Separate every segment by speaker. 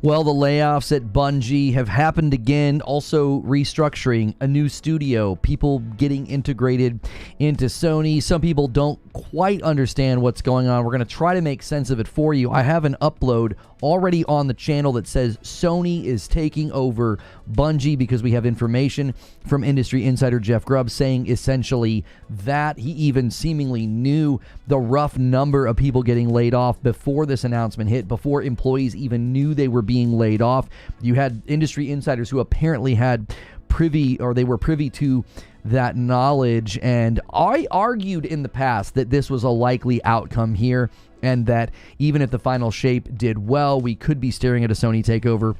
Speaker 1: Well, the layoffs at Bungie have happened again, also restructuring, a new studio, people getting integrated into Sony. Some people don't quite understand what's going on. We're going to try to make sense of it for you. I have an upload already on the channel that says Sony is taking over Bungie because we have information from industry insider Jeff Grubb saying essentially that. He even seemingly knew the rough number of people getting laid off before this announcement hit, before employees even knew they were being laid off. You had industry insiders who apparently had they were privy to that knowledge, and I argued in the past that this was a likely outcome here, and that even if the final shape did well, we could be staring at a Sony takeover.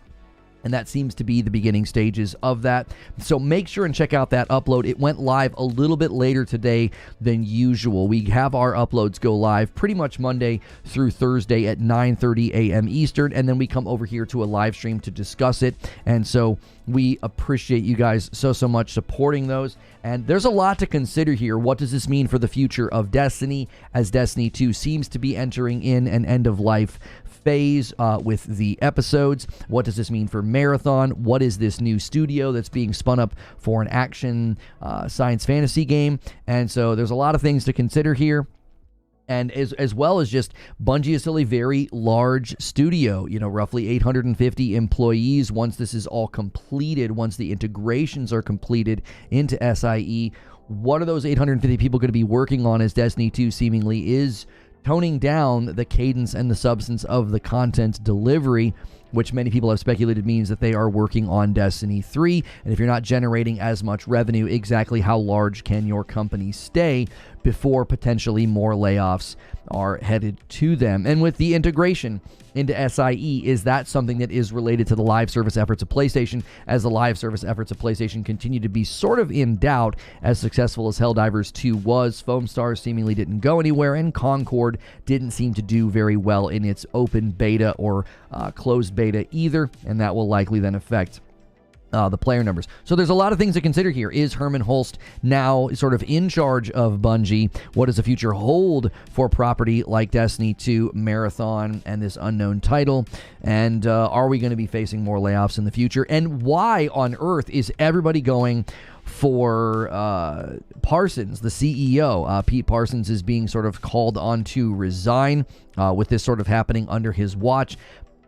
Speaker 1: And that seems to be the beginning stages of that. So make sure and check out that upload. It went live a little bit later today than usual. We have our uploads go live pretty much Monday through Thursday at 9:30 a.m. Eastern. And then we come over here to a live stream to discuss it. And so we appreciate you guys so much supporting those. And there's a lot to consider here. What does this mean for the future of Destiny, as Destiny 2 seems to be entering in an end-of-life phase with the episodes? What does this mean for Marathon? What is this new studio that's being spun up for an action science fantasy game? And so there's a lot of things to consider here. And as well as just Bungie is still a very large studio, roughly 850 employees. Once this is all completed, once the integrations are completed into SIE, what are those 850 people going to be working on as Destiny 2 seemingly is toning down the cadence and the substance of the content delivery, which many people have speculated means that they are working on Destiny 3. And if you're not generating as much revenue, exactly how large can your company stay before potentially more layoffs are headed to them? And with the integration into SIE, is that something that is related to the live service efforts of PlayStation, as the live service efforts of PlayStation continue to be sort of in doubt? As successful as Helldivers 2 was, Foam Stars seemingly didn't go anywhere, and Concord didn't seem to do very well in its open beta or closed beta either, and that will likely then affect the player numbers. So there's a lot of things to consider here. Is Herman Hulst now sort of in charge of Bungie? What does the future hold for property like Destiny 2, Marathon, and this unknown title? And are we going to be facing more layoffs in the future? And why on earth is everybody going for Parsons, the CEO? Pete Parsons is being sort of called on to resign with this sort of happening under his watch.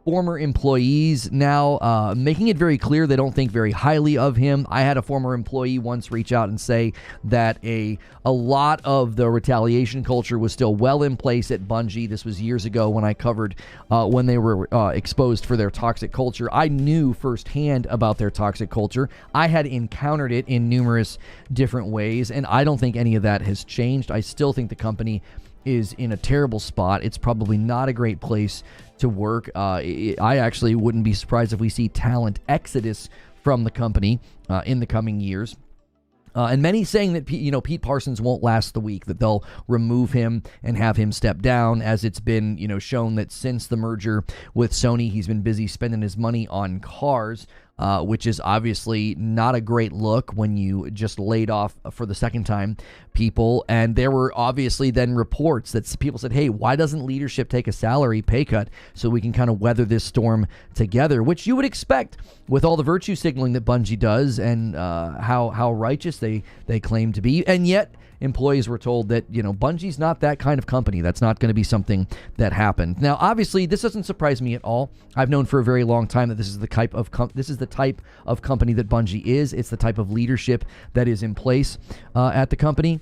Speaker 1: Former employees now making it very clear they don't think very highly of him. I had a former employee once reach out and say that a lot of the retaliation culture was still well in place at Bungie. This was years ago when I covered when they were exposed for their toxic culture. I knew firsthand about their toxic culture. I had encountered it in numerous different ways, and I don't think any of that has changed. I still think the company is in a terrible spot. It's probably not a great place to work. I actually wouldn't be surprised if we see talent exodus from the company in the coming years. And many saying that Pete Parsons won't last the week, that they'll remove him and have him step down, as it's been shown that since the merger with Sony, he's been busy spending his money on cars. Which is obviously not a great look when you just laid off for the second time people. And there were obviously then reports that people said, hey, why doesn't leadership take a salary pay cut so we can kind of weather this storm together? Which you would expect with all the virtue signaling that Bungie does and how righteous they claim to be. And yet employees were told that, Bungie's not that kind of company. That's not going to be something that happened. Now, obviously, this doesn't surprise me at all. I've known for a very long time that this is the type of company that Bungie is. It's the type of leadership that is in place at the company.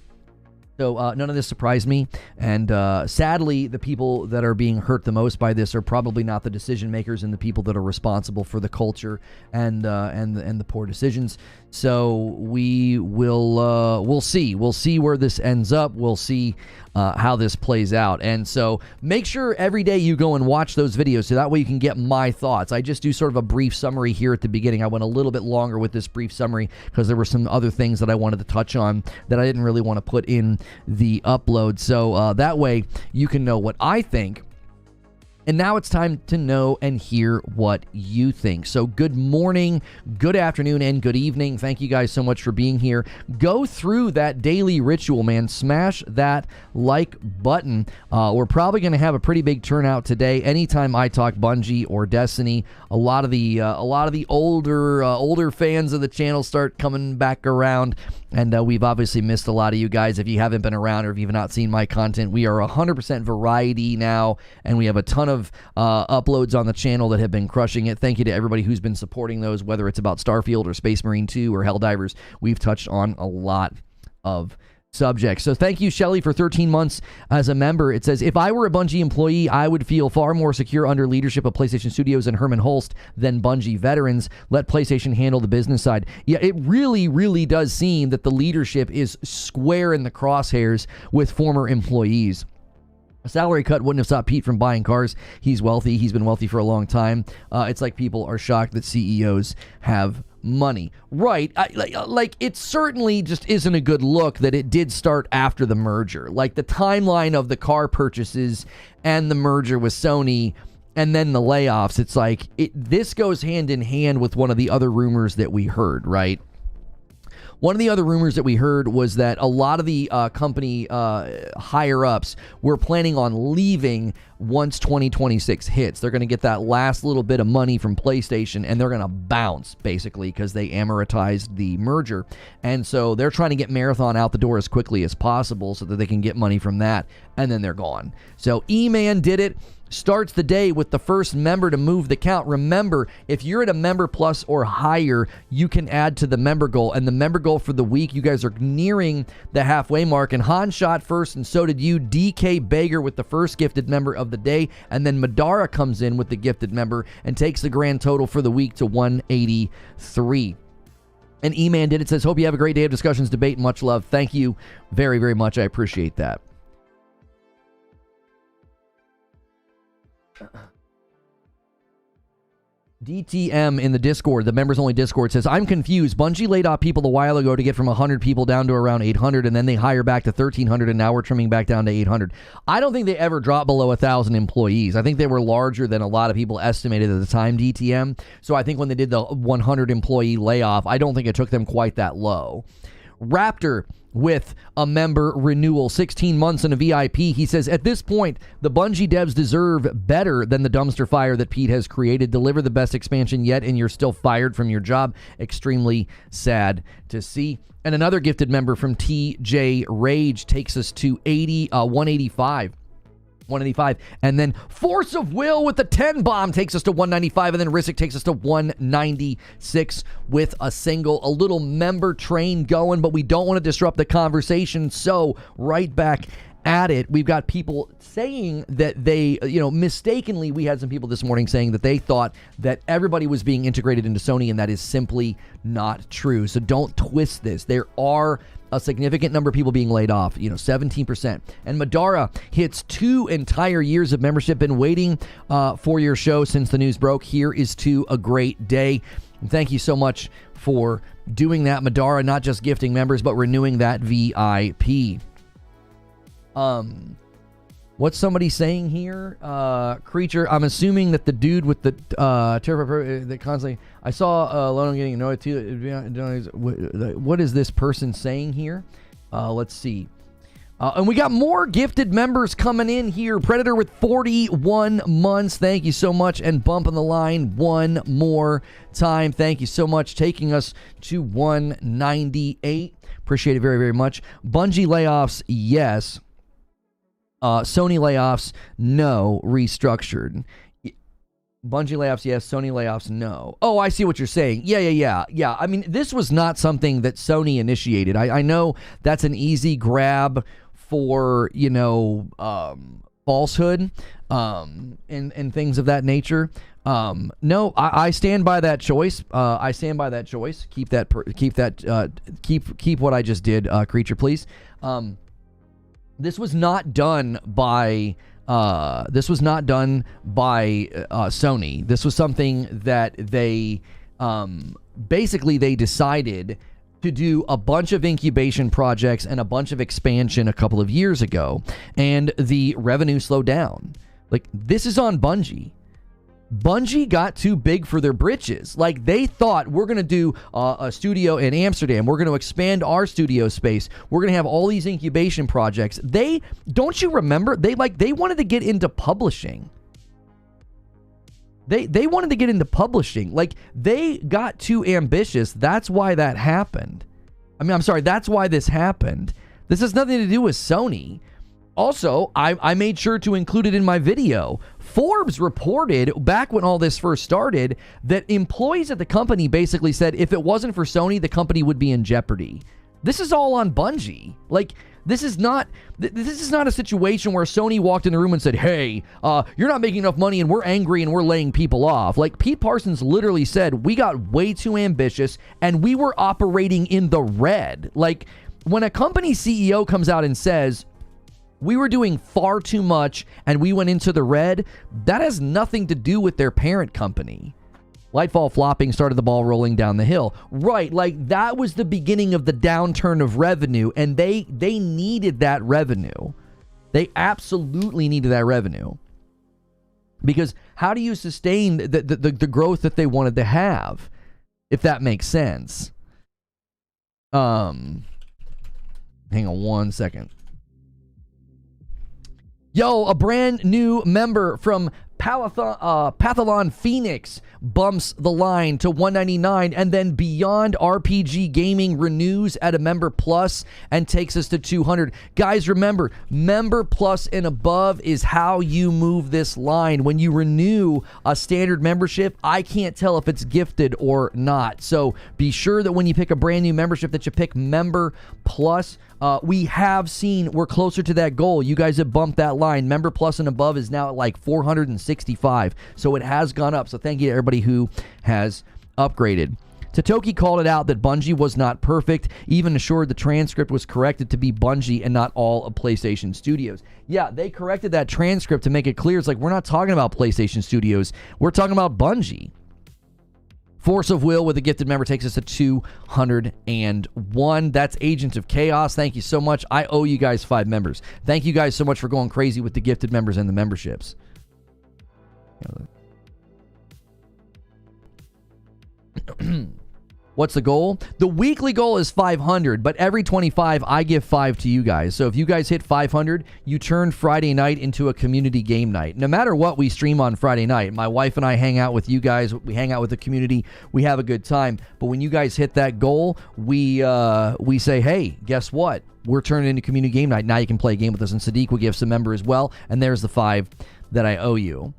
Speaker 1: So none of this surprised me, and sadly, the people that are being hurt the most by this are probably not the decision makers and the people that are responsible for the culture and the poor decisions. So we'll see where this ends up. We'll see how this plays out. And so make sure every day you go and watch those videos so that way you can get my thoughts. I just do sort of a brief summary here at the beginning. I went a little bit longer with this brief summary because there were some other things that I wanted to touch on that I didn't really want to put in the upload. So that way you can know what I think And now it's time to know and hear what you think. So good morning, good afternoon, and good evening. Thank you guys so much for being here. Go through that daily ritual, man. Smash that like button. We're probably going to have a pretty big turnout today. Anytime I talk Bungie or Destiny, a lot of the older fans of the channel start coming back around. And we've obviously missed a lot of you guys. If you haven't been around or if you've not seen my content, we are 100% variety now, and we have a ton of uploads on the channel that have been crushing it. Thank you to everybody who's been supporting those, whether it's about Starfield or Space Marine 2 or Helldivers. We've touched on a lot of subjects. So thank you, Shelly, for 13 months as a member. It says, if I were a Bungie employee, I would feel far more secure under leadership of PlayStation Studios and Herman Holst than Bungie veterans. Let PlayStation handle the business side. Yeah, it really, really does seem that the leadership is square in the crosshairs with former employees. A salary cut wouldn't have stopped Pete from buying cars. He's wealthy. He's been wealthy for a long time. It's like people are shocked that CEOs have money. Right. Like it certainly just isn't a good look that it did start after the merger. Like the timeline of the car purchases and the merger with Sony and then the layoffs. It's like this goes hand in hand with one of the other rumors that we heard, right? One of the other rumors that we heard was that a lot of the company higher-ups were planning on leaving once 2026 hits. They're going to get that last little bit of money from PlayStation, and they're going to bounce, basically, because they amortized the merger. And so they're trying to get Marathon out the door as quickly as possible so that they can get money from that, and then they're gone. So E-Man did it. Starts the day with the first member to move the count. Remember, if you're at a member plus or higher, you can add to the member goal. And the member goal for the week, you guys are nearing the halfway mark. And Han shot first, and so did you. DK Bager with the first gifted member of the day. And then Madara comes in with the gifted member and takes the grand total for the week to 183. And E-Man did it. Says, hope you have a great day of discussions, debate, and much love. Thank you very, very much. I appreciate that. DTM in the Discord, the members only Discord, says, I'm confused. Bungie laid off people a while ago to get from 100 people down to around 800, and then they hire back to 1,300, and now we're trimming back down to 800. I don't think they ever dropped below 1,000 employees. I think they were larger than a lot of people estimated at the time, DTM. So I think when they did the 100 employee layoff, I don't think it took them quite that low. Raptor with a member renewal, 16 months in a VIP. He says, at this point, the Bungie devs deserve better than the dumpster fire that Pete has created. Deliver the best expansion yet, and you're still fired from your job. Extremely sad to see. And another gifted member from TJ Rage takes us to 185. 185, and then Force of Will with the 10 bomb takes us to 195, and then Risic takes us to 196 with a little member train going, but we don't want to disrupt the conversation, so right back at it. We've got people saying that they, mistakenly, we had some people this morning saying that they thought that everybody was being integrated into Sony, and that is simply not true. So don't twist this. There are a significant number of people being laid off, 17%. And Madara hits 2 entire years of membership. Been waiting for your show since the news broke. Here is to a great day. Thank you so much for doing that, Madara, not just gifting members, but renewing that VIP. What's somebody saying here? Creature, I'm assuming that the dude with the that constantly, I saw Lono getting annoyed too. What is this person saying here? Let's see. And we got more gifted members coming in here. Predator with 41 months. Thank you so much. And bumping the line one more time. Thank you so much. Taking us to 198. Appreciate it very, very much. Bungie layoffs, yes. Sony layoffs, no. Restructured. Bungie layoffs, yes. Sony layoffs, no. Oh, I see what you're saying. Yeah. I mean, this was not something that Sony initiated. I know that's an easy grab for, falsehood and things of that nature. No, I stand by that choice. Keep what I just did, Creature, please. This was not done by Sony. This was something that they basically they decided to do a bunch of incubation projects and a bunch of expansion a couple of years ago, and the revenue slowed down. Like, this is on Bungie. Bungie got too big for their britches. Like, they thought, we're going to do a studio in Amsterdam. We're going to expand our studio space. We're going to have all these incubation projects. Don't you remember? They wanted to get into publishing. They wanted to get into publishing. Like, they got too ambitious. That's why that happened. I mean, I'm sorry. That's why this happened. This has nothing to do with Sony. Also, I made sure to include it in my video. Forbes reported back when all this first started that employees at the company basically said if it wasn't for Sony, the company would be in jeopardy. This is all on Bungie. Like, this is not a situation where Sony walked in the room and said, hey, you're not making enough money and we're angry and we're laying people off. Like, Pete Parsons literally said, we got way too ambitious and we were operating in the red. Like, when a company CEO comes out and says, we were doing far too much and we went into the red, that has nothing to do with their parent company. Lightfall flopping started the ball rolling down the hill. Right, like that was the beginning of the downturn of revenue, and they needed that revenue. They absolutely needed that revenue. Because how do you sustain the growth that they wanted to have, if that makes sense? Hang on one second. Yo, a brand new member from Pathalon Phoenix bumps the line to $199, and then Beyond RPG Gaming renews at a Member Plus and takes us to $200. Guys, remember, Member Plus and above is how you move this line. When you renew a standard membership, I can't tell if it's gifted or not. So be sure that when you pick a brand new membership that you pick Member Plus. We have seen we're closer to that goal. You guys have bumped that line. Member Plus and above is now at like 465. So it has gone up. So thank you to everybody who has upgraded. Totoki called it out that Bungie was not perfect, even assured the transcript was corrected to be Bungie and not all of PlayStation Studios. Yeah, they corrected that transcript to make it clear. It's like, we're not talking about PlayStation Studios. We're talking about Bungie. Force of Will with a gifted member takes us to 201. That's Agent of Chaos. Thank you so much. I owe you guys 5 members. Thank you guys so much for going crazy with the gifted members and the memberships. What's the goal? The weekly goal is 500, but every 25, I give 5 to you guys. So if you guys hit 500, you turn Friday night into a community game night. No matter what we stream on Friday night, my wife and I hang out with you guys. We hang out with the community. We have a good time. But when you guys hit that goal, we say, hey, guess what? We're turning into community game night. Now you can play a game with us. And Sadiq will give us a member as well. And there's the 5 that I owe you.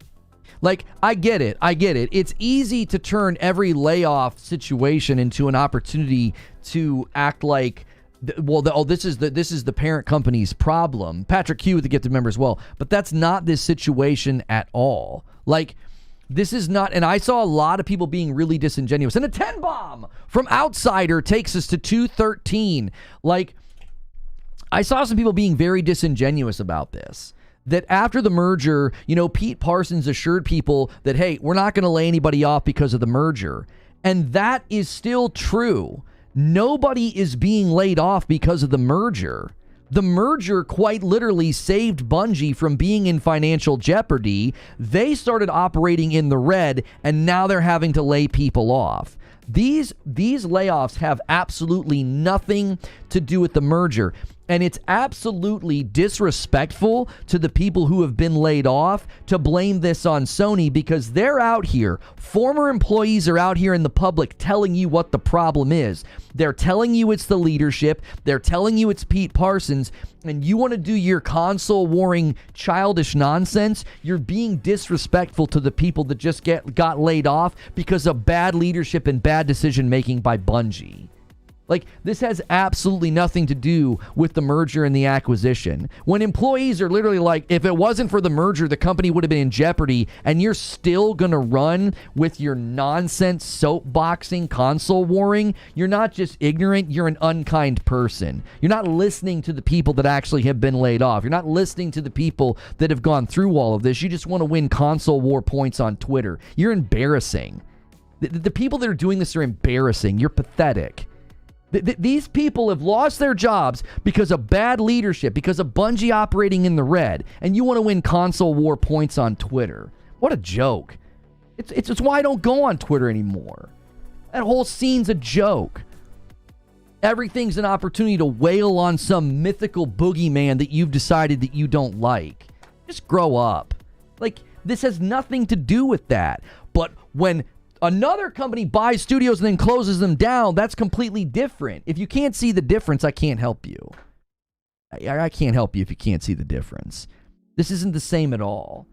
Speaker 1: Like, I get it. It's easy to turn every layoff situation into an opportunity to act like, this is the parent company's problem. Patrick Q with the gifted member as well. But that's not this situation at all. Like, this is not, and I saw a lot of people being really disingenuous. And a 10 bomb from Outsider takes us to 213. Like, I saw some people being very disingenuous about this. That after the merger, Pete Parsons assured people that, hey, we're not going to lay anybody off because of the merger. And that is still true. Nobody is being laid off because of the merger. The merger quite literally saved Bungie from being in financial jeopardy. They started operating in the red, and now they're having to lay people off. These layoffs have absolutely nothing to do with the merger. And it's absolutely disrespectful to the people who have been laid off to blame this on Sony, because they're out here. Former employees are out here in the public telling you what the problem is. They're telling you it's the leadership. They're telling you it's Pete Parsons. And you want to do your console warring childish nonsense? You're being disrespectful to the people that just got laid off because of bad leadership and bad decision making by Bungie. Like, this has absolutely nothing to do with the merger and the acquisition. When employees are literally like, if it wasn't for the merger, the company would have been in jeopardy, and you're still going to run with your nonsense soapboxing, console warring, you're not just ignorant, you're an unkind person. You're not listening to the people that actually have been laid off. You're not listening to the people that have gone through all of this. You just want to win console war points on Twitter. You're embarrassing. The people that are doing this are embarrassing. You're pathetic. These people have lost their jobs because of bad leadership, because of Bungie operating in the red, and you want to win console war points on Twitter. What a joke. It's why I don't go on Twitter anymore. That whole scene's a joke. Everything's an opportunity to wail on some mythical boogeyman that you've decided that you don't like. Just grow up. Like, this has nothing to do with that. But when another company buys studios and then closes them down, that's completely different. If you can't see the difference, I can't help you. I can't help you if you can't see the difference. This isn't the same at all.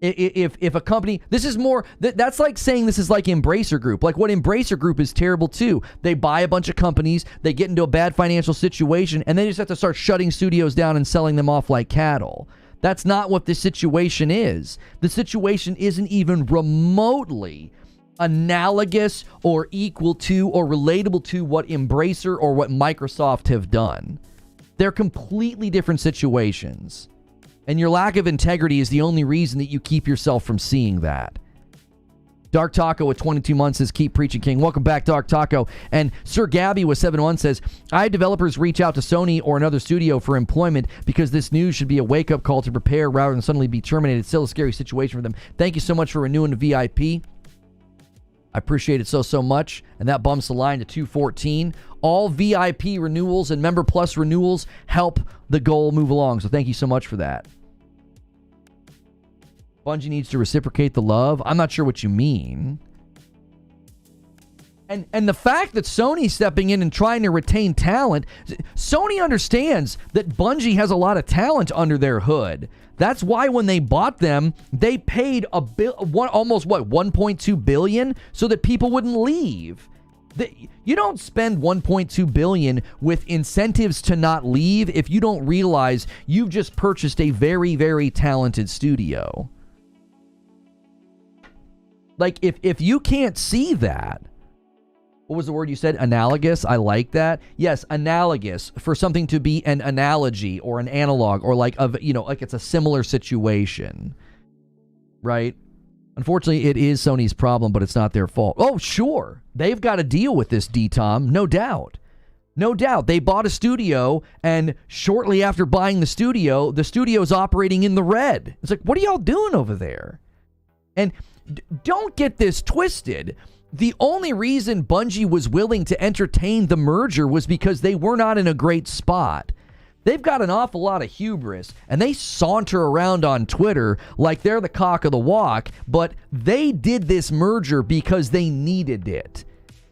Speaker 1: If a company, this is more, that's like saying this is like Embracer Group. Like what Embracer Group is terrible too. They buy a bunch of companies, they get into a bad financial situation, and they just have to start shutting studios down and selling them off like cattle. That's not what the situation is. The situation isn't even remotely analogous or equal to or relatable to what Embracer or what Microsoft have done. They're completely different situations. And your lack of integrity is the only reason that you keep yourself from seeing that. Dark Taco with 22 months says, keep preaching, King. Welcome back, Dark Taco. And Sir Gabby with 7-1 says, I had developers reach out to Sony or another studio for employment because this news should be a wake-up call to prepare rather than suddenly be terminated. Still a scary situation for them. Thank you so much for renewing the VIP. I appreciate it so much. And that bumps the line to 214. All VIP renewals and Member Plus renewals help the goal move along. So thank you so much for that. Bungie needs to reciprocate the love. I'm not sure what you mean. And the fact that Sony's stepping in and trying to retain talent, Sony understands that Bungie has a lot of talent under their hood. That's why when they bought them, they paid almost 1.2 billion so that people wouldn't leave. You don't spend 1.2 billion with incentives to not leave if you don't realize you've just purchased a very, very talented studio. Like, if you can't see that, what was the word you said? Analogous? I like that. Yes, analogous, for something to be an analogy or an analog or like it's a similar situation, right? Unfortunately, it is Sony's problem, but it's not their fault. Oh, sure. They've got to deal with this, D-Tom, no doubt. No doubt. They bought a studio, and shortly after buying the studio's operating in the red. It's like, what are y'all doing over there? And don't get this twisted. The only reason Bungie was willing to entertain the merger was because they were not in a great spot. They've got an awful lot of hubris, and they saunter around on Twitter like they're the cock of the walk, but they did this merger because they needed it.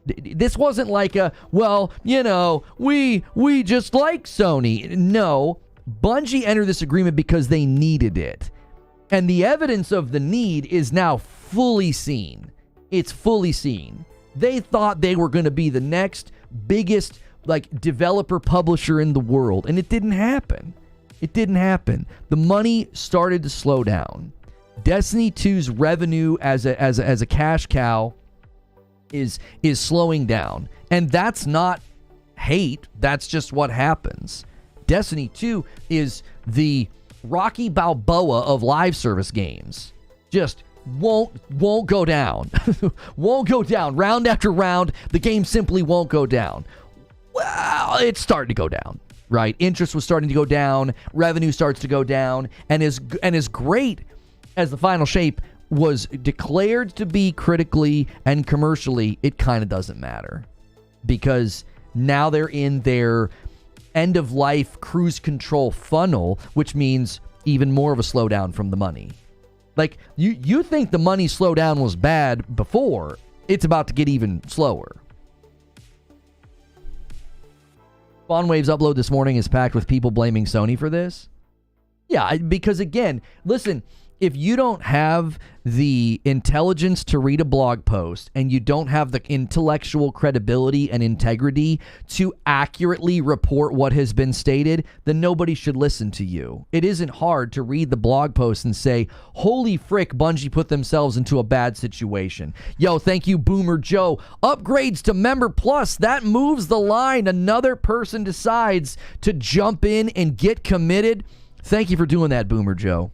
Speaker 1: This wasn't like we just like Sony. No, Bungie entered this agreement because they needed it. And the evidence of the need is now fully seen. It's fully seen. They thought they were going to be the next biggest developer publisher in the world, and it didn't happen. It didn't happen. The money started to slow down. Destiny 2's revenue as a cash cow is slowing down, and that's not hate. That's just what happens. Destiny 2 is the Rocky Balboa of live service games. Just won't go down. Won't go down. Round after round, the game simply won't go down. Well, it's starting to go down, right? Interest was starting to go down. Revenue starts to go down. And as great as the final shape was declared to be critically and commercially, it kind of doesn't matter. Because now they're in their end-of-life cruise control funnel, which means even more of a slowdown from the money. Like, you think the money slowdown was bad before, it's about to get even slower. Spawnwave's upload this morning is packed with people blaming Sony for this. Yeah, because again, listen, if you don't have the intelligence to read a blog post and you don't have the intellectual credibility and integrity to accurately report what has been stated, then nobody should listen to you. It isn't hard to read the blog post and say, holy frick, Bungie put themselves into a bad situation. Yo, thank you, Boomer Joe. Upgrades to Member Plus, that moves the line. Another person decides to jump in and get committed. Thank you for doing that, Boomer Joe.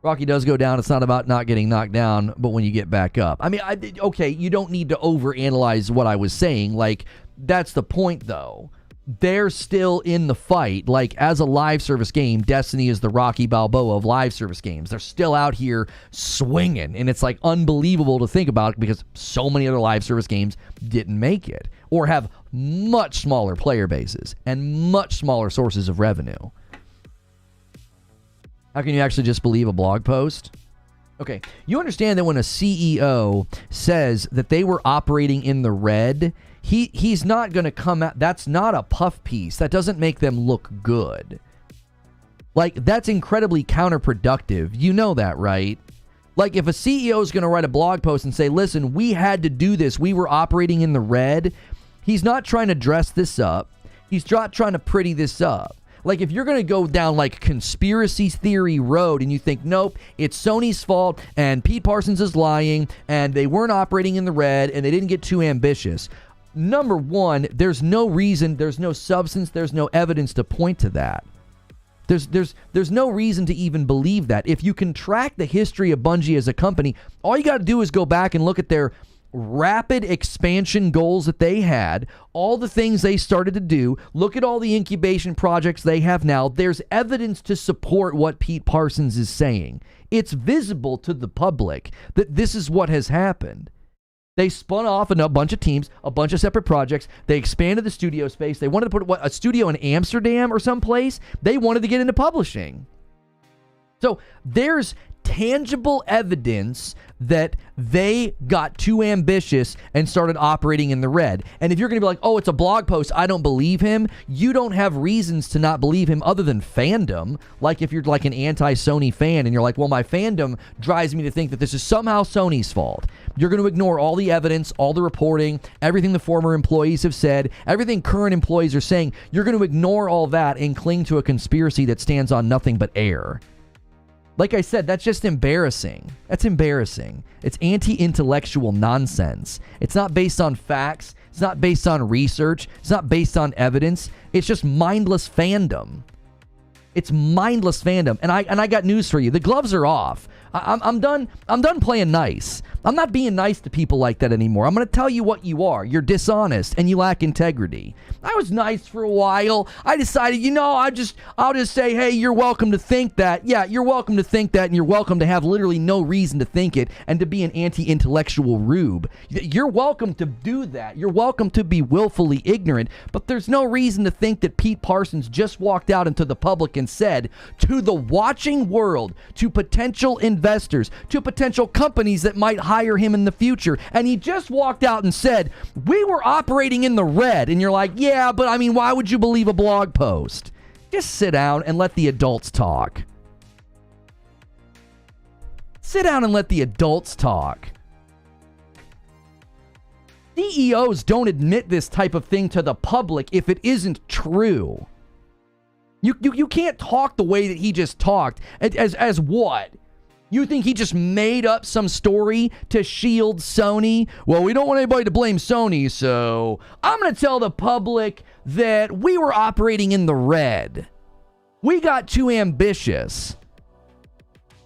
Speaker 1: Rocky does go down. It's not about not getting knocked down, but when you get back up. I mean, okay, you don't need to overanalyze what I was saying. Like, that's the point, though. They're still in the fight. Like, as a live service game, Destiny is the Rocky Balboa of live service games. They're still out here swinging, and it's, like, unbelievable to think about because so many other live service games didn't make it or have much smaller player bases and much smaller sources of revenue. How can you actually just believe a blog post? Okay, you understand that when a CEO says that they were operating in the red, he's not going to come out. That's not a puff piece. That doesn't make them look good. Like, that's incredibly counterproductive. You know that, right? Like, if a CEO is going to write a blog post and say, listen, we had to do this. We were operating in the red. He's not trying to dress this up. He's not trying to pretty this up. Like, if you're going to go down, like, conspiracy theory road and you think, nope, it's Sony's fault and Pete Parsons is lying and they weren't operating in the red and they didn't get too ambitious. Number one, there's no reason, there's no substance, there's no evidence to point to that. There's no reason to even believe that. If you can track the history of Bungie as a company, all you got to do is go back and look at their rapid expansion goals that they had, all the things they started to do, look at all the incubation projects they have now. There's evidence to support what Pete Parsons is saying. It's visible to the public that this is what has happened. They spun off in a bunch of teams, a bunch of separate projects. They expanded the studio space. They wanted to put a studio in Amsterdam or someplace. They wanted to get into publishing. So there's tangible evidence that they got too ambitious and started operating in the red. And if you're going to be like, oh, it's a blog post, I don't believe him, you don't have reasons to not believe him other than fandom. Like if you're like an anti-Sony fan and you're like, well, my fandom drives me to think that this is somehow Sony's fault. You're going to ignore all the evidence, all the reporting, everything the former employees have said, everything current employees are saying. You're going to ignore all that and cling to a conspiracy that stands on nothing but air. Like I said, that's just embarrassing. That's embarrassing. It's anti-intellectual nonsense. It's not based on facts. It's not based on research. It's not based on evidence. It's just mindless fandom. It's mindless fandom. And I got news for you. The gloves are off. I'm done playing nice. I'm not being nice to people like that anymore. I'm going to tell you what you are. You're dishonest and you lack integrity. I was nice for a while. I decided, I'll just say, hey, you're welcome to think that. Yeah, you're welcome to think that, and you're welcome to have literally no reason to think it and to be an anti-intellectual rube. You're welcome to do that. You're welcome to be willfully ignorant, but there's no reason to think that Pete Parsons just walked out into the public and said to the watching world, to potential investors, to potential companies that might hire him in the future, and he just walked out and said, we were operating in the red, and you're like, yeah, but I mean, why would you believe a blog post? Just sit down and let the adults talk. Sit down and let the adults talk. CEOs don't admit this type of thing to the public if it isn't true. You can't talk the way that he just talked. As what? You think he just made up some story to shield Sony? Well, we don't want anybody to blame Sony, so I'm going to tell the public that we were operating in the red. We got too ambitious.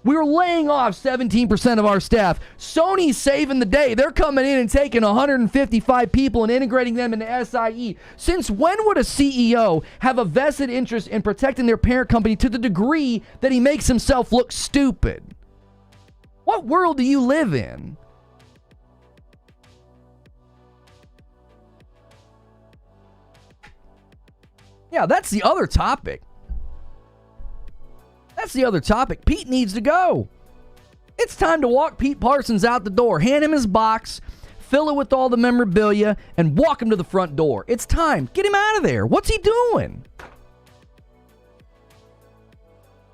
Speaker 1: We were laying off 17% of our staff. Sony's saving the day. They're coming in and taking 155 people and integrating them into SIE. Since when would a CEO have a vested interest in protecting their parent company to the degree that he makes himself look stupid? What world do you live in? Yeah, that's the other topic. That's the other topic. Pete needs to go. It's time to walk Pete Parsons out the door. Hand him his box, fill it with all the memorabilia, and walk him to the front door. It's time. Get him out of there. What's he doing?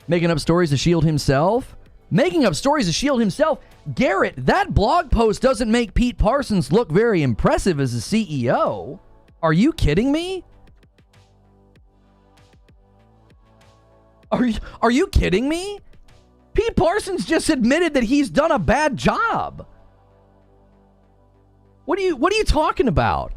Speaker 1: Making up stories to shield himself? Making up stories to shield himself? Garrett, that blog post doesn't make Pete Parsons look very impressive as a CEO. Are you kidding me? Are you kidding me? Pete Parsons just admitted that he's done a bad job. What are you talking about?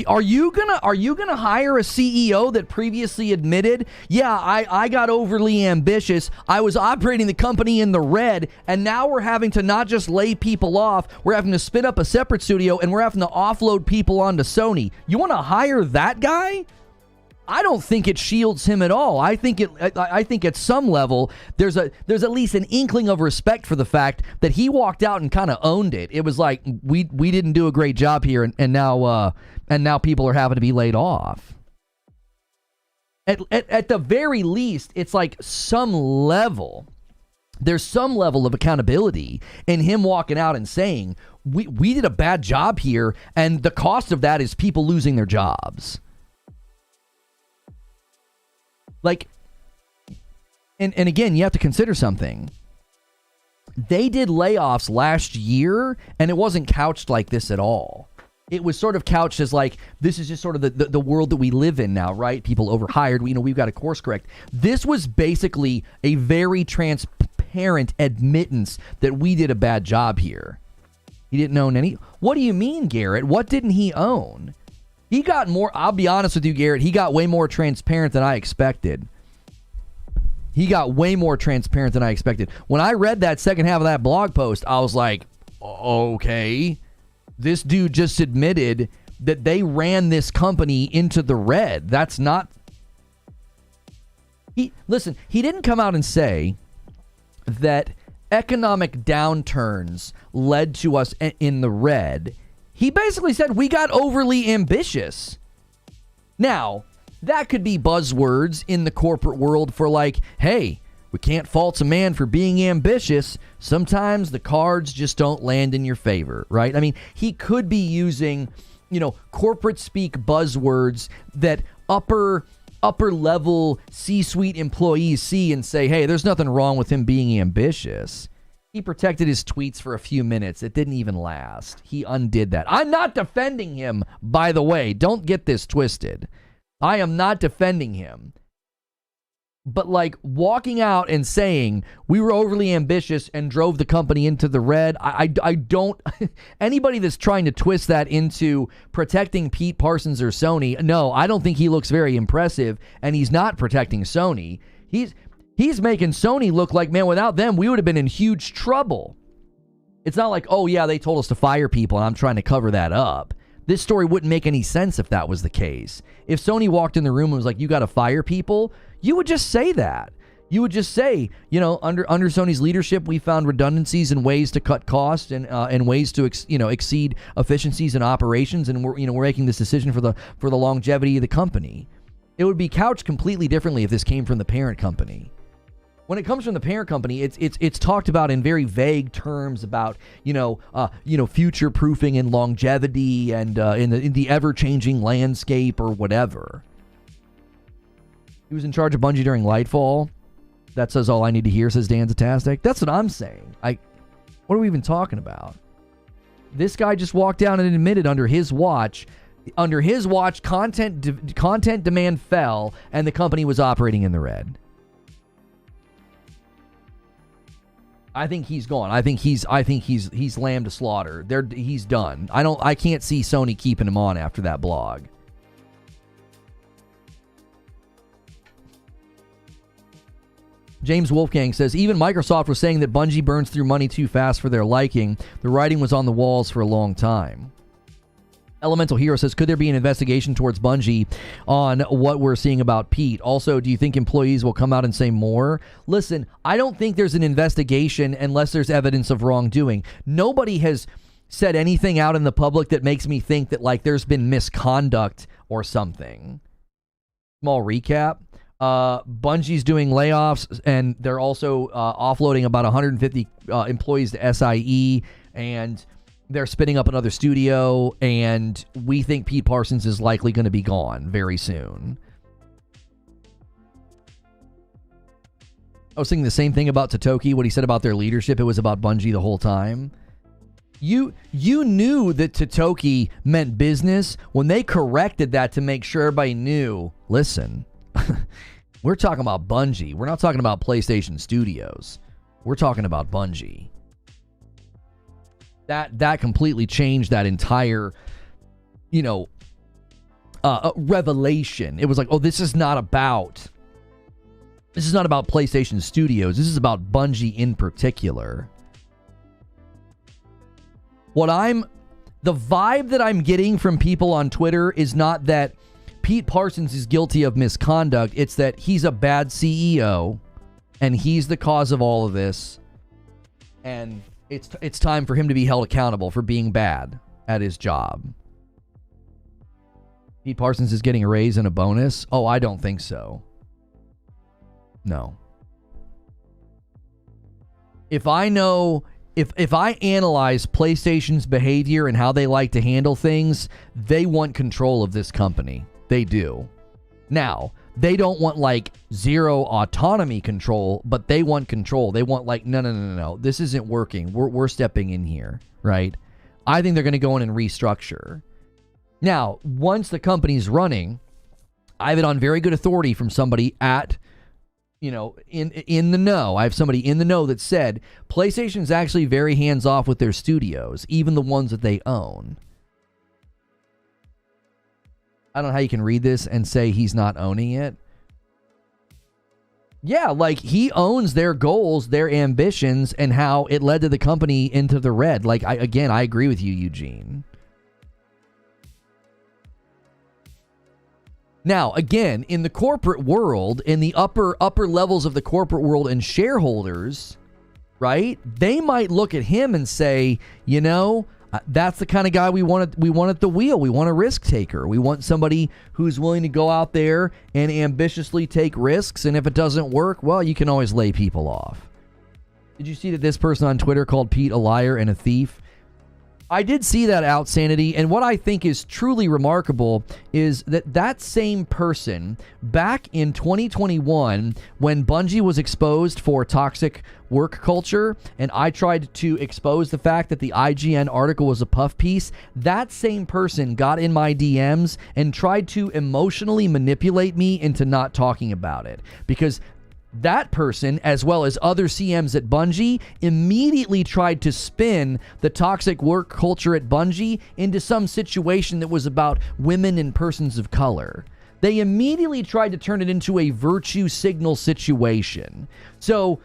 Speaker 1: Are you gonna hire a CEO that previously admitted, yeah, I got overly ambitious, I was operating the company in the red, and now we're having to not just lay people off, we're having to spin up a separate studio, and we're having to offload people onto Sony? You want to hire that guy? I don't think it shields him at all. I think at some level there's at least an inkling of respect for the fact that he walked out and kind of owned it. It was like we didn't do a great job here, and now people are having to be laid off. At the very least, it's like there's some level of accountability in him walking out and saying we did a bad job here, and the cost of that is people losing their jobs. Like, and again, you have to consider something. They did layoffs last year, and it wasn't couched like this at all. It was sort of couched as like, this is just sort of the world that we live in now, right? People overhired, we've got to course correct. This was basically a very transparent admittance that we did a bad job here. He didn't own any. What do you mean, Garrett? What didn't he own? He got more, I'll be honest with you, Garrett, he got way more transparent than I expected. When I read that second half of that blog post, I was like, okay, this dude just admitted that they ran this company into the red. That's not... Listen, he didn't come out and say that economic downturns led to us in the red. He basically said we got overly ambitious. Now, that could be buzzwords in the corporate world for like, hey, we can't fault a man for being ambitious. Sometimes the cards just don't land in your favor, right? I mean, he could be using, corporate speak buzzwords that upper level C-suite employees see and say, hey, there's nothing wrong with him being ambitious. He protected his tweets for a few minutes. It didn't even last. He undid that. I'm not defending him, by the way. Don't get this twisted. I am not defending him. But like walking out and saying we were overly ambitious and drove the company into the red, I don't... Anybody that's trying to twist that into protecting Pete Parsons or Sony, no, I don't think he looks very impressive, and he's not protecting Sony. He's making Sony look like, man, without them, we would have been in huge trouble. It's not like, oh, yeah, they told us to fire people, and I'm trying to cover that up. This story wouldn't make any sense if that was the case. If Sony walked in the room and was like, you got to fire people, you would just say that. You would just say, under Sony's leadership, we found redundancies and ways to cut costs and ways to exceed efficiencies in operations, and we're making this decision for the longevity of the company. It would be couched completely differently if this came from the parent company. When it comes from the parent company, it's talked about in very vague terms about future proofing and longevity and in the ever changing landscape or whatever. He was in charge of Bungie during Lightfall. That says all I need to hear, says Dan Zatastic. That's what I'm saying. What are we even talking about? This guy just walked down and admitted under his watch, content demand fell and the company was operating in the red. I think he's gone. I think he's lamb to slaughter. He's done. I can't see Sony keeping him on after that blog. James Wolfgang says, even Microsoft was saying that Bungie burns through money too fast for their liking. The writing was on the walls for a long time. Elemental Hero says, could there be an investigation towards Bungie on what we're seeing about Pete? Also, do you think employees will come out and say more? Listen, I don't think there's an investigation unless there's evidence of wrongdoing. Nobody has said anything out in the public that makes me think that like there's been misconduct or something. Small recap. Bungie's doing layoffs, and they're also offloading about 150 employees to SIE, and they're spinning up another studio, and we think Pete Parsons is likely going to be gone very soon. I was thinking the same thing about Totoki, what he said about their leadership. It was about Bungie the whole time. You knew that Totoki meant business when they corrected that to make sure everybody knew, listen, we're talking about Bungie. We're not talking about PlayStation Studios. We're talking about Bungie. That completely changed that entire, revelation. It was like, oh, this is not about PlayStation Studios. This is about Bungie in particular. The vibe that I'm getting from people on Twitter is not that Pete Parsons is guilty of misconduct. It's that he's a bad CEO and he's the cause of all of this. And it's time for him to be held accountable for being bad at his job. Pete Parsons is getting a raise and a bonus? Oh, I don't think so. No. If I analyze PlayStation's behavior and how they like to handle things, they want control of this company. They do. Now, they don't want like zero autonomy control, but they want control. They want like, no. This isn't working. We're stepping in here, right? I think they're going to go in and restructure. Now, once the company's running, I have it on very good authority from somebody at, in the know. I have somebody in the know that said PlayStation's actually very hands-off with their studios, even the ones that they own. I don't know how you can read this and say he's not owning it. Yeah, like he owns their goals, their ambitions, and how it led to the company into the red. Like, I agree with you, Eugene. Now, again, in the corporate world, in the upper levels of the corporate world and shareholders, right? They might look at him and say, that's the kind of guy we want at the wheel. We want a risk taker. We want somebody who's willing to go out there and ambitiously take risks. And if it doesn't work, well, you can always lay people off. Did you see that this person on Twitter called Pete a liar and a thief? I did see that, Outsanity, and what I think is truly remarkable is that same person, back in 2021, when Bungie was exposed for toxic work culture, and I tried to expose the fact that the IGN article was a puff piece, that same person got in my DMs and tried to emotionally manipulate me into not talking about it, because that person, as well as other CMs at Bungie, immediately tried to spin the toxic work culture at Bungie into some situation that was about women and persons of color. They immediately tried to turn it into a virtue signal situation. So,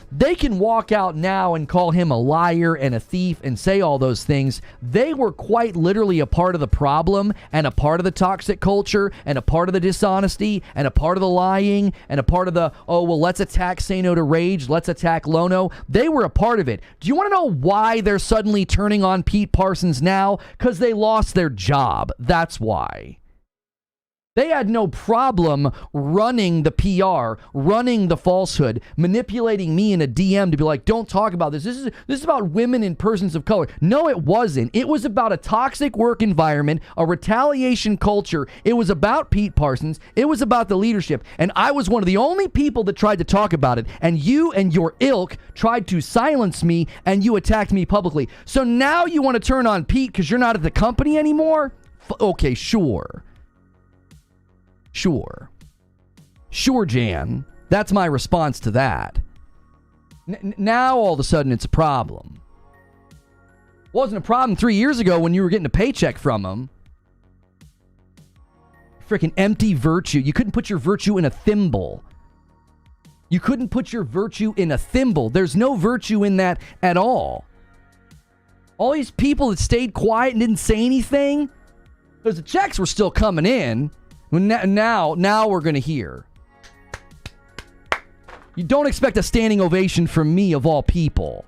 Speaker 1: they can walk out now and call him a liar and a thief and say all those things. They were quite literally a part of the problem and a part of the toxic culture and a part of the dishonesty and a part of the lying and a part of the, let's attack Say No to Rage, let's attack Lono. They were a part of it. Do you want to know why they're suddenly turning on Pete Parsons now? Because they lost their job. That's why. They had no problem running the PR, running the falsehood, manipulating me in a DM to be like, don't talk about this. This is about women and persons of color. No, it wasn't. It was about a toxic work environment, a retaliation culture. It was about Pete Parsons. It was about the leadership. And I was one of the only people that tried to talk about it. And you and your ilk tried to silence me, and you attacked me publicly. So now you want to turn on Pete because you're not at the company anymore? Okay, sure. Sure, Jan. That's my response to that. Now, all of a sudden, it's a problem. Wasn't a problem 3 years ago when you were getting a paycheck from him. Freaking empty virtue. You couldn't put your virtue in a thimble. You couldn't put your virtue in a thimble. There's no virtue in that at all. All these people that stayed quiet and didn't say anything, because the checks were still coming in. Now we're going to hear. You don't expect a standing ovation from me, of all people.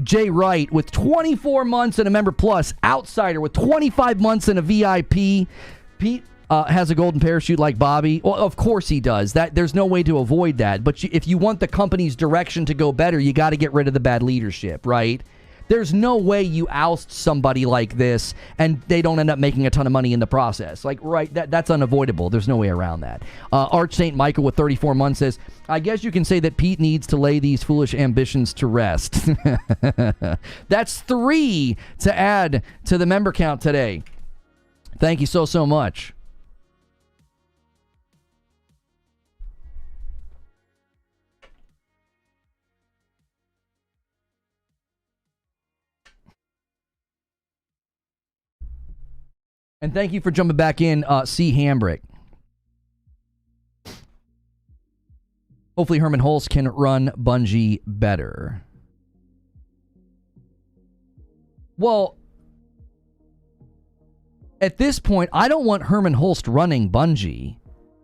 Speaker 1: Jay Wright with 24 months and a member plus. Outsider with 25 months and a VIP. Pete has a golden parachute like Bobby. Well, of course he does. There's no way to avoid that. But if you want the company's direction to go better, you got to get rid of the bad leadership, right? There's no way you oust somebody like this and they don't end up making a ton of money in the process. Like, right, that's unavoidable. There's no way around that. Arch St. Michael with 34 months says, I guess you can say that Pete needs to lay these foolish ambitions to rest. That's 3 to add to the member count today. Thank you so much. And thank you for jumping back in, C. Hambrick. Hopefully Herman Hulse can run Bungie better. Well, at this point, I don't want Herman Hulse running Bungie.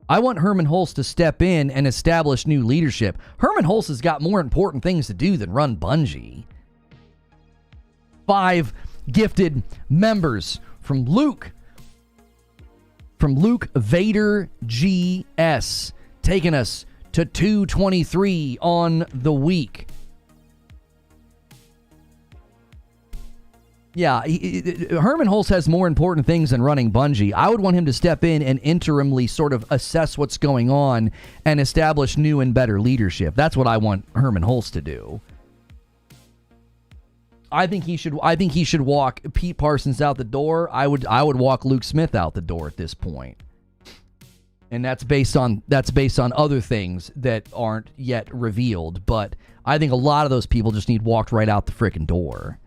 Speaker 1: I want Herman Hulse to step in and establish new leadership. Herman Hulse has got more important things to do than run Bungie. 5 gifted members from Luke Vader GS, taking us to 223 on the week. Yeah, Herman Hulse has more important things than running Bungie. I would want him to step in and interimly sort of assess what's going on and establish new and better leadership. That's what I want Herman Hulse to do. I think he should walk Pete Parsons out the door. I would walk Luke Smith out the door at this point. And that's based on other things that aren't yet revealed, but I think a lot of those people just need walked right out the frickin' door.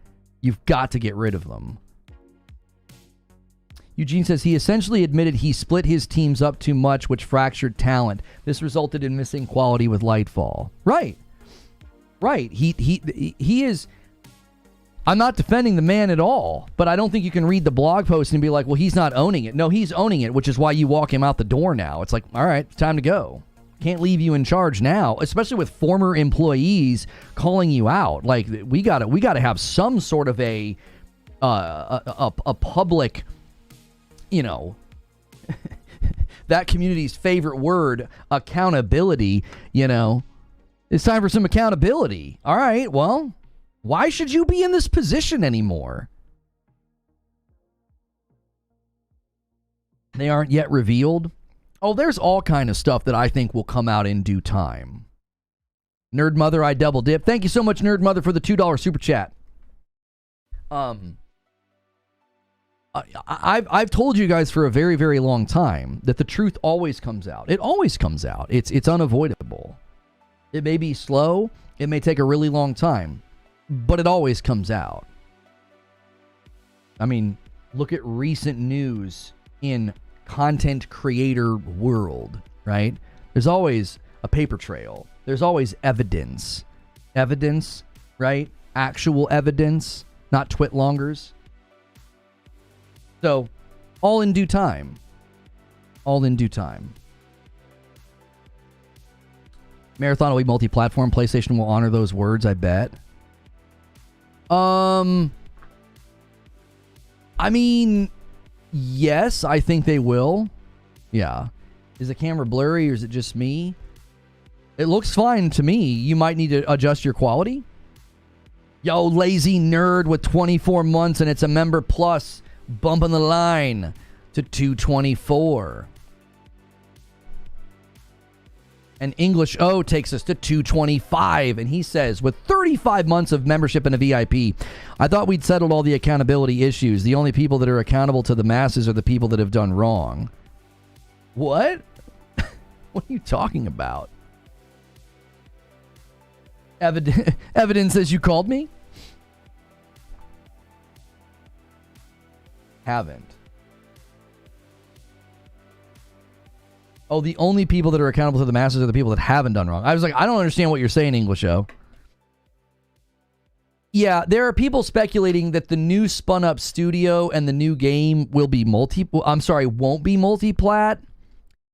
Speaker 1: You've got to get rid of them. Eugene says he essentially admitted he split his teams up too much, which fractured talent. This resulted in missing quality with Lightfall. Right. He is. I'm not defending the man at all, but I don't think you can read the blog post and be like, well, he's not owning it. No, he's owning it, which is why you walk him out the door now. It's like, all right, it's time to go. Can't leave you in charge now, especially with former employees calling you out. Like, we gotta have some sort of a public, you know, that community's favorite word, accountability. You know, it's time for some accountability. All right, well, why should you be in this position anymore? They aren't yet revealed. Oh, there's all kind of stuff that I think will come out in due time. Nerd Mother, I double dip. Thank you so much, Nerd Mother, for the $2 super chat. I've told you guys for a very, very long time that the truth always comes out. It always comes out. It's unavoidable. It may be slow. It may take a really long time, but it always comes out. I mean, look at recent news in content creator world, right? There's always a paper trail. There's always evidence, right? Actual evidence, not twitlongers. So, all in due time. Marathon will be multi-platform. PlayStation will honor those words, I bet. I mean, yes, I think they will. Yeah. Is the camera blurry or is it just me? It looks fine to me. You might need to adjust your quality. Yo, lazy nerd with 24 months and it's a member plus, bumping the line to 224. And English O takes us to 225. And he says, with 35 months of membership in a VIP, I thought we'd settled all the accountability issues. The only people that are accountable to the masses are the people that have done wrong. What? What are you talking about? Evidence as you called me? Haven't. Oh, the only people that are accountable to the masses are the people that haven't done wrong. I was like, I don't understand what you're saying, English O. Yeah, there are people speculating that the new spun up studio and the new game will be won't be multi-plat.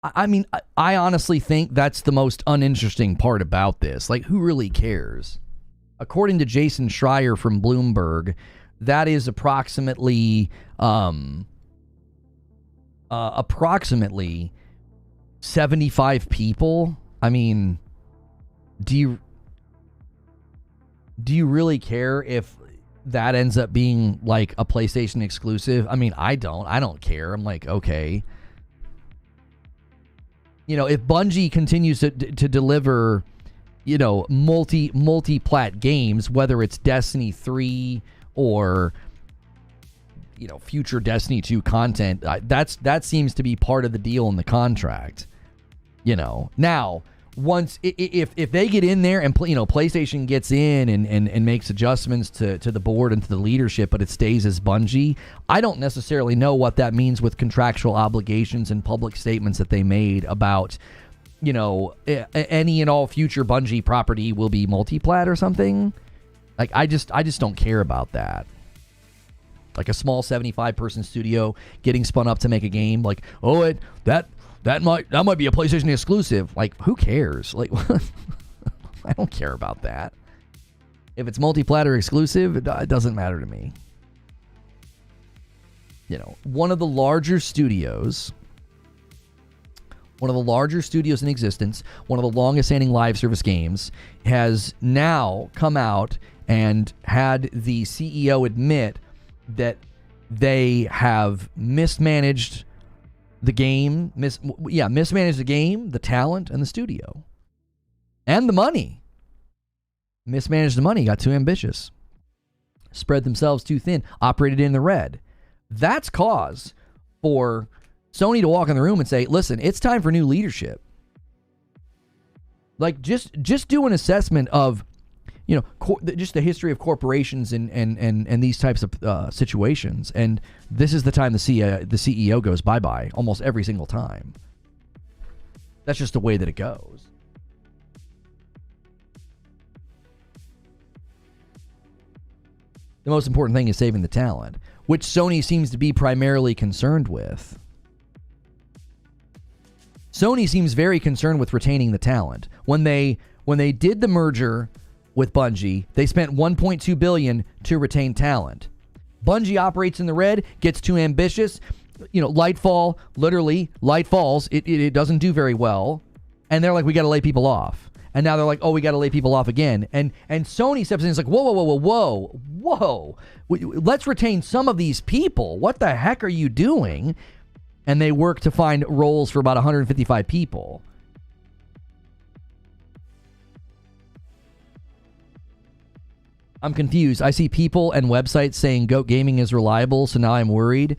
Speaker 1: I mean, I honestly think that's the most uninteresting part about this. Like, who really cares? According to Jason Schreier from Bloomberg, that is approximately 75 people. I mean, do you really care if that ends up being like a PlayStation exclusive? I mean, I don't care. I'm like, okay. You know, if Bungie continues to deliver, you know, multi-plat games, whether it's Destiny 3 or, you know, future Destiny 2 content, that seems to be part of the deal in the contract. You know, now, if they get in there and PlayStation gets in and makes adjustments to the board and to the leadership, but it stays as Bungie, I don't necessarily know what that means with contractual obligations and public statements that they made about, any and all future Bungie property will be multiplat or something. Like, I just don't care about that. Like a small 75-person studio getting spun up to make a game, like, that might be a PlayStation exclusive. Like, who cares? Like, I don't care about that. If it's multi-platter exclusive, it doesn't matter to me. One of the larger studios in existence, one of the longest-standing live service games, has now come out and had the CEO admit that they have mismanaged the game, mismanaged the game, the talent, and the studio. And the money. Mismanaged the money, got too ambitious. Spread themselves too thin, operated in the red. That's cause for Sony to walk in the room and say, listen, it's time for new leadership. Like, just do an assessment of, just the history of corporations and these types of situations. And this is the time the CEO goes bye-bye almost every single time. That's just the way that it goes. The most important thing is saving the talent, which Sony seems to be primarily concerned with. Sony seems very concerned with retaining the talent. When they did the merger with Bungie, they spent $1.2 billion to retain talent. Bungie operates in the red, gets too ambitious. Light falls. It doesn't do very well. And they're like, we got to lay people off. And now they're like, oh, we got to lay people off again. And Sony steps in and is like, whoa. Let's retain some of these people. What the heck are you doing? And they work to find roles for about 155 people. I'm confused. I see people and websites saying Goat Gaming is reliable, so now I'm worried.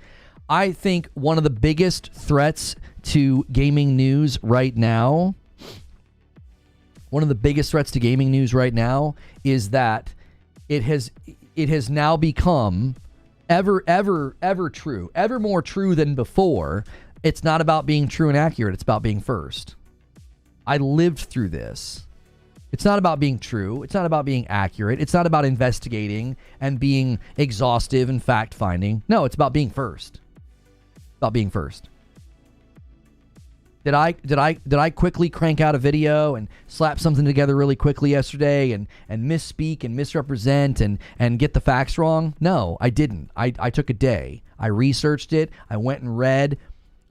Speaker 1: I think one of the biggest threats to gaming news right now is that it has now become ever true, ever more true than before. It's not about being true and accurate. It's about being first. I lived through this. It's not about being true. It's not about being accurate. It's not about investigating and being exhaustive and fact-finding. No, it's about being first. About being first. Did I quickly crank out a video and slap something together really quickly yesterday and misspeak and misrepresent and get the facts wrong? No, I didn't. I took a day. I researched it. I went and read.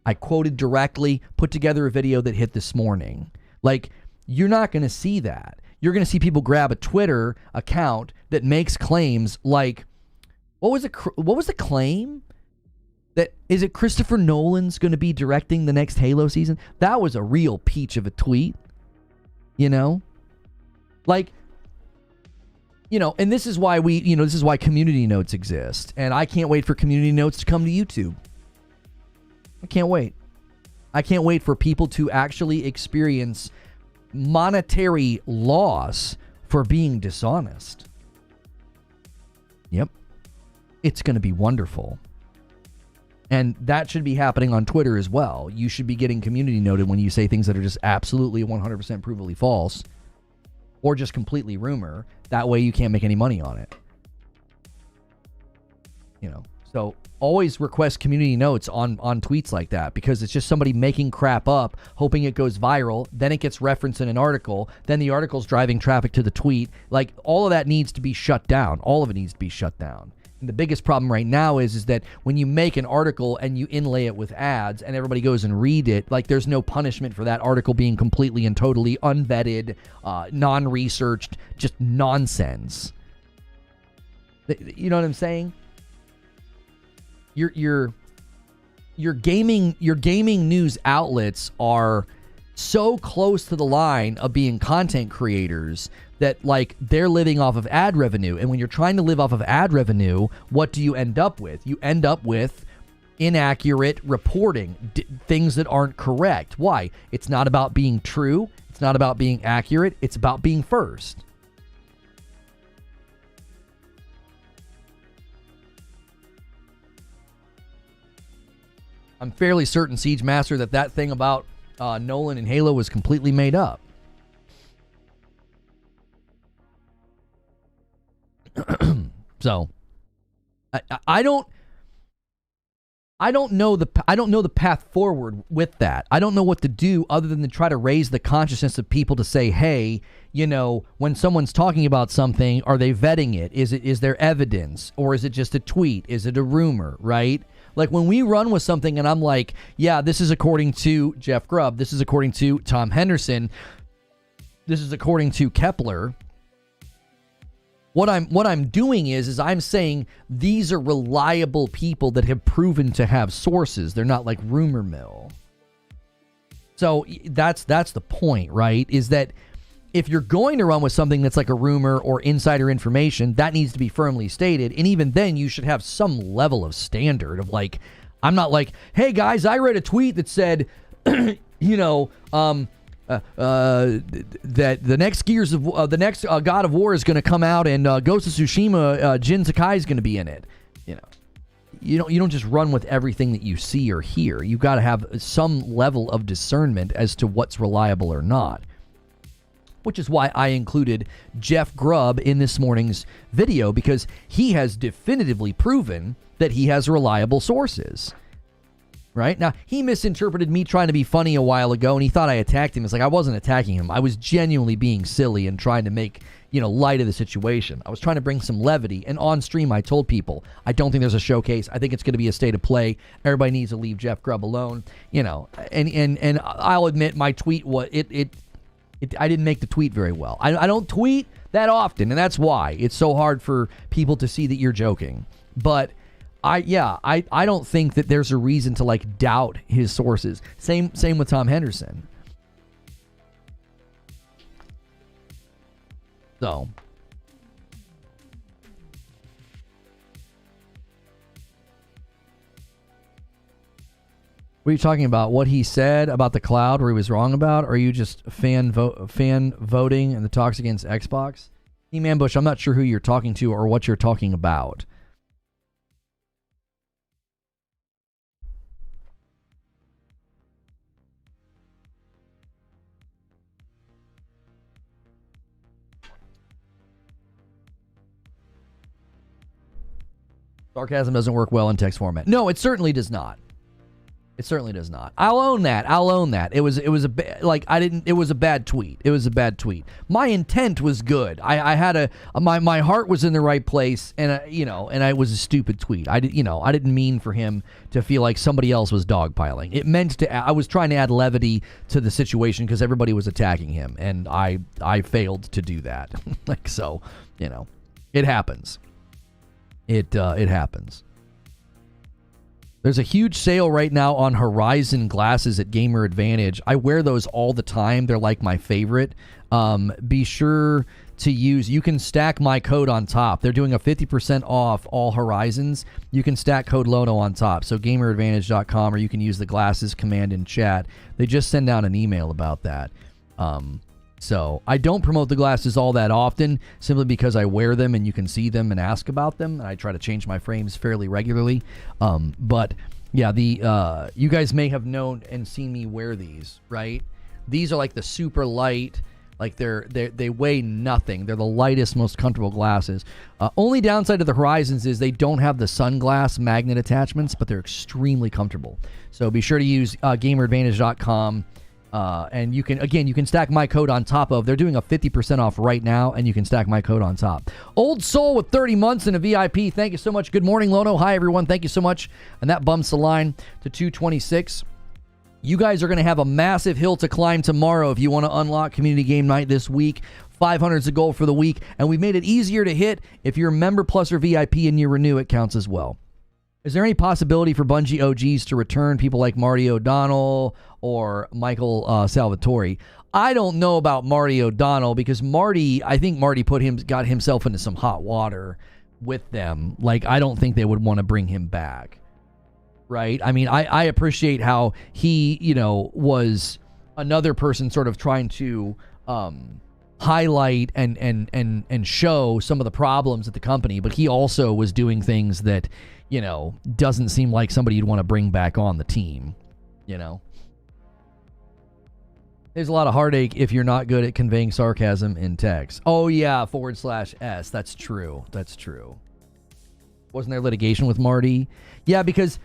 Speaker 1: I quoted directly, put together a video that hit this morning. Like, you're not going to see that. You're going to see people grab a Twitter account that makes claims like, what was the claim? That is it Christopher Nolan's going to be directing the next Halo season? That was a real peach of a tweet. Like, and this is why this is why community notes exist. And I can't wait for community notes to come to YouTube. I can't wait. I can't wait for people to actually experience monetary loss for being dishonest. Yep. It's going to be wonderful. And that should be happening on Twitter as well. You should be getting community noted when you say things that are just absolutely 100% provably false or just completely rumor. That way you can't make any money on it. So always request community notes on tweets like that, because it's just somebody making crap up, hoping it goes viral. Then it gets referenced in an article. Then the article's driving traffic to the tweet. Like, all of that needs to be shut down. All of it needs to be shut down. And the biggest problem right now is that when you make an article and you inlay it with ads and everybody goes and read it, like, there's no punishment for that article being completely and totally unvetted, non-researched, just nonsense. You know what I'm saying? Your gaming news outlets are so close to the line of being content creators that, like, they're living off of ad revenue. And when you're trying to live off of ad revenue, what do you end up with? You end up with inaccurate reporting, things that aren't correct. Why? It's not about being true. It's not about being accurate. It's about being first. I'm fairly certain, Siege Master, that thing about Nolan and Halo was completely made up. So, I don't know the path forward with that. I don't know what to do other than to try to raise the consciousness of people to say, hey, you know, when someone's talking about something, are they vetting it? Is there evidence, or is it just a tweet? Is it a rumor, right? Like when we run with something and I'm like, yeah, this is according to Jeff Grubb, this is according to Tom Henderson, this is according to Kepler. What I'm doing is I'm saying these are reliable people that have proven to have sources. They're not like rumor mill. So that's the point, right? Is that if you're going to run with something that's like a rumor or insider information, that needs to be firmly stated. And even then, you should have some level of standard of like, I'm not like, hey guys, I read a tweet that said, you know, that the next Gears of the next God of War is going to come out, and Ghost of Tsushima, Jin Sakai is going to be in it. You know, you don't just run with everything that you see or hear. You got to have some level of discernment as to what's reliable or not. Which is why I included Jeff Grubb in this morning's video, because he has definitively proven that he has reliable sources. Right? Now, he misinterpreted me trying to be funny a while ago, and he thought I attacked him. It's like, I wasn't attacking him. I was genuinely being silly and trying to make, you know, light of the situation. I was trying to bring some levity, and on stream I told people, I don't think there's a showcase. I think it's going to be a state of play. Everybody needs to leave Jeff Grubb alone. You know, and I'll admit my tweet was, I didn't make the tweet very well. I don't tweet that often, and that's why it's so hard for people to see that you're joking. But I don't think that there's a reason to like doubt his sources. Same with Tom Henderson. So what are you talking about? What he said about the cloud, where he was wrong about? Or are you just fan voting and the talks against Xbox? Team Ambush, I'm not sure who you're talking to or what you're talking about. Sarcasm doesn't work well in text format. No, it certainly does not. It certainly does not. I'll own that. It was a bad tweet. It was a bad tweet. My intent was good. I had my heart was in the right place, and it was a stupid tweet. I didn't mean for him to feel like somebody else was dogpiling. It meant to. I was trying to add levity to the situation because everybody was attacking him, and I failed to do that. It happens. It happens. There's a huge sale right now on Horizon glasses at Gamer Advantage. I wear those all the time. They're like my favorite. Be sure to use, you can stack my code on top. They're doing a 50% off all Horizons. You can stack code LONO on top. So gameradvantage.com, or you can use the glasses command in chat. They just send out an email about that. So I don't promote the glasses all that often, simply because I wear them and you can see them and ask about them. And I try to change my frames fairly regularly. But yeah, you guys may have known and seen me wear these, right? These are like the super light, like they weigh nothing. They're the lightest, most comfortable glasses. Only downside to the Horizons is they don't have the sunglass magnet attachments, but they're extremely comfortable. So be sure to use gameradvantage.com. And you can stack my code on top of, they're doing a 50% off right now, and you can stack my code on top. Old Soul with 30 months and a VIP. Thank you so much. Good morning, Lono. Hi, everyone. Thank you so much. And that bumps the line to 226. You guys are going to have a massive hill to climb tomorrow if you want to unlock Community Game Night this week. 500 is a goal for the week, and we've made it easier to hit. If you're a member plus or VIP and you renew, it counts as well. Is there any possibility for Bungie OGs to return, people like Marty O'Donnell or Michael Salvatore? I don't know about Marty O'Donnell, because I think Marty got himself into some hot water with them. Like, I don't think they would want to bring him back, right? I mean, I appreciate how he, was another person sort of trying to highlight and show some of the problems at the company, but he also was doing things that, you know, doesn't seem like somebody you'd want to bring back on the team, you know. There's a lot of heartache if you're not good at conveying sarcasm in text. Oh yeah, /S. That's true. That's true. Wasn't there litigation with Marty? Yeah, because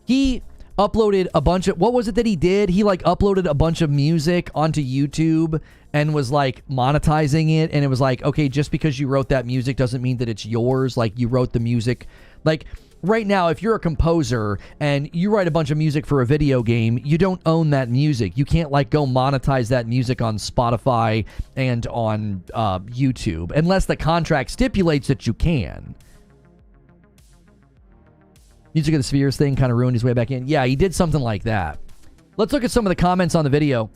Speaker 1: he uploaded a bunch of, what was it that he did? He like uploaded a bunch of music onto YouTube and was like monetizing it, and it was like, okay, just because you wrote that music doesn't mean that it's yours. Like, you wrote the music. Like, right now, if you're a composer and you write a bunch of music for a video game, you don't own that music. You can't like go monetize that music on Spotify and on YouTube unless the contract stipulates that you can. Music of the Spheres thing kind of ruined his way back in. Yeah, he did something like that. Let's look at some of the comments on the video.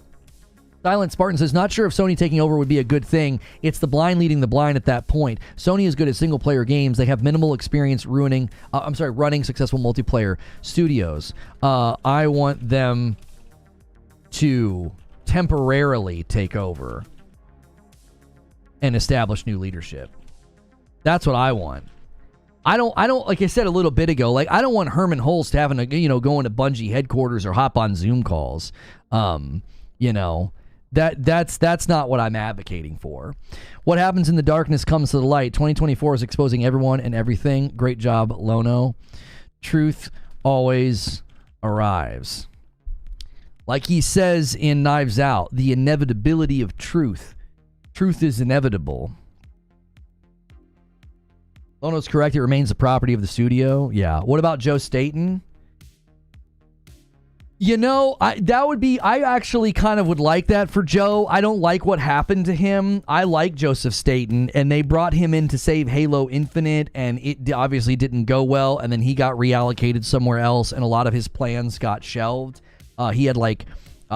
Speaker 1: Silent Spartan says, not sure if Sony taking over would be a good thing. It's the blind leading the blind at that point. Sony is good at single-player games. They have minimal experience running successful multiplayer studios. I want them to temporarily take over and establish new leadership. That's what I want. I don't, like I said a little bit ago, like, I don't want Herman Hulst having to, you know, go into Bungie headquarters or hop on Zoom calls. You know, that's not what I'm advocating for. What happens in the darkness comes to the light. 2024 is exposing everyone and everything. Great job, Lono. Truth always arrives. Like he says in Knives Out, the inevitability of truth. Truth is inevitable. Lono's correct. It remains the property of the studio. Yeah. What about Joe Staten? You know, I actually kind of would like that for Joe. I don't like what happened to him. I like Joseph Staten, and they brought him in to save Halo Infinite, and it obviously didn't go well, and then he got reallocated somewhere else, and a lot of his plans got shelved. He had like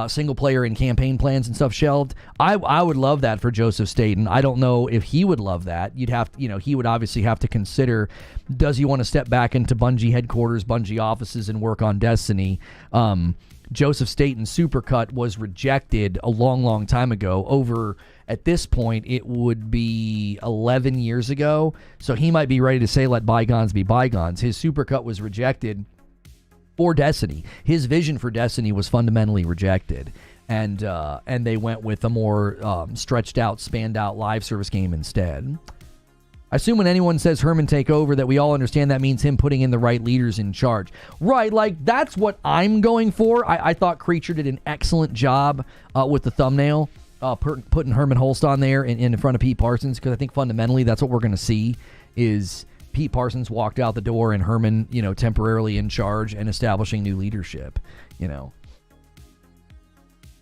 Speaker 1: single player and campaign plans and stuff shelved. I would love that for Joseph Staten. I don't know if he would love that. He would obviously have to consider, does he want to step back into Bungie headquarters, Bungie offices, and work on Destiny? Joseph Staten's supercut was rejected a long time ago. Over, at this point, it would be 11 years ago. So he might be ready to say, let bygones be bygones. His supercut was rejected for Destiny. His vision for Destiny was fundamentally rejected, and they went with a more stretched out, spanned out live service game instead. I assume when anyone says Herman take over that we all understand that means him putting in the right leaders in charge. Right, like that's what I'm going for. I thought Creature did an excellent job with the thumbnail, putting Herman Hulst on there in front of Pete Parsons, because I think fundamentally that's what we're going to see is Pete Parsons walked out the door and Herman, you know, temporarily in charge and establishing new leadership, you know.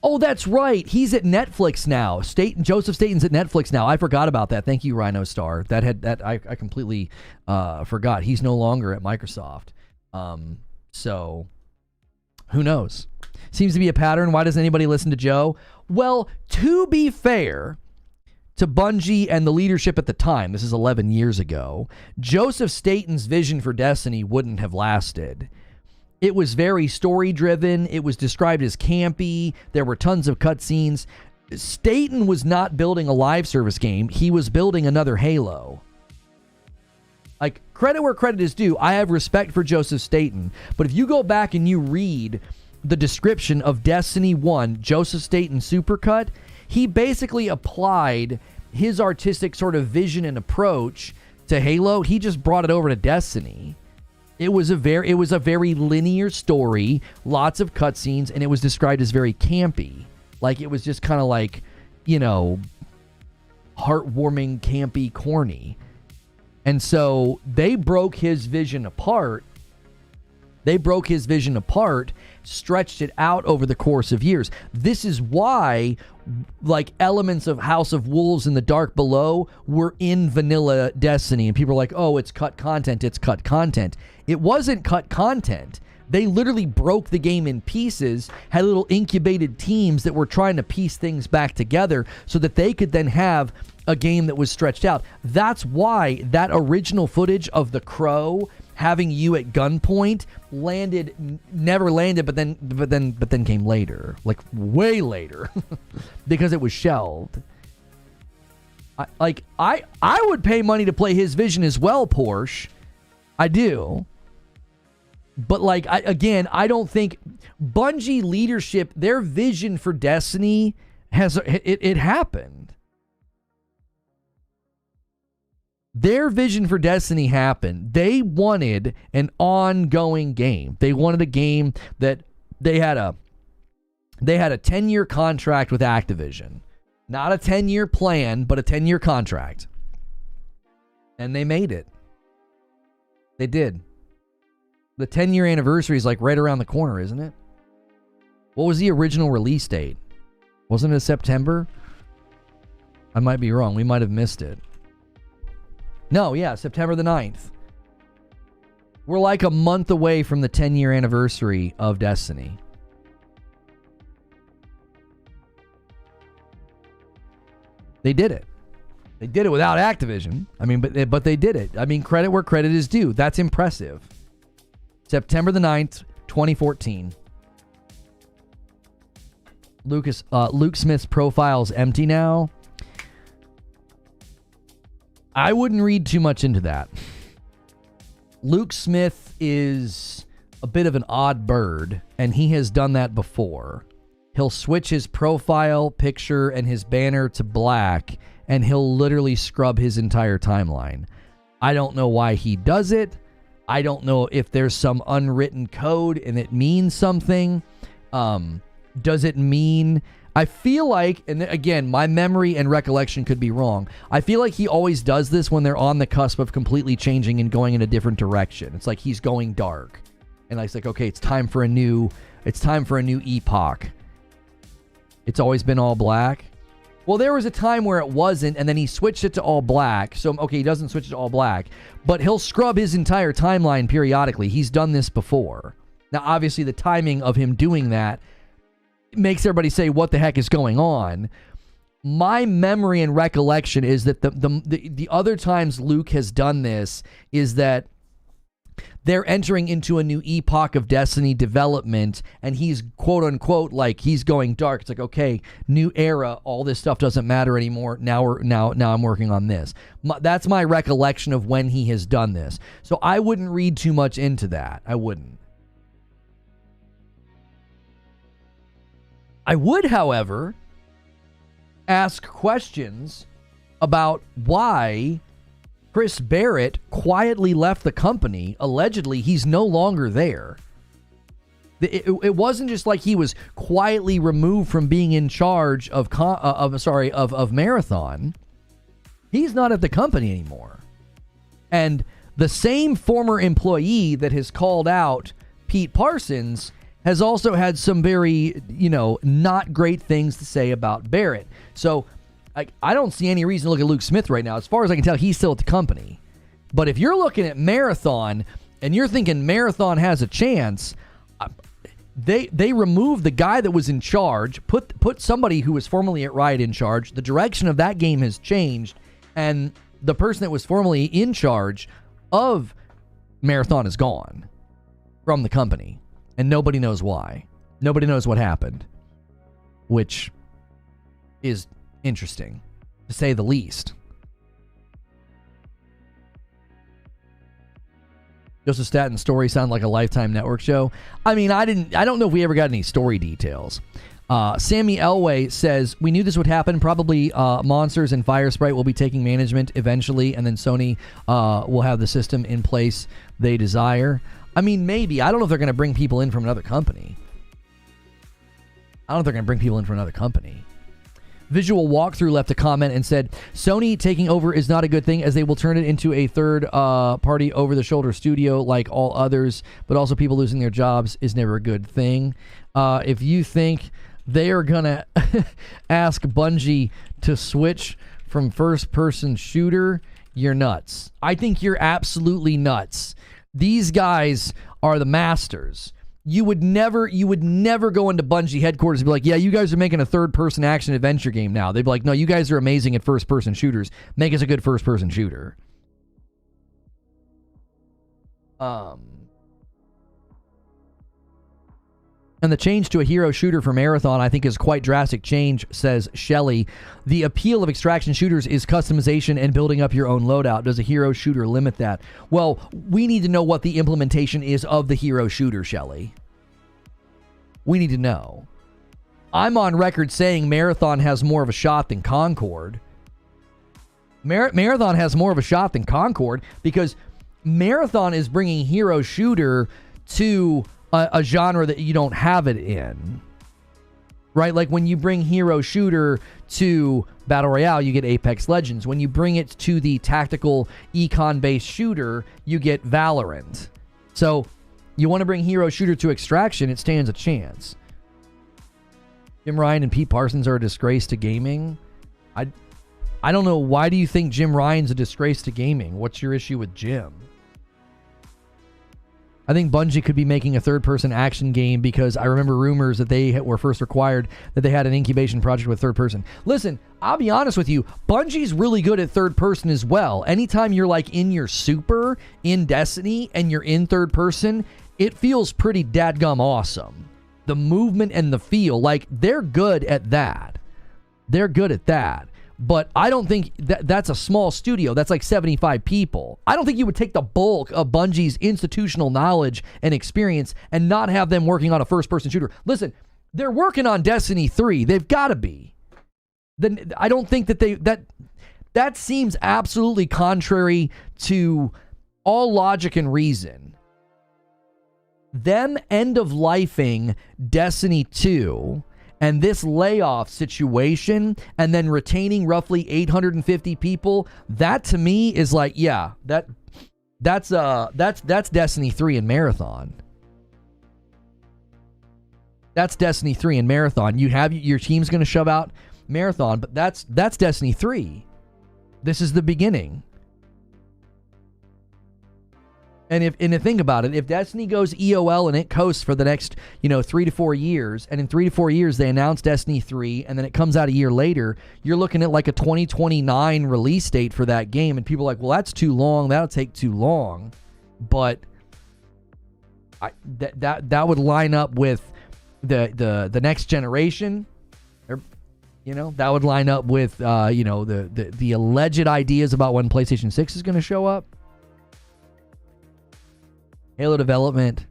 Speaker 1: Oh, that's right. He's at Netflix now. Joseph Staten's at Netflix now. I forgot about that. Thank you, Rhino Star. I completely forgot. He's no longer at Microsoft. So who knows? Seems to be a pattern. Why doesn't anybody listen to Joe? Well, to be fair to Bungie and the leadership at the time, this is 11 years ago, Joseph Staten's vision for Destiny wouldn't have lasted. It was very story-driven. It was described as campy. There were tons of cutscenes. Staten was not building a live service game. He was building another Halo. Like, credit where credit is due. I have respect for Joseph Staten. But if you go back and you read the description of Destiny 1, Joseph Staten Supercut, he basically applied his artistic sort of vision and approach to Halo. He just brought it over to Destiny. It was a very linear story, lots of cutscenes, and it was described as very campy. Like, it was just kind of like, you know, heartwarming, campy, corny. And so they broke his vision apart. Stretched it out over the course of years. This is why, like, elements of House of Wolves and The Dark Below were in vanilla Destiny, and people are like, oh, it's cut content. It wasn't cut content. They literally broke the game in pieces, had little incubated teams that were trying to piece things back together so that they could then have a game that was stretched out. That's why that original footage of The Crow having you at gunpoint never landed, but then came later, like way later, because it was shelved. I would pay money to play his vision as well, Porsche. I do. But I don't think Bungie leadership, their vision for Destiny it happened. Their vision for Destiny happened. They wanted an ongoing game. They wanted a game that they had a 10-year contract with Activision. Not a 10-year plan, but a 10-year contract. And they made it. They did. The 10-year anniversary is like right around the corner, isn't it? What was the original release date? Wasn't it September? I might be wrong. We might have missed it. No, yeah, September the 9th. We're like a month away from the 10-year anniversary of Destiny. They did it. They did it without Activision. I mean, but they did it. I mean, credit where credit is due. That's impressive. September the 9th, 2014. Luke Smith's profile's empty now. I wouldn't read too much into that. Luke Smith is a bit of an odd bird, and he has done that before. He'll switch his profile picture and his banner to black, and he'll literally scrub his entire timeline. I don't know why he does it. I don't know if there's some unwritten code and it means something. Does it mean... I feel like, and again, my memory and recollection could be wrong. I feel like he always does this when they're on the cusp of completely changing and going in a different direction. It's like he's going dark. And it's like, okay, it's time for a new epoch. It's always been all black. Well, there was a time where it wasn't, and then he switched it to all black. So, okay, he doesn't switch it to all black, but he'll scrub his entire timeline periodically. He's done this before. Now, obviously, the timing of him doing that makes everybody say, what the heck is going on? My memory and recollection is that the other times Luke has done this is that they're entering into a new epoch of Destiny development, and he's quote unquote like he's going dark. It's like, okay, new era, all this stuff doesn't matter anymore. Now I'm working on this. That's my recollection of when he has done this. So I wouldn't read too much into that. I wouldn't. I would, however, ask questions about why Chris Barrett quietly left the company. Allegedly, he's no longer there. It wasn't just like he was quietly removed from being in charge of Marathon. He's not at the company anymore. And the same former employee that has called out Pete Parsons has also had some very, not great things to say about Barrett. So I don't see any reason to look at Luke Smith right now. As far as I can tell, he's still at the company. But if you're looking at Marathon and you're thinking Marathon has a chance, they removed the guy that was in charge, put somebody who was formerly at Riot in charge. The direction of that game has changed, and the person that was formerly in charge of Marathon is gone from the company. And nobody knows why. Nobody knows what happened, which is interesting, to say the least. Joseph Statton's story sound like a Lifetime Network show. I mean, I don't know if we ever got any story details. Sammy Elway says, we knew this would happen. Probably Monsters and Firesprite will be taking management eventually, and then Sony will have the system in place they desire. I mean, maybe. I don't know if they're going to bring people in from another company. Visual Walkthrough left a comment and said, Sony taking over is not a good thing, as they will turn it into a third party over-the-shoulder studio like all others, but also people losing their jobs is never a good thing. If you think they are going to ask Bungie to switch from first-person shooter, you're nuts. I think you're absolutely nuts. These guys are the masters. You would never go into Bungie headquarters and be like, yeah, you guys are making a third-person action adventure game now. They'd be like, no, you guys are amazing at first-person shooters. Make us a good first-person shooter. And the change to a hero shooter for Marathon, I think, is quite drastic change, says Shelley. The appeal of extraction shooters is customization and building up your own loadout. Does a hero shooter limit that? Well, we need to know what the implementation is of the hero shooter, Shelley. We need to know. I'm on record saying Marathon has more of a shot than Concord. Marathon has more of a shot than Concord because Marathon is bringing hero shooter to a genre that you don't have it in, right? Like when you bring hero shooter to Battle Royale, you get Apex Legends. When you bring it to the tactical econ-based shooter, you get Valorant. So you want to bring hero shooter to Extraction, it stands a chance. Jim Ryan and Pete Parsons are a disgrace to gaming. I don't know. Why do you think Jim Ryan's a disgrace to gaming? What's your issue with Jim? I think Bungie could be making a third-person action game because I remember rumors that they were first required that they had an incubation project with third person. Listen, I'll be honest with you. Bungie's really good at third person as well. Anytime you're like in your super in Destiny and you're in third person, it feels pretty dadgum awesome. The movement and the feel, like they're good at that. They're good at that. But I don't think that's a small studio. That's like 75 people. I don't think you would take the bulk of Bungie's institutional knowledge and experience and not have them working on a first-person shooter. Listen, they're working on Destiny 3. They've got to be. Then I don't think that that seems absolutely contrary to all logic and reason. Them end-of-lifing Destiny 2 and this layoff situation and then retaining roughly 850 people, that to me is like, yeah, that's Destiny 3 and Marathon. That's Destiny 3 and Marathon. You have your team's going to shove out Marathon, but that's Destiny 3. This is the beginning. And if think about it, if Destiny goes EOL and it coasts for the next, 3 to 4 years, and in 3 to 4 years they announce Destiny 3, and then it comes out a year later, you're looking at like a 2029 release date for that game, and people are like, well, that's too long. That'll take too long. But that would line up with the next generation, or that would line up with the alleged ideas about when PlayStation 6 is going to show up. Halo development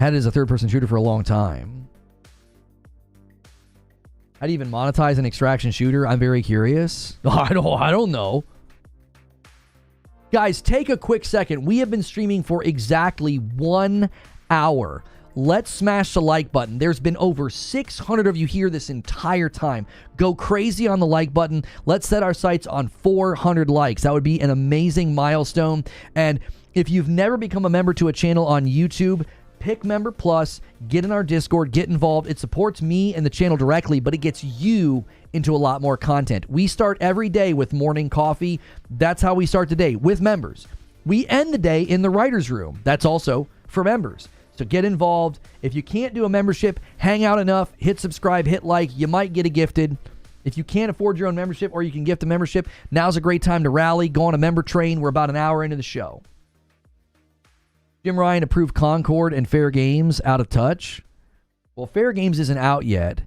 Speaker 1: had it as a third-person shooter for a long time. How do you even monetize an extraction shooter? I'm very curious. I don't know. Guys, take a quick second. We have been streaming for exactly 1 hour. Let's smash the like button. There's been over 600 of you here this entire time. Go crazy on the like button. Let's set our sights on 400 likes. That would be an amazing milestone. And if you've never become a member to a channel on YouTube, pick Member Plus, get in our Discord, get involved. It supports me and the channel directly, but it gets you into a lot more content. We start every day with morning coffee. That's how we start the day, with members. We end the day in the writer's room. That's also for members. So get involved. If you can't do a membership, hang out enough, hit subscribe, hit like. You might get a gifted. If you can't afford your own membership or you can gift a membership, now's a great time to rally. Go on a member train. We're about an hour into the show. Jim Ryan approved Concord and Fair Games out of touch. Well, Fair Games isn't out yet.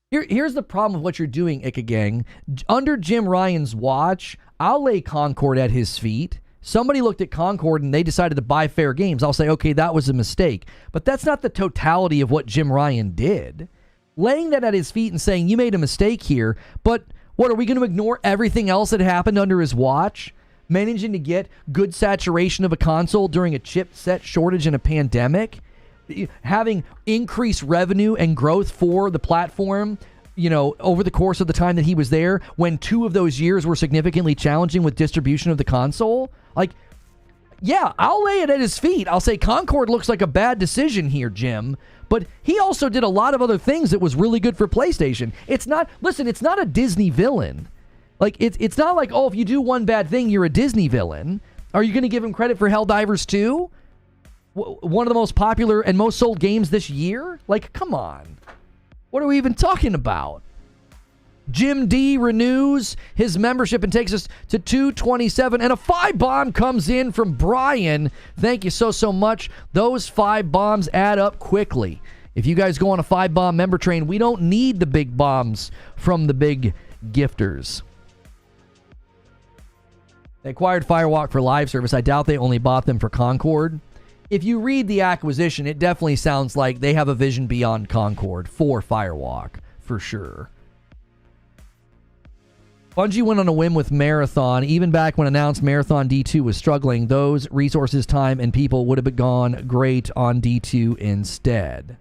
Speaker 1: Here's the problem with what you're doing, Ika Gang. Under Jim Ryan's watch, I'll lay Concord at his feet. Somebody looked at Concord and they decided to buy Fair Games. I'll say, okay, that was a mistake. But that's not the totality of what Jim Ryan did. Laying that at his feet and saying, you made a mistake here, but what, are we going to ignore everything else that happened under his watch? Managing to get good saturation of a console during a chipset shortage and a pandemic, having increased revenue and growth for the platform, over the course of the time that he was there, when 2 of those years were significantly challenging with distribution of the console. Like, yeah, I'll lay it at his feet. I'll say Concord looks like a bad decision here, Jim. But he also did a lot of other things that was really good for PlayStation. It's not a Disney villain. Like, it's not like, oh, if you do one bad thing, you're a Disney villain. Are you going to give him credit for Helldivers 2? One of the most popular and most sold games this year? Like, come on. What are we even talking about? Jim D renews his membership and takes us to 227. And a 5 bomb comes in from Brian. Thank you so much. Those 5 bombs add up quickly. If you guys go on a 5 bomb member train, we don't need the big bombs from the big gifters. They acquired Firewalk for live service. I doubt they only bought them for Concord. If you read the acquisition, it definitely sounds like they have a vision beyond Concord for Firewalk, for sure. Bungie went on a whim with Marathon. Even back when announced Marathon D2 was struggling, those resources, time, and people would have gone great on D2 instead.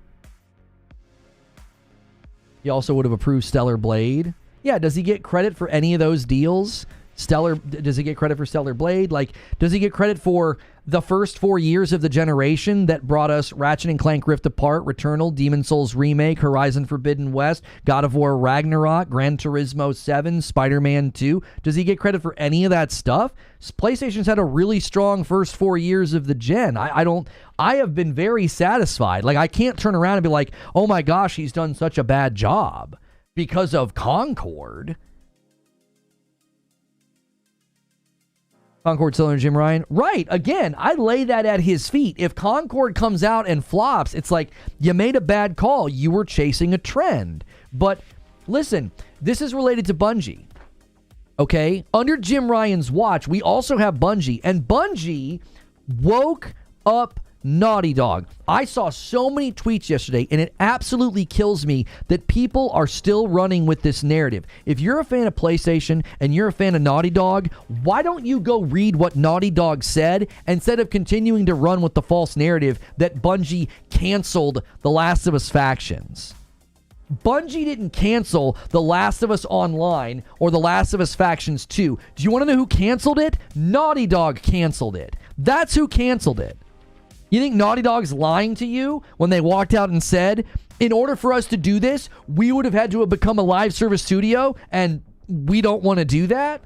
Speaker 1: He also would have approved Stellar Blade. Yeah, does he get credit for any of those deals? Does he get credit for Stellar Blade? Like, does he get credit for the first 4 years of the generation that brought us Ratchet and Clank Rift Apart, Returnal, Demon's Souls Remake, Horizon Forbidden West, God of War Ragnarok, Gran Turismo 7, Spider-Man 2? Does he get credit for any of that stuff? PlayStation's had a really strong first 4 years of the gen. I have been very satisfied. Like, I can't turn around and be like, oh my gosh, he's done such a bad job because of Concord. Concord Cylinder Jim Ryan. Right. Again, I lay that at his feet. If Concord comes out and flops, it's like you made a bad call. You were chasing a trend. But listen, this is related to Bungie. Okay? Under Jim Ryan's watch, we also have Bungie. And Bungie woke up Naughty Dog. I saw so many tweets yesterday, and it absolutely kills me that people are still running with this narrative. If you're a fan of PlayStation and you're a fan of Naughty Dog, why don't you go read what Naughty Dog said instead of continuing to run with the false narrative that Bungie canceled The Last of Us Factions? Bungie didn't cancel The Last of Us Online or The Last of Us Factions 2. Do you want to know who canceled it? Naughty Dog canceled it. That's who canceled it. You think Naughty Dog's lying to you when they walked out and said, in order for us to do this, we would have had to have become a live service studio, and we don't want to do that?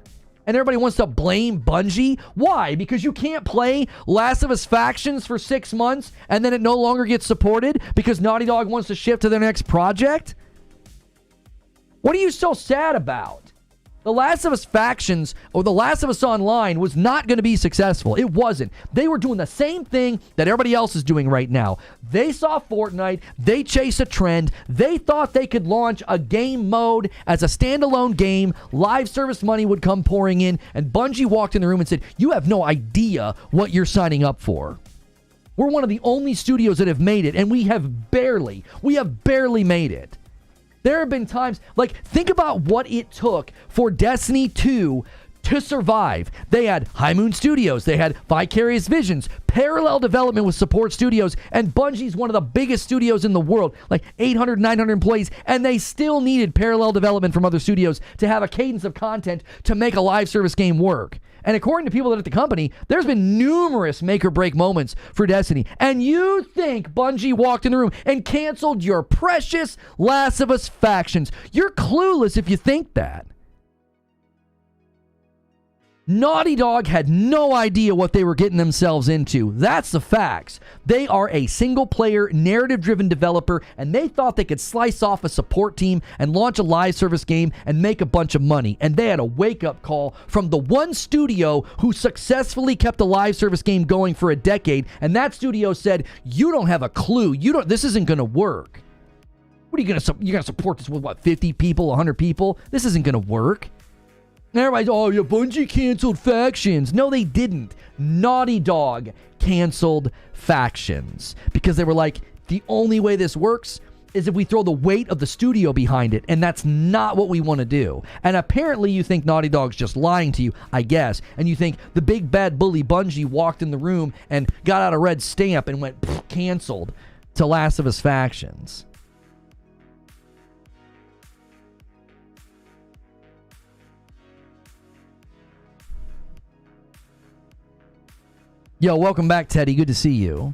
Speaker 1: And everybody wants to blame Bungie? Why? Because you can't play Last of Us Factions for 6 months and then it no longer gets supported because Naughty Dog wants to shift to their next project? What are you so sad about? The Last of Us Factions or The Last of Us Online was not going to be successful. It wasn't. They were doing the same thing that everybody else is doing right now. They saw Fortnite. They chased a trend. They thought they could launch a game mode as a standalone game. Live service money would come pouring in. And Bungie walked in the room and said, you have no idea what you're signing up for. We're one of the only studios that have made it. And we have barely made it. There have been times, like, think about what it took for Destiny 2 to survive. They had High Moon Studios. They had Vicarious Visions, parallel development with support studios, and Bungie's one of the biggest studios in the world, like 800, 900 employees, and they still needed parallel development from other studios to have a cadence of content to make a live service game work. And according to people that are at the company, there's been numerous make-or-break moments for Destiny. And you think Bungie walked in the room and canceled your precious Last of Us Factions. You're clueless if you think that. Naughty Dog had no idea what they were getting themselves into. That's the facts. They are a single-player, narrative-driven developer, and they thought they could slice off a support team and launch a live service game and make a bunch of money. And they had a wake-up call from the one studio who successfully kept a live service game going for a decade, and that studio said, you don't have a clue. This isn't going to work. What are you going to support this with, what, 50 people, 100 people? This isn't going to work. And everybody's, oh, yeah, Bungie canceled Factions. No, they didn't. Naughty Dog canceled Factions because they were like, the only way this works is if we throw the weight of the studio behind it, and that's not what we want to do. And apparently you think Naughty Dog's just lying to you, I guess, and you think the big bad bully Bungie walked in the room and got out a red stamp and went, canceled to Last of Us Factions. Yo, welcome back, Teddy. Good to see you.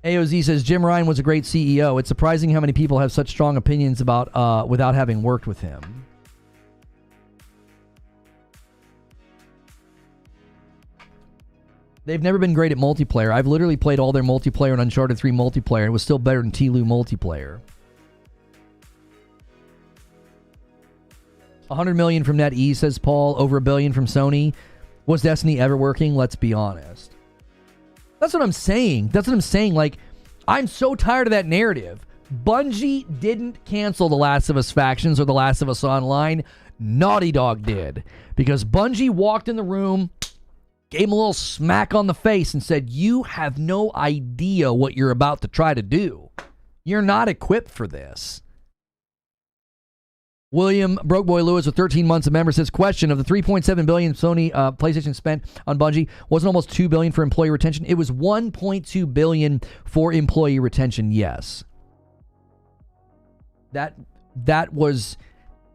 Speaker 1: AOZ says, Jim Ryan was a great CEO. It's surprising how many people have such strong opinions about without having worked with him. They've never been great at multiplayer. I've literally played all their multiplayer and Uncharted 3 multiplayer. It was still better than TLU multiplayer. $100 million from NetEase, says Paul. Over $1 billion from Sony. Was Destiny ever working? Let's be honest. That's what I'm saying. That's what I'm saying. Like, I'm so tired of that narrative. Bungie didn't cancel The Last of Us Factions or The Last of Us Online. Naughty Dog did. Because Bungie walked in the room, gave him a little smack on the face and said, you have no idea what you're about to try to do. You're not equipped for this. William Broke Boy Lewis with 13 months of member says, question, of the $3.7 billion Sony PlayStation spent on Bungie, wasn't almost $2 billion for employee retention? It was $1.2 billion for employee retention, yes. That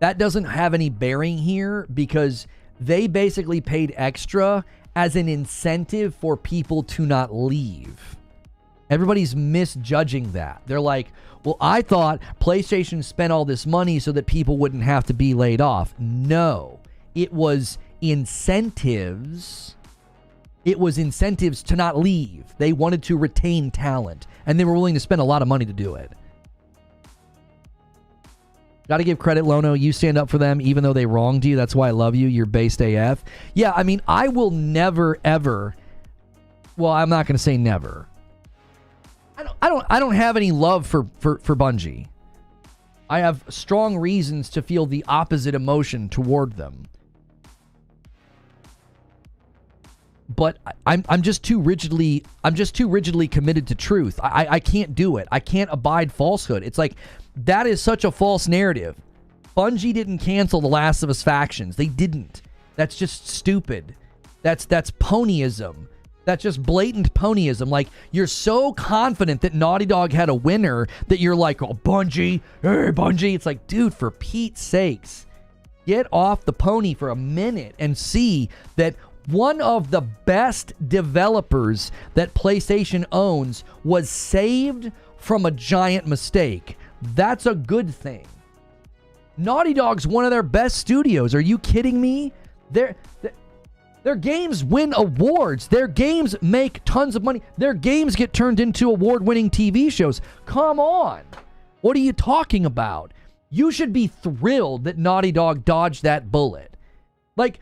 Speaker 1: doesn't have any bearing here because they basically paid extra as an incentive for people to not leave. Everybody's misjudging that. They're like, well, I thought PlayStation spent all this money so that people wouldn't have to be laid off. No, it was incentives. It was incentives to not leave. They wanted to retain talent, and they were willing to spend a lot of money to do it. Got to give credit, Lono. You stand up for them even though they wronged you. That's why I love you. You're based AF. Yeah, I mean, I will never, ever... Well, I'm not going to say never. I don't have any love for Bungie. I have strong reasons to feel the opposite emotion toward them. But I'm just too rigidly committed to truth. I can't do it. I can't abide falsehood. It's like, that is such a false narrative. Bungie didn't cancel The Last of Us Factions. They didn't. That's just stupid. That's ponyism. That's just blatant ponyism. Like, you're so confident that Naughty Dog had a winner that you're like, oh, Bungie, hey, Bungie. It's like, dude, for Pete's sakes, get off the pony for a minute and see that one of the best developers that PlayStation owns was saved from a giant mistake. That's a good thing. Naughty Dog's one of their best studios. Are you kidding me? Their games win awards. Their games make tons of money. Their games get turned into award-winning TV shows. Come on. What are you talking about? You should be thrilled that Naughty Dog dodged that bullet. Like,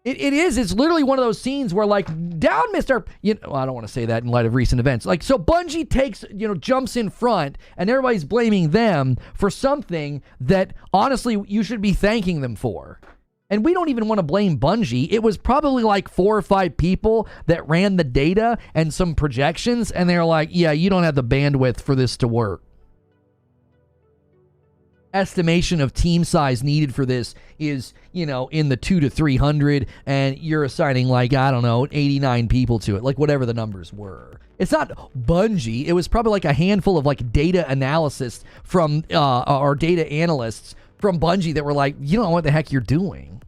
Speaker 1: it's literally one of those scenes where, like, down, Mr. I don't want to say that in light of recent events. Like, so Bungie takes, jumps in front, and everybody's blaming them for something that, honestly, you should be thanking them for. And we don't even want to blame Bungie. It was probably like 4 or 5 people that ran the data and some projections, and they're like, yeah, you don't have the bandwidth for this to work. Estimation of team size needed for this is, in the 200 to 300, and you're assigning, like, I don't know, 89 people to it, like whatever the numbers were. It's not Bungie. It was probably like a handful of, like, data analysis from, or data analysts from Bungie that were like, you don't know what the heck you're doing.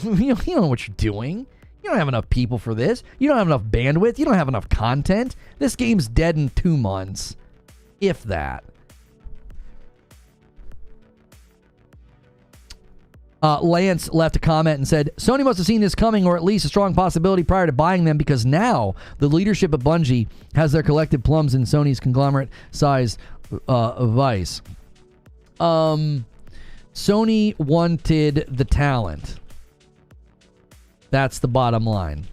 Speaker 1: You don't know what you're doing. You don't have enough people for this. You don't have enough bandwidth. You don't have enough content. This game's dead in 2 months. If that. Lance left a comment and said, Sony must have seen this coming, or at least a strong possibility prior to buying them, because now the leadership of Bungie has their collective plums in Sony's conglomerate size vice. Sony wanted the talent. That's the bottom line.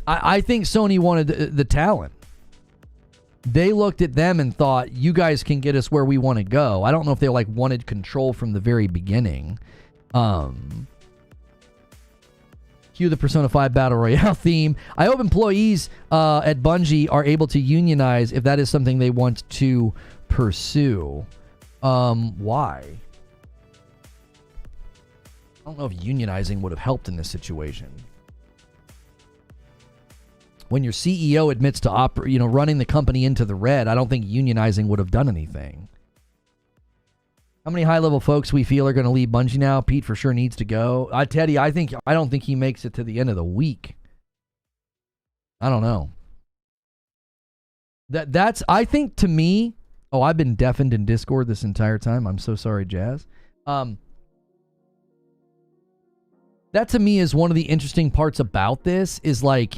Speaker 1: I think Sony wanted the talent. They looked at them and thought, you guys can get us where we want to go. I don't know if they wanted control from the very beginning. Cue the Persona 5 Battle Royale theme. I hope employees at Bungie are able to unionize if that is something they want to pursue. Why? I don't know if unionizing would have helped in this situation. When your CEO admits to running the company into the red, I don't think unionizing would have done anything. How many high-level folks we feel are going to leave Bungie now? Pete for sure needs to go. Teddy, I don't think he makes it to the end of the week. I don't know. That's I think to me. Oh, I've been deafened in Discord this entire time. I'm so sorry, Jazz. That to me is one of the interesting parts about this is Sony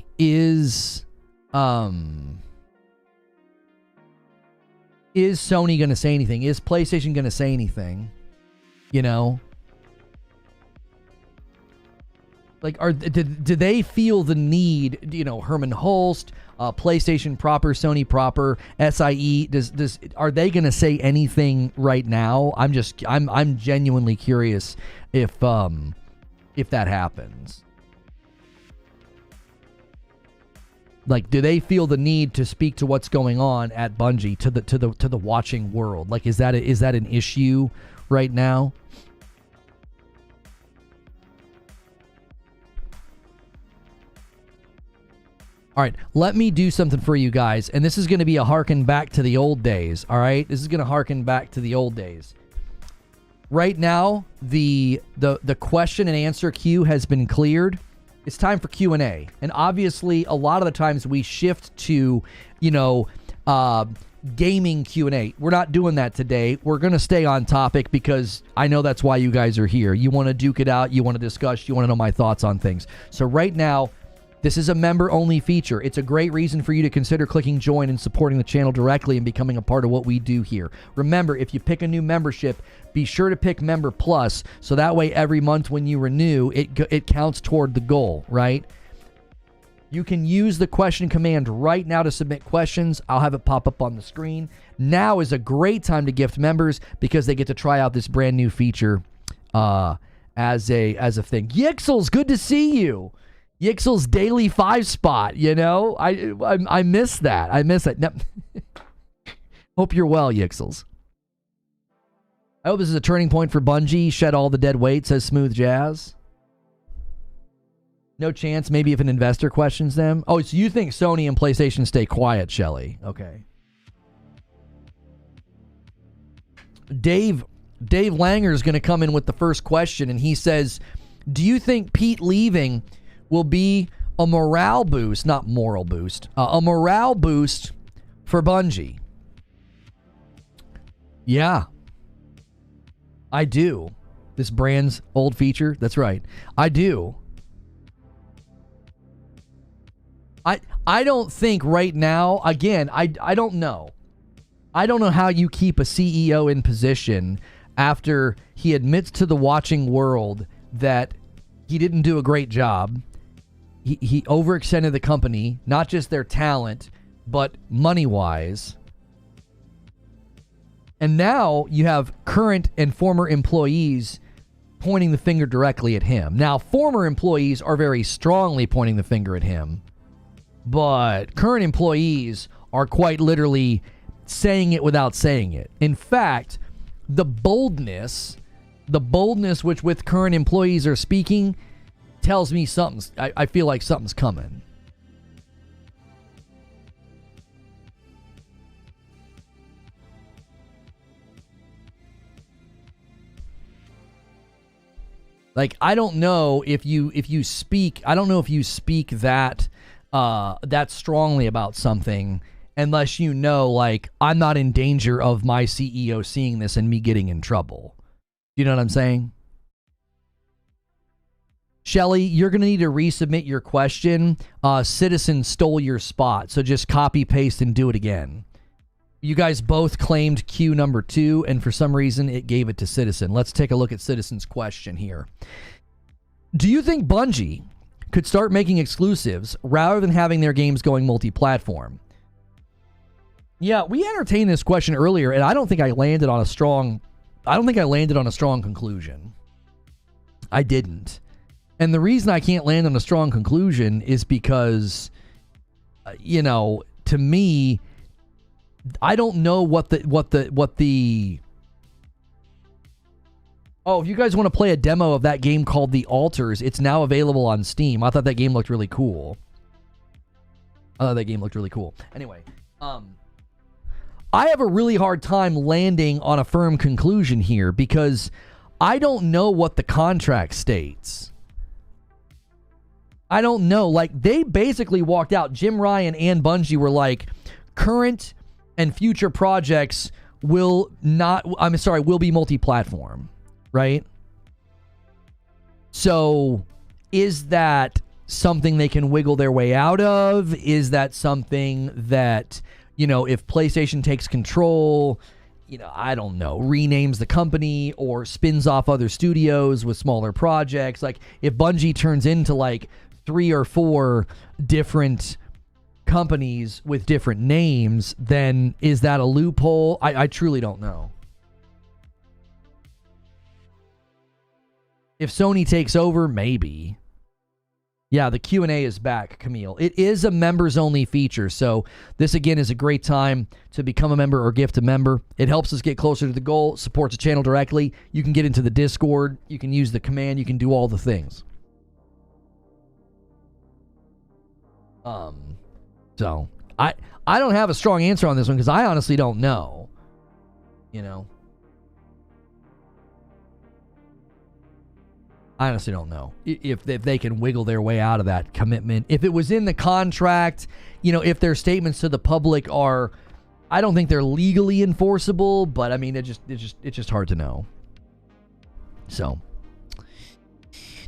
Speaker 1: going to say anything? Is PlayStation going to say anything? You know? Like, do they feel the need, you know, Herman Hulst, PlayStation proper, Sony proper, SIE, are they going to say anything right now? I'm genuinely curious if that happens. Like, do they feel the need to speak to what's going on at Bungie, to the watching world? Like, is that an issue right now? All right, let me do something for you guys, and this is going to be a harken back to the old days, all right? This is going to harken back to the old days. Right now, the question and answer queue has been cleared. It's time for Q&A. And obviously, a lot of the times we shift to, you know, gaming Q&A. We're not doing that today. We're going to stay on topic because I know that's why you guys are here. You want to duke it out. You want to discuss. You want to know my thoughts on things. So right now, this is a member-only feature. It's a great reason for you to consider clicking join and supporting the channel directly and becoming a part of what we do here. Remember, if you pick a new membership, be sure to pick Member Plus, so that way every month when you renew, it counts toward the goal, right? You can use the question command right now to submit questions. I'll have it pop up on the screen. Now is a great time to gift members because they get to try out this brand new feature as a thing. Yixels, good to see you. Yixel's daily 5 spot, you know? I miss that. I miss that. No. Hope you're well, Yixels. I hope this is a turning point for Bungie. Shed all the dead weight, says Smooth Jazz. No chance, maybe if an investor questions them. Oh, so you think Sony and PlayStation stay quiet, Shelly. Okay. Dave Langer is going to come in with the first question, and he says, do you think Pete leaving will be a morale boost, not moral boost, a morale boost for Bungie? Yeah, I do. This brand's old feature, that's right. I do. I don't think right now, again, I don't know. I don't know how you keep a CEO in position after he admits to the watching world that he didn't do a great job. He overextended the company, not just their talent, but money-wise. And now you have current and former employees pointing the finger directly at him. Now, former employees are very strongly pointing the finger at him, but current employees are quite literally saying it without saying it. In fact, the boldness which with current employees are speaking tells me I feel like something's coming. Like, I don't know if you speak that strongly about something unless you know, like, I'm not in danger of my CEO seeing this and me getting in trouble. You know what I'm saying? Shelly, you're going to need to resubmit your question. Citizen stole your spot, so just copy, paste, and do it again. You guys both claimed queue number 2, and for some reason, it gave it to Citizen. Let's take a look at Citizen's question here. Do you think Bungie could start making exclusives rather than having their games going multi-platform? Yeah, we entertained this question earlier, and I don't think I landed on a strong conclusion. I didn't. And the reason I can't land on a strong conclusion is because, you know, to me, I don't know what the Oh, if you guys want to play a demo of that game called The Alters, it's now available on Steam. I thought that game looked really cool. Anyway, I have a really hard time landing on a firm conclusion here because I don't know what the contract states. I don't know. Like, they basically walked out. Jim Ryan and Bungie were like, current and future projects will be multi-platform, right? So is that something they can wiggle their way out of? Is that something that, you know, if PlayStation takes control, I don't know, renames the company or spins off other studios with smaller projects. Like, if Bungie turns into like 3 or 4 different companies with different names, then is that a loophole? I truly don't know. If Sony takes over, maybe. Yeah, the Q&A is back, Camille. It is a members-only feature, so this, again, is a great time to become a member or gift a member. It helps us get closer to the goal, supports the channel directly. You can get into the Discord. You can use the command. You can do all the things. So, I don't have a strong answer on this one because I honestly don't know. I honestly don't know if they can wiggle their way out of that commitment. If it was in the contract, if their statements to the public are, I don't think they're legally enforceable, but I mean, it's just hard to know. So,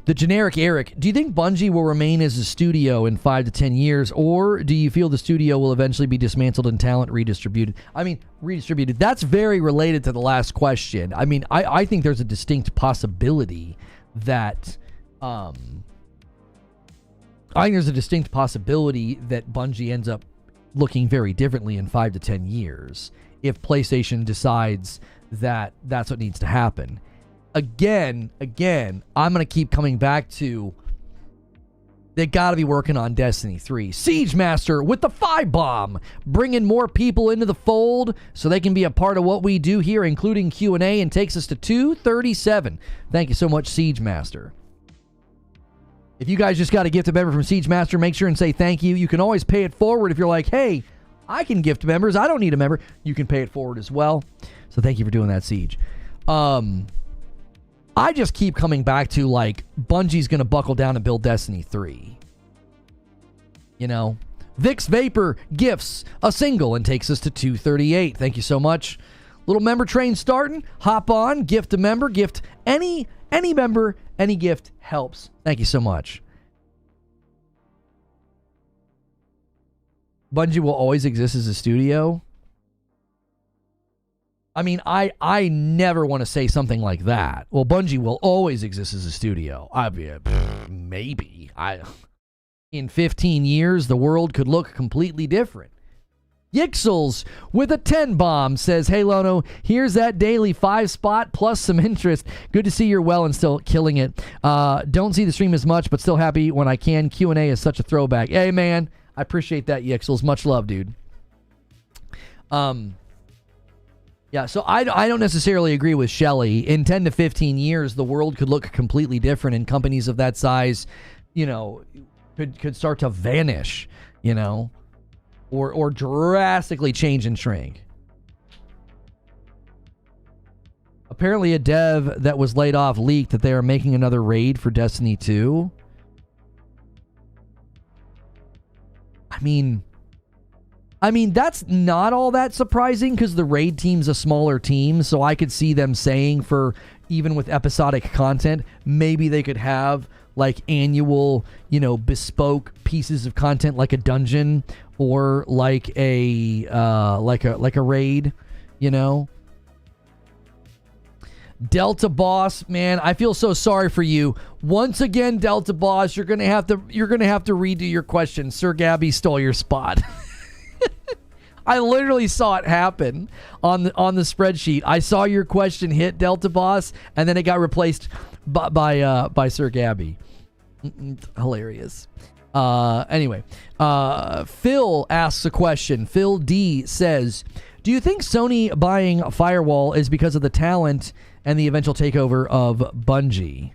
Speaker 1: the generic Eric, do you think Bungie will remain as a studio in 5 to 10 years, or do you feel the studio will eventually be dismantled and talent redistributed? I mean, redistributed. That's very related to the last question. I mean, I think there's a distinct possibility that Bungie ends up looking very differently in 5 to 10 years if PlayStation decides that that's what needs to happen. Again, I'm going to keep coming back to they got to be working on Destiny 3. Siege Master with the 5 bomb, bringing more people into the fold so they can be a part of what we do here, including Q&A, and takes us to 237. Thank you so much, Siege Master. If you guys just got a gift a member from Siege Master, make sure and say thank you. You can always pay it forward if you're like, hey, I can gift members. I don't need a member. You can pay it forward as well. So thank you for doing that, Siege. I just keep coming back to, like, Bungie's going to buckle down and build Destiny 3. Vix Vapor gifts a single and takes us to 238. Thank you so much. Little member train starting. Hop on, gift a member, gift any member, any gift helps. Thank you so much. Bungie will always exist as a studio. I mean, I never want to say something like that. Well, Bungie will always exist as a studio. Maybe. In 15 years, the world could look completely different. Yixels with a 10 bomb says, hey, Lono, here's that daily 5 spot plus some interest. Good to see you're well and still killing it. Don't see the stream as much, but still happy when I can. Q&A is such a throwback. Hey, man, I appreciate that, Yixels. Much love, dude. Yeah, so I don't necessarily agree with Shelley. In 10 to 15 years, the world could look completely different, and companies of that size, could start to vanish, or drastically change and shrink. Apparently, a dev that was laid off leaked that they are making another raid for Destiny 2. I mean, that's not all that surprising because the raid team's a smaller team, so I could see them saying for, even with episodic content, maybe they could have like annual, bespoke pieces of content like a dungeon or like a raid, Delta Boss, man, I feel so sorry for you. Once again, Delta Boss, you're gonna have to redo your question. Sir Gabby stole your spot. I literally saw it happen on the spreadsheet. I saw your question hit Delta Boss, and then it got replaced by Sir Gabby. Hilarious. Anyway, Phil asks a question. Phil D says, do you think Sony buying Firewall is because of the talent and the eventual takeover of Bungie?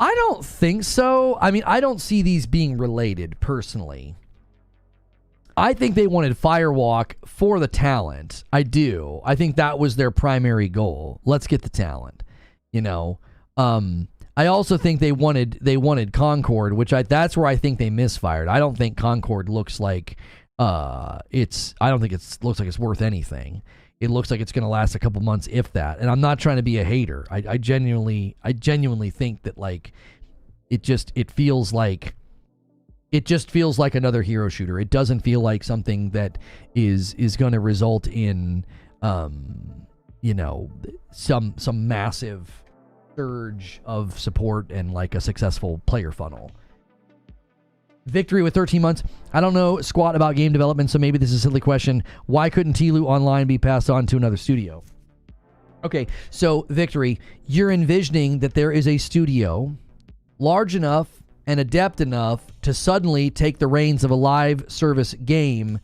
Speaker 1: I don't think so. I mean, I don't see these being related personally. I think they wanted Firewalk for the talent. I do. I think that was their primary goal. Let's get the talent. I also think they wanted Concord, which that's where I think they misfired. I don't think Concord looks like looks like it's worth anything. It looks like it's going to last a couple months, if that. And I'm not trying to be a hater. I genuinely think that, like, it feels like It just feels like another hero shooter. It doesn't feel like something that is going to result in, you know, some massive surge of support and like a successful player funnel. Victory with 13 months. I don't know squat about game development, so maybe this is a silly question. Why couldn't TLU Online be passed on to another studio? Okay, so Victory, you're envisioning that there is a studio large enough and adept enough to suddenly take the reins of a live service game,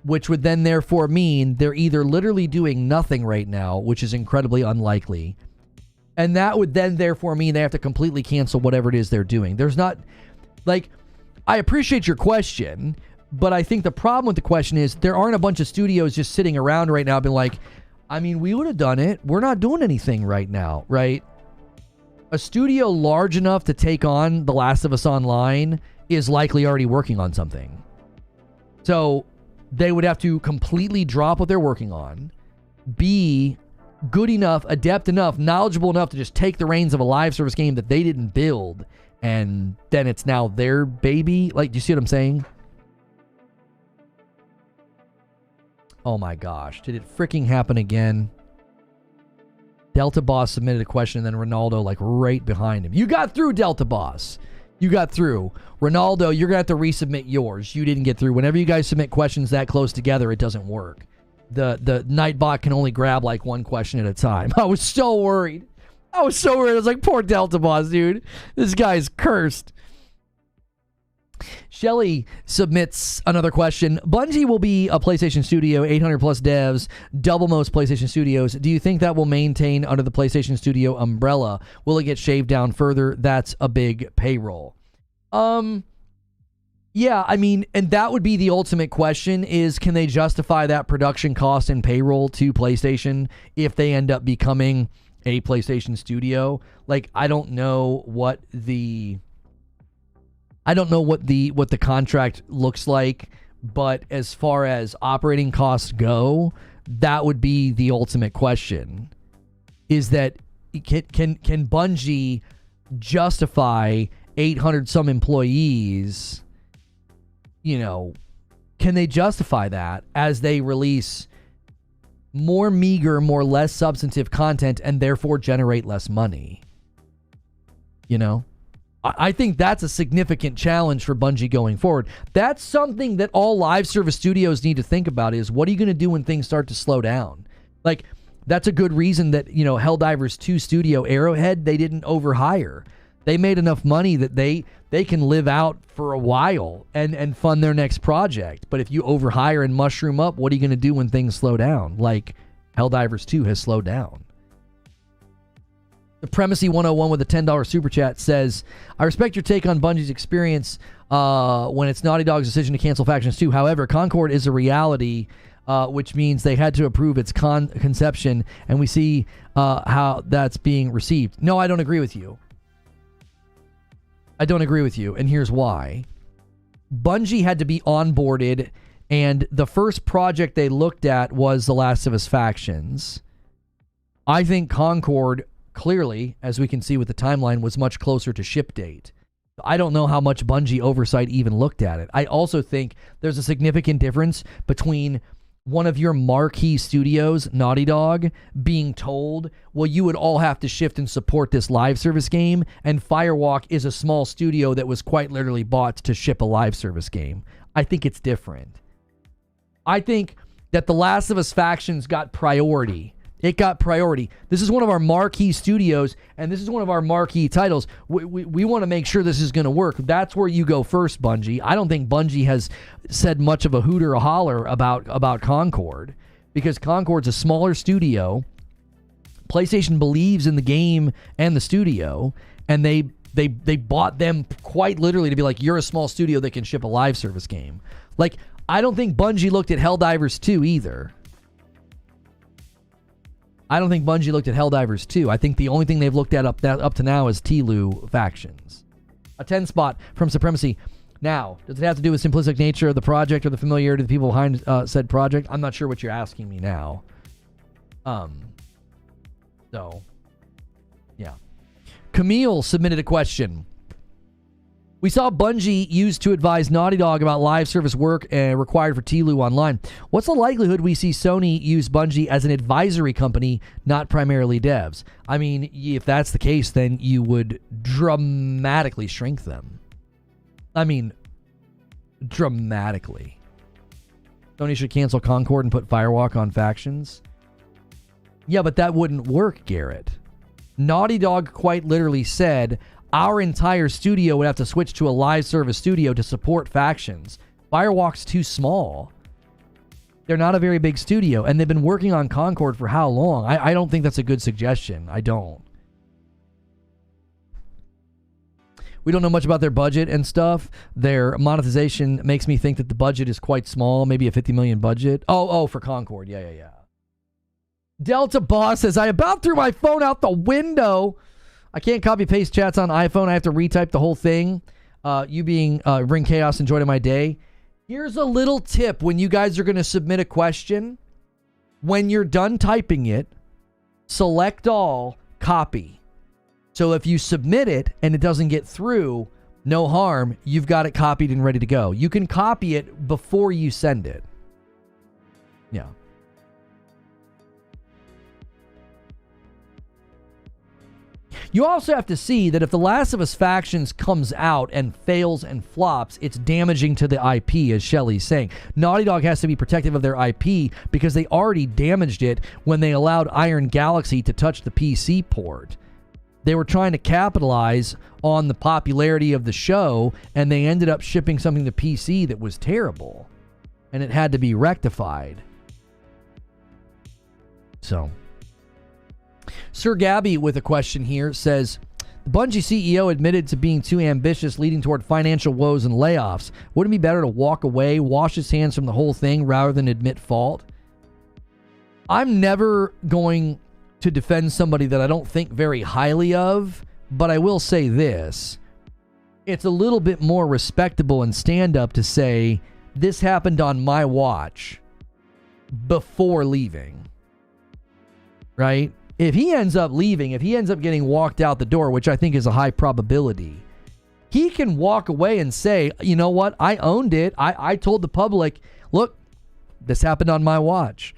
Speaker 1: which would then therefore mean they're either literally doing nothing right now, which is incredibly unlikely, and that would then therefore mean they have to completely cancel whatever it is they're doing. There's not, like, I appreciate your question, but I think the problem with the question is there aren't a bunch of studios just sitting around right now being like, I mean, we would have done it. We're not doing anything right now, right? A studio large enough to take on The Last of Us Online is likely already working on something. So they would have to completely drop what they're working on, be good enough, adept enough, knowledgeable enough to just take the reins of a live service game that they didn't build, and then it's now their baby. Like, do you see what I'm saying? Oh my gosh. Did it freaking happen again? Delta Boss submitted a question, and then Ronaldo, like, right behind him. You got through, Delta Boss. You got through. Ronaldo, you're going to have to resubmit yours. You didn't get through. Whenever you guys submit questions that close together, it doesn't work. The Nightbot can only grab, like, one question at a time. I was so worried. I was like, poor Delta Boss, dude. This guy's cursed. Shelly submits another question. Bungie will be a PlayStation studio, 800 plus devs, double most PlayStation studios. Do you think that will maintain under the PlayStation Studio umbrella? Will it get shaved down further? That's a big payroll. Yeah, I mean, and that would be the ultimate question is, can they justify that production cost and payroll to PlayStation if they end up becoming a PlayStation studio? Like, I don't know what the contract looks like, but as far as operating costs go, that would be the ultimate question. Is that can Bungie justify 800 some employees? You know, can they justify that as they release more meager, more less substantive content and therefore generate less money? You know? I think that's a significant challenge for Bungie going forward. That's something that all live service studios need to think about is, what are you going to do when things start to slow down? Like, that's a good reason that, you know, Helldivers 2 studio Arrowhead, they didn't overhire. They made enough money that they can live out for a while and fund their next project. But if you overhire and mushroom up, what are you going to do when things slow down? Like Helldivers 2 has slowed down. Supremacy 101 with a $10 super chat says, I respect your take on Bungie's experience when it's Naughty Dog's decision to cancel Factions 2. However, Concord is a reality, which means they had to approve its conception, and we see how that's being received. No, I don't agree with you. I don't agree with you, and here's why. Bungie had to be onboarded, and the first project they looked at was The Last of Us Factions. I think Concord, clearly, as we can see with the timeline, was much closer to ship date. I don't know how much Bungie oversight even looked at it. I also think there's a significant difference between one of your marquee studios, Naughty Dog, being told, well, you would all have to shift and support this live service game, and Firewalk is a small studio that was quite literally bought to ship a live service game. I think it's different. I think that The Last of Us Factions got priority. It got priority. This is one of our marquee studios, and this is one of our marquee titles. We want to make sure this is going to work. That's where you go first, Bungie. I don't think Bungie has said much of a hoot or a holler about Concord, because Concord's a smaller studio. PlayStation believes in the game and the studio, and they bought them quite literally to be like, you're a small studio that can ship a live service game. Like, I don't think Bungie looked at Helldivers 2 either. I don't think Bungie looked at Helldivers 2. I think the only thing they've looked at up to now is TLU Factions. A 10 spot from Supremacy. Now, does it have to do with simplistic nature of the project or the familiarity of the people behind said project? I'm not sure what you're asking me now. So, yeah. Camille submitted a question. We saw Bungie used to advise Naughty Dog about live service work required for TLU Online. What's the likelihood we see Sony use Bungie as an advisory company, not primarily devs? I mean, if that's the case, then you would dramatically shrink them. I mean, dramatically. Sony should cancel Concord and put Firewalk on factions. Yeah, but that wouldn't work, Garrett. Naughty Dog quite literally said, our entire studio would have to switch to a live service studio to support factions. Firewalk's too small. They're not a very big studio, and they've been working on Concord for how long? I don't think that's a good suggestion. I don't. We don't know much about their budget and stuff. Their monetization makes me think that the budget is quite small, maybe a 50 million budget. Oh, for Concord. Yeah. Delta Boss says, I about threw my phone out the window. I can't copy paste chats on iPhone. I have to retype the whole thing. You being bring chaos and joy to my day. Here's a little tip when you guys are going to submit a question. When you're done typing it, select all, copy. So if you submit it and it doesn't get through, no harm. You've got it copied and ready to go. You can copy it before you send it. Yeah. You also have to see that if The Last of Us Factions comes out and fails and flops, it's damaging to the IP, as Shelly's saying. Naughty Dog has to be protective of their IP because they already damaged it when they allowed Iron Galaxy to touch the PC port. They were trying to capitalize on the popularity of the show, and they ended up shipping something to PC that was terrible, and it had to be rectified. So... Sir Gabby with a question here says, the Bungie CEO admitted to being too ambitious, leading toward financial woes and layoffs. Wouldn't it be better to walk away, wash his hands from the whole thing rather than admit fault? I'm never going to defend somebody that I don't think very highly of, but I will say this. It's a little bit more respectable and stand up to say, this happened on my watch before leaving. Right? If he ends up leaving, if he ends up getting walked out the door, which I think is a high probability, he can walk away and say, you know what? I owned it. I told the public, look, this happened on my watch.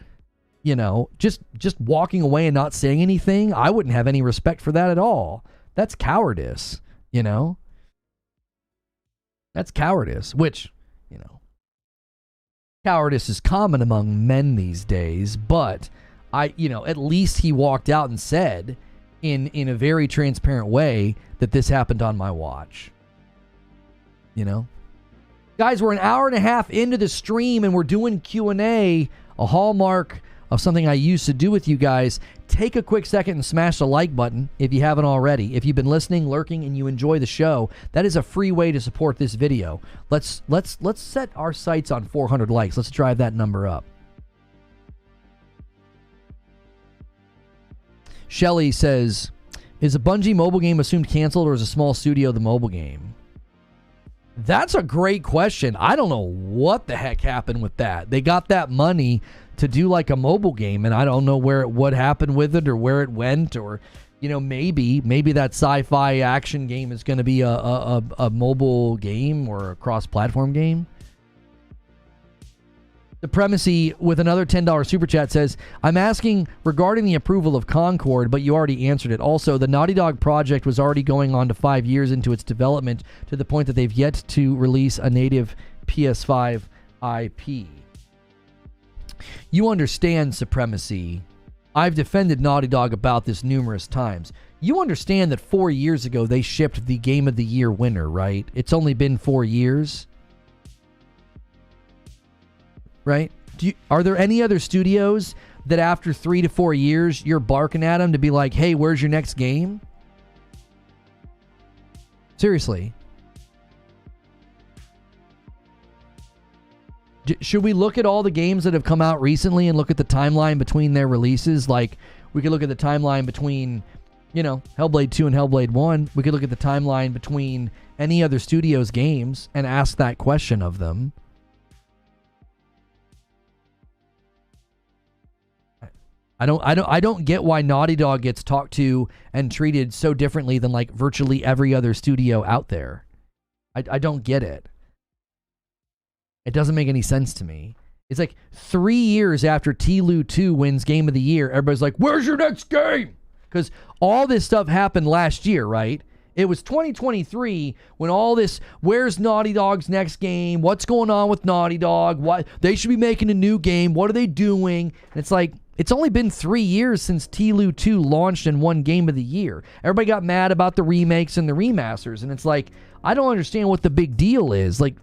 Speaker 1: You know, just walking away and not saying anything, I wouldn't have any respect for that at all. That's cowardice, you know? That's cowardice, which, you know, cowardice is common among men these days, but... at least he walked out and said in a very transparent way that this happened on my watch. You know? Guys, we're an hour and a half into the stream and we're doing Q&A, a hallmark of something I used to do with you guys. Take a quick second and smash the like button if you haven't already. If you've been listening, lurking, and you enjoy the show, that is a free way to support this video. Let's set our sights on 400 likes. Let's drive that number up. Shelly says, is a Bungie mobile game assumed canceled or is a small studio the mobile game? That's a great question. I don't know what the heck happened with that. They got that money to do like a mobile game, and I don't know what happened with it or where it went, or, you know, maybe that sci-fi action game is going to be a mobile game or a cross-platform game. Supremacy with another $10 super chat says, I'm asking regarding the approval of Concord, but you already answered it. Also, the Naughty Dog project was already going on to 5 years into its development to the point that they've yet to release a native PS5 IP. You understand, Supremacy. I've defended Naughty Dog about this numerous times. You understand that 4 years ago they shipped the Game of the Year winner, right? It's only been 4 years. Right? Are there any other studios that after 3 to 4 years you're barking at them to be like, hey, where's your next game? Seriously. Should we look at all the games that have come out recently and look at the timeline between their releases? Like, we could look at the timeline between, you know, Hellblade 2 and Hellblade 1. We could look at the timeline between any other studio's games and ask that question of them. I don't get why Naughty Dog gets talked to and treated so differently than like virtually every other studio out there. I don't get it. It doesn't make any sense to me. It's like 3 years after TLU 2 wins Game of the Year, everybody's like, where's your next game? Because all this stuff happened last year, right? It was 2023 when all this, where's Naughty Dog's next game? What's going on with Naughty Dog? What, they should be making a new game. What are they doing? And it's like, it's only been 3 years since TLU 2 launched and won Game of the Year. Everybody got mad about the remakes and the remasters. And it's like, I don't understand what the big deal is. Like,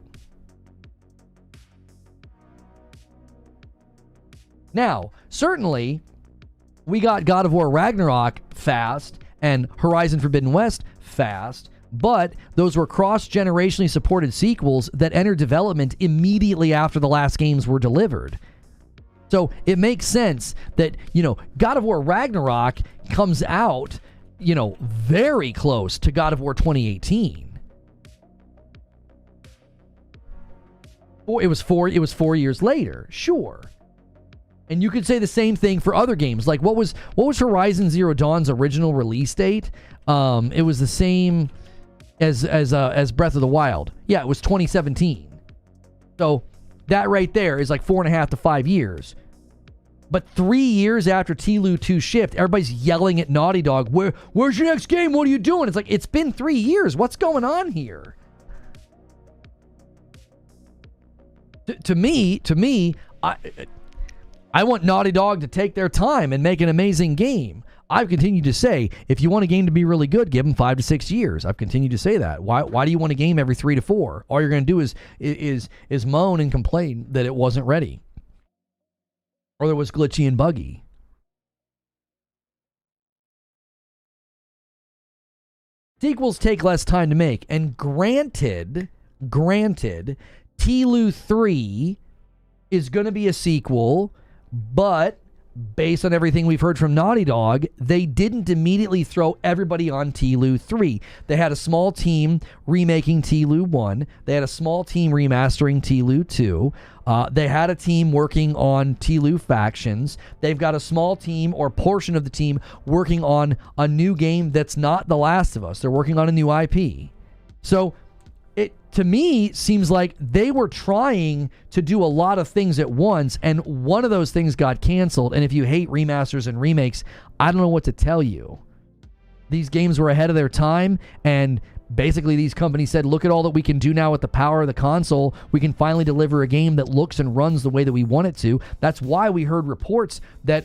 Speaker 1: now, certainly, we got God of War Ragnarok fast and Horizon Forbidden West fast, but those were cross-generationally supported sequels that entered development immediately after the last games were delivered. So it makes sense that, God of War Ragnarok comes out, very close to God of War 2018. It was 4 years later, sure. And you could say the same thing for other games. Like, what was Horizon Zero Dawn's original release date? It was the same as Breath of the Wild. Yeah, it was 2017. So that right there is like 4.5 to 5 years. But 3 years after TLU 2 shipped, everybody's yelling at Naughty Dog, where's your next game? What are you doing? It's like, it's been 3 years. What's going on here? To me, I want Naughty Dog to take their time and make an amazing game. I've continued to say, if you want a game to be really good, give them 5 to 6 years. I've continued to say that. Why do you want a game every 3 to 4? All you're going to do is moan and complain that it wasn't ready, or that it was glitchy and buggy. Sequels take less time to make, and granted, TLU 3 is going to be a sequel. But based on everything we've heard from Naughty Dog, they didn't immediately throw everybody on TLU 3. They had a small team remaking TLU 1. They had a small team remastering TLU 2. They had a team working on TLU Factions. They've got a small team or portion of the team working on a new game that's not The Last of Us. They're working on a new IP. So it, to me, seems like they were trying to do a lot of things at once, and one of those things got canceled. And if you hate remasters and remakes, I don't know what to tell you. These games were ahead of their time, and basically these companies said, look at all that we can do now with the power of the console. We can finally deliver a game that looks and runs the way that we want it to. That's why we heard reports that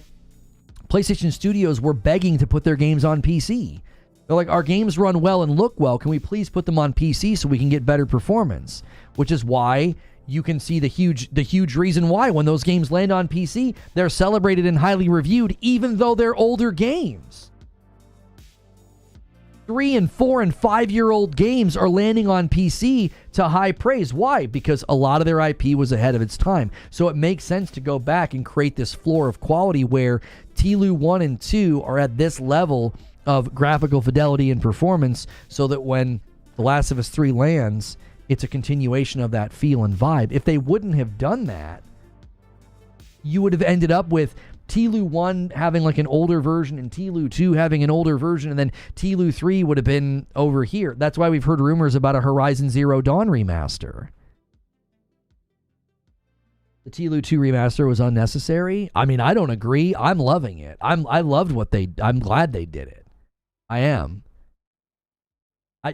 Speaker 1: PlayStation Studios were begging to put their games on PC. They're like, our games run well and look well. Can we please put them on PC so we can get better performance? Which is why you can see the huge reason why when those games land on PC, they're celebrated and highly reviewed, even though they're older games. 3 and 4 and 5-year-old games are landing on PC to high praise. Why? Because a lot of their IP was ahead of its time. So it makes sense to go back and create this floor of quality where TLU 1 and 2 are at this level of graphical fidelity and performance, so that when The Last of Us 3 lands, it's a continuation of that feel and vibe. If they wouldn't have done that, you would have ended up with TLU 1 having like an older version and TLU 2 having an older version, and then TLU 3 would have been over here. That's why we've heard rumors about a Horizon Zero Dawn remaster. The TLU 2 remaster was unnecessary. I mean, I don't agree. I'm loving it. I'm glad they did it. I am.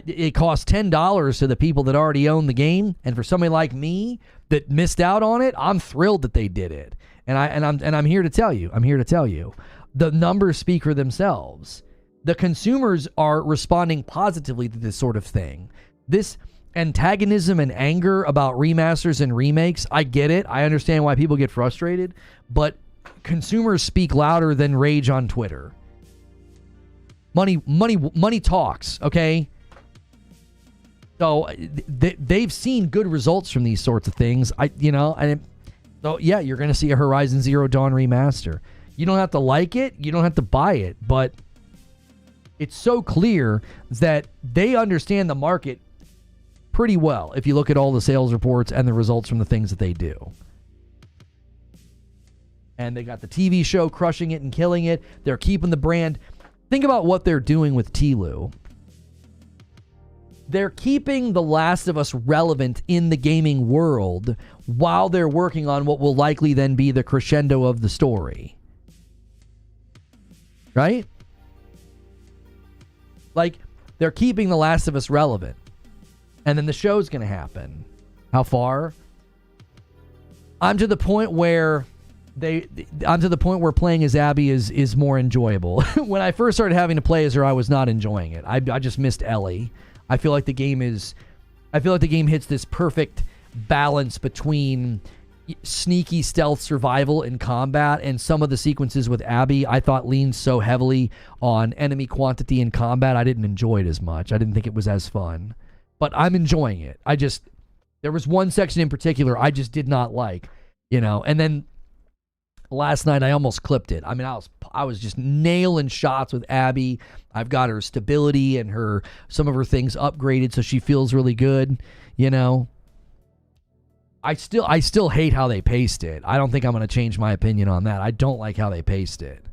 Speaker 1: It cost $10 to the people that already own the game, and for somebody like me that missed out on it, I'm thrilled that they did it. And I'm here to tell you. The numbers speak for themselves. The consumers are responding positively to this sort of thing. This antagonism and anger about remasters and remakes, I get it. I understand why people get frustrated, but consumers speak louder than rage on Twitter. Money talks, okay? So they've seen good results from these sorts of things. So yeah, you're going to see a Horizon Zero Dawn remaster. You don't have to like it, you don't have to buy it, but it's so clear that they understand the market pretty well if you look at all the sales reports and the results from the things that they do. And they got the TV show crushing it and killing it. They're keeping the brand. Think about what they're doing with TLU. they're keeping The Last of Us relevant in the gaming world while they're working on what will likely then be the crescendo of the story. Right? Like, they're keeping The Last of Us relevant. And then the show's going to happen. How far? I'm to the point where playing as Abby is more enjoyable. When I first started having to play as her, I was not enjoying it. I just missed Ellie. I feel like the game hits this perfect balance between sneaky stealth survival and combat, and some of the sequences with Abby I thought leaned so heavily on enemy quantity and combat I didn't enjoy it as much. I didn't think it was as fun. But I'm enjoying it. There was one section in particular I just did not like, and then last night I almost clipped it. I mean, I was just nailing shots with Abby. I've got her stability and some of her things upgraded so she feels really good, I still hate how they paced it. I don't think I'm going to change my opinion on that. I don't like how they paced it.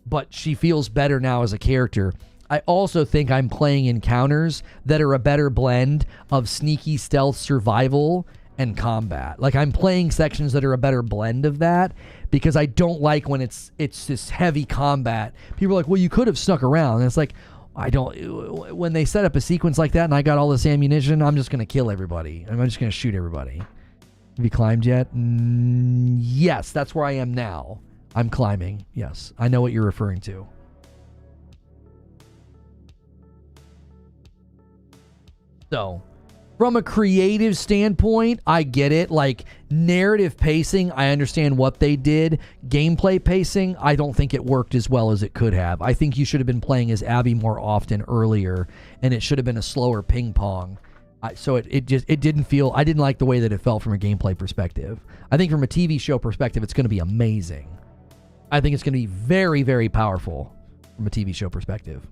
Speaker 1: But she feels better now as a character. I also think I'm playing encounters that are a better blend of sneaky stealth survival and combat. Like, I'm playing sections that are a better blend of that, because I don't like when it's this heavy combat. People are like, well, you could have snuck around. And it's like, when they set up a sequence like that and I got all this ammunition, I'm just going to kill everybody. I'm just going to shoot everybody. Have you climbed yet? Yes, that's where I am now. I'm climbing. Yes, I know what you're referring to. So, from a creative standpoint, I get it. Like, narrative pacing, I understand what they did. Gameplay pacing, I don't think it worked as well as it could have. I think you should have been playing as Abby more often earlier, and it should have been a slower ping pong. So it didn't feel, I didn't like the way that it felt from a gameplay perspective. I think from a TV show perspective, it's going to be amazing. I think it's going to be very, very powerful from a TV show perspective.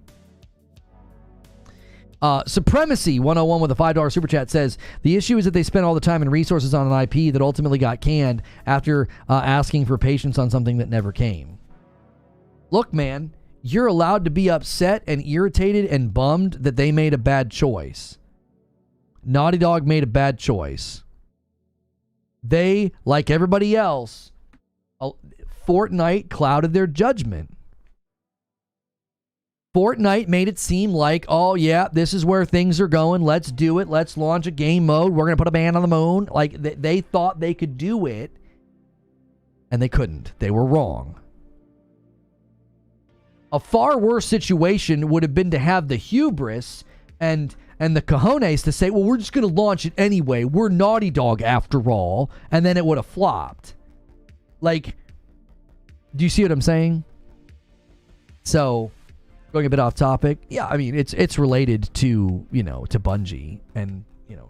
Speaker 1: Supremacy 101 with a $5 super chat says, the issue is that they spent all the time and resources on an IP that ultimately got canned after asking for patience on something that never came. Look, man, you're allowed to be upset and irritated and bummed that they made a bad choice. Naughty Dog made a bad choice. They, like everybody else, Fortnite clouded their judgment. Fortnite made it seem like, oh yeah, this is where things are going. Let's do it. Let's launch a game mode. We're going to put a band on the moon. Like, they thought they could do it, and they couldn't. They were wrong. A far worse situation would have been to have the hubris and the cojones to say, well, we're just going to launch it anyway. We're Naughty Dog after all. And then it would have flopped. Like, do you see what I'm saying? So, going a bit off topic. Yeah, I mean, it's related to, to Bungie. And,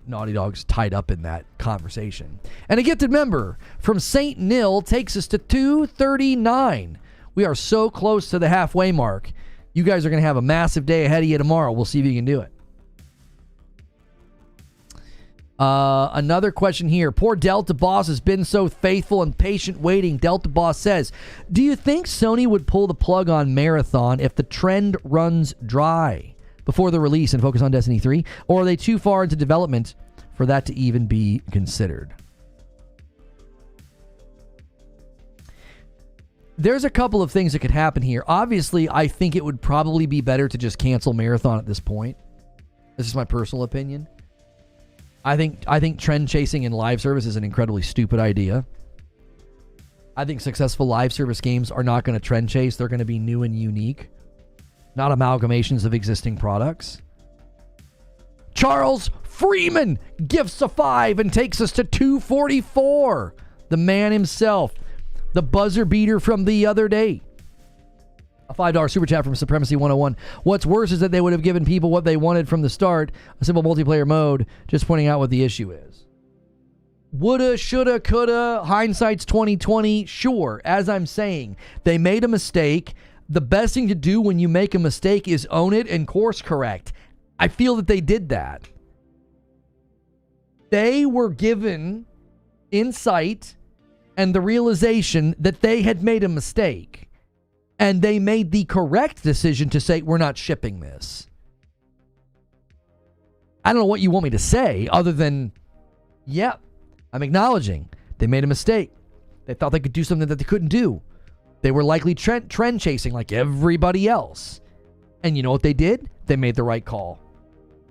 Speaker 1: Naughty Dog's tied up in that conversation. And a gifted member from St. Nil takes us to 239. We are so close to the halfway mark. You guys are going to have a massive day ahead of you tomorrow. We'll see if you can do it. Another question here. Poor Delta Boss has been so faithful and patient waiting. Delta Boss says, do you think Sony would pull the plug on Marathon if the trend runs dry before the release and focus on Destiny 3? Or are they too far into development for that to even be considered? There's a couple of things that could happen here. Obviously, I think it would probably be better to just cancel Marathon at this point. This is my personal opinion. I think trend chasing in live service is an incredibly stupid idea. I think successful live service games are not going to trend chase. They're going to be new and unique, not amalgamations of existing products. Charles Freeman gifts a 5 and takes us to 244. The man himself, the buzzer beater from the other day. A $5 super chat from Supremacy 101. What's worse is that they would have given people what they wanted from the start, a simple multiplayer mode, just pointing out what the issue is. Woulda, shoulda, coulda, hindsight's 2020. Sure, as I'm saying, they made a mistake. The best thing to do when you make a mistake is own it and course correct. I feel that they did that. They were given insight and the realization that they had made a mistake. And they made the correct decision to say, we're not shipping this. I don't know what you want me to say other than, yeah, I'm acknowledging they made a mistake. They thought they could do something that they couldn't do. They were likely trend chasing like everybody else. And you know what they did? They made the right call.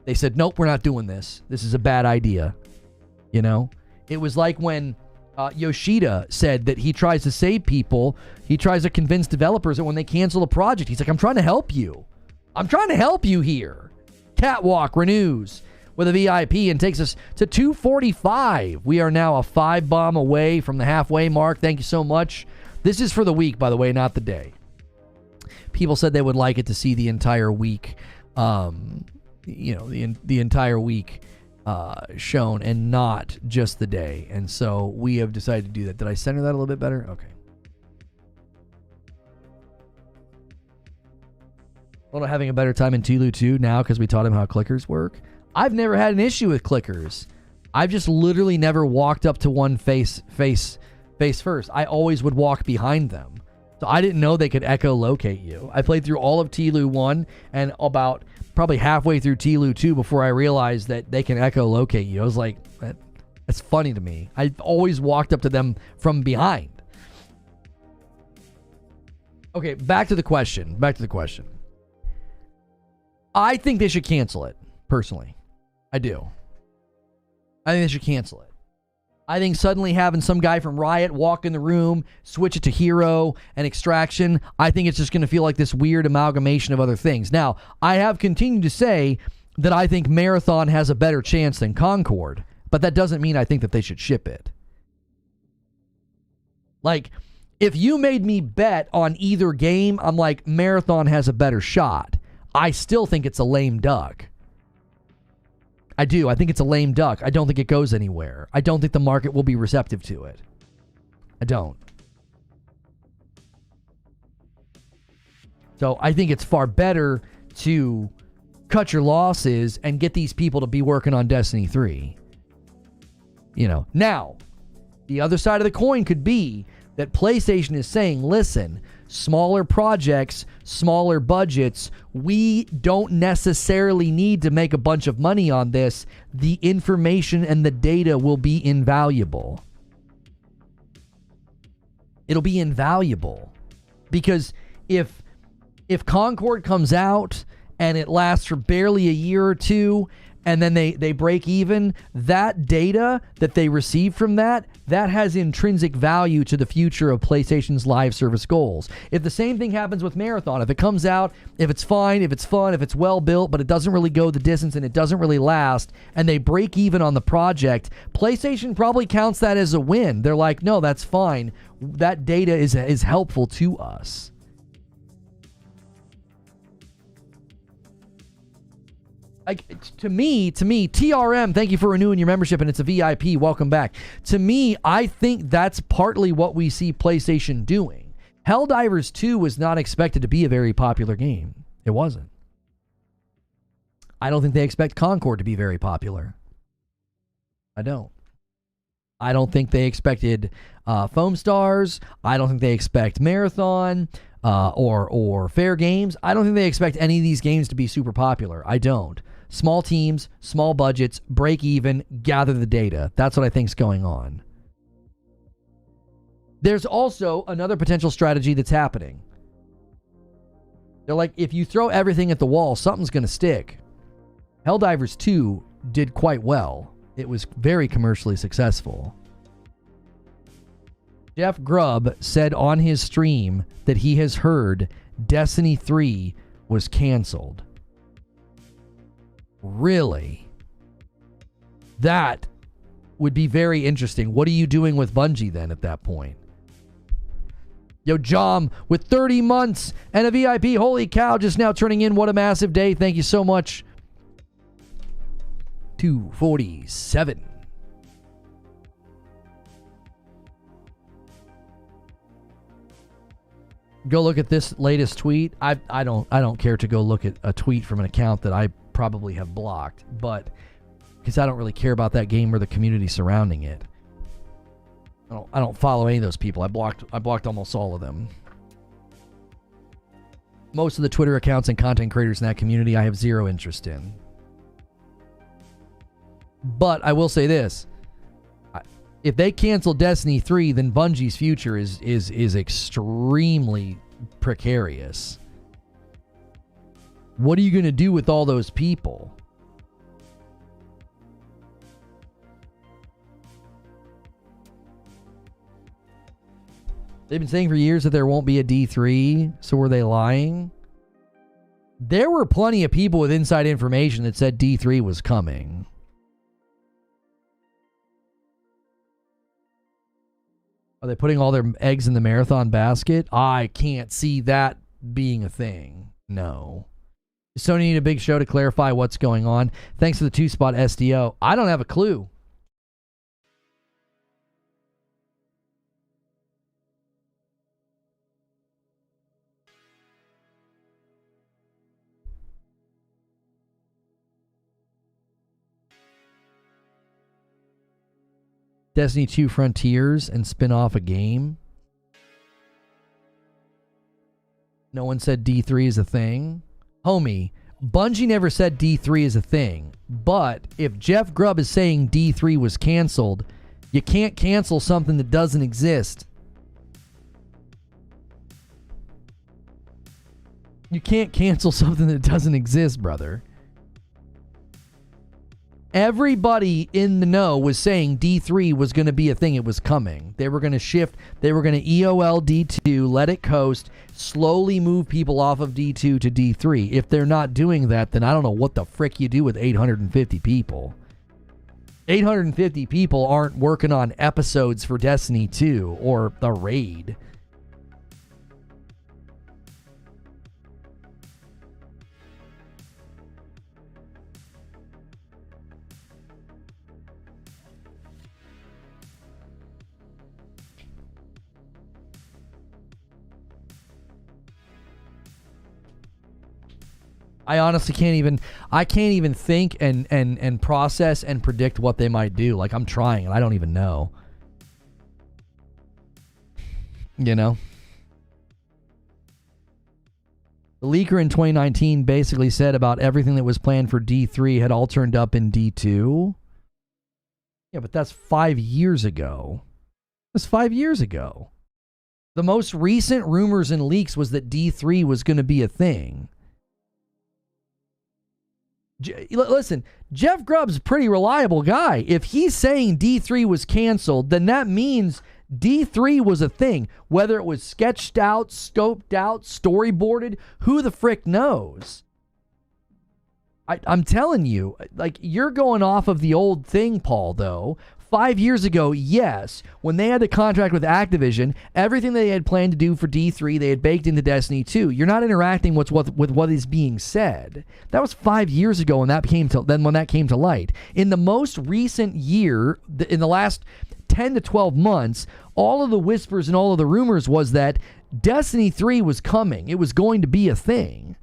Speaker 1: They said, nope, we're not doing this. This is a bad idea. You know? It was like when Yoshida said that he tries to save people. He tries to convince developers that when they cancel a project, he's like, I'm trying to help you. I'm trying to help you here. Catwalk renews with a VIP and takes us to 245. We are now a 5 bomb away from the halfway mark. Thank you so much. This is for the week, by the way, not the day. People said they would like it to see the entire week, the entire week shown and not just the day. And so we have decided to do that. Did I center that a little bit better? Okay. Well, having a better time in TLU 2 now because we taught him how clickers work. I've never had an issue with clickers. I've just literally never walked up to one face first. I always would walk behind them. So I didn't know they could echolocation you. I played through all of TLU 1 and about probably halfway through TLU 2 before I realized that they can echolocation you. I was like, that's funny to me. I always walked up to them from behind. Okay, back to the question. I think they should cancel it, personally. I do. I think they should cancel it. I think suddenly having some guy from Riot walk in the room, switch it to Hero and Extraction, I think it's just going to feel like this weird amalgamation of other things. Now, I have continued to say that I think Marathon has a better chance than Concord, but that doesn't mean I think that they should ship it. Like, if you made me bet on either game, I'm like, Marathon has a better shot. I still think it's a lame duck. I do. I think it's a lame duck. I don't think it goes anywhere. I don't think the market will be receptive to it. I don't. So I think it's far better to cut your losses and get these people to be working on Destiny 3. You know, now, the other side of the coin could be that PlayStation is saying, listen, smaller projects, smaller budgets, we don't necessarily need to make a bunch of money on this. The information and the data will be invaluable. It'll be invaluable. Because if Concord comes out and it lasts for barely a year or two, and then they break even, that data that they receive from that has intrinsic value to the future of PlayStation's live service goals. If the same thing happens with Marathon, if it comes out, if it's fine, if it's fun, if it's well built, but it doesn't really go the distance and it doesn't really last, and they break even on the project, PlayStation probably counts that as a win. They're like, no, that's fine. That data is helpful to us. Like, to me, TRM, thank you for renewing your membership, and it's a VIP. Welcome back. To me, I think that's partly what we see PlayStation doing. Helldivers 2 was not expected to be a very popular game. It wasn't. I don't think they expect Concord to be very popular. I don't. I don't think they expected Foam Stars. I don't think they expect Marathon or Fair Games. I don't think they expect any of these games to be super popular. I don't. Small teams, small budgets, break even, gather the data. That's what I think's going on. There's also another potential strategy that's happening. They're like, if you throw everything at the wall, something's going to stick. Helldivers 2 did quite well. It was very commercially successful. Jeff Grubb said on his stream that he has heard Destiny 3 was canceled. Really? That would be very interesting. What are you doing with Bungie then at that point? Yo, Jom, with 30 months and a VIP. Holy cow, just now turning in. What a massive day. Thank you so much. 247. Go look at this latest tweet. I don't care to go look at a tweet from an account that I probably have blocked, but because I don't really care about that game or the community surrounding it. I don't follow any of those people. I blocked almost all of them. Most of the Twitter accounts and content creators in that community I have zero interest in. But I will say this. If they cancel Destiny 3, then Bungie's future is extremely precarious. What are you going to do with all those people? They've been saying for years that there won't be a D3, so were they lying? There were plenty of people with inside information that said D3 was coming. Are they putting all their eggs in the marathon basket? I can't see that being a thing. No. Does Sony need a big show to clarify what's going on? Thanks for the 2-spot SDO. I don't have a clue. Destiny 2 Frontiers and spin off a game. No one said D3 is a thing. Homie, Bungie never said D3 is a thing. But if Jeff Grubb is saying D3 was canceled, you can't cancel something that doesn't exist. You can't cancel something that doesn't exist, brother. Everybody in the know was saying D3 was going to be a thing. It was coming. They were going to shift. They were going to EOL D2, let it coast, slowly move people off of D2 to D3. If they're not doing that, then I don't know what the frick you do with 850 people. 850 people aren't working on episodes for Destiny 2 or the raid. I honestly can't even think and process and predict what they might do. Like, I'm trying and I don't even know. You know? The leaker in 2019 basically said about everything that was planned for D3 had all turned up in D2. Yeah, but that's 5 years ago. That's 5 years ago. The most recent rumors and leaks was that D3 was going to be a thing. Listen, Jeff Grubb's a pretty reliable guy. If he's saying D3 was canceled, then that means D3 was a thing. Whether it was sketched out, scoped out, storyboarded, who the frick knows? I'm telling you, like, you're going off of the old thing, Paul, though. 5 years ago, yes, when they had the contract with Activision, everything they had planned to do for D3, they had baked into Destiny 2. You're not interacting with what is being said. That was 5 years ago when that came to light. In the most recent year, in the last 10 to 12 months, all of the whispers and all of the rumors was that Destiny 3 was coming. It was going to be a thing.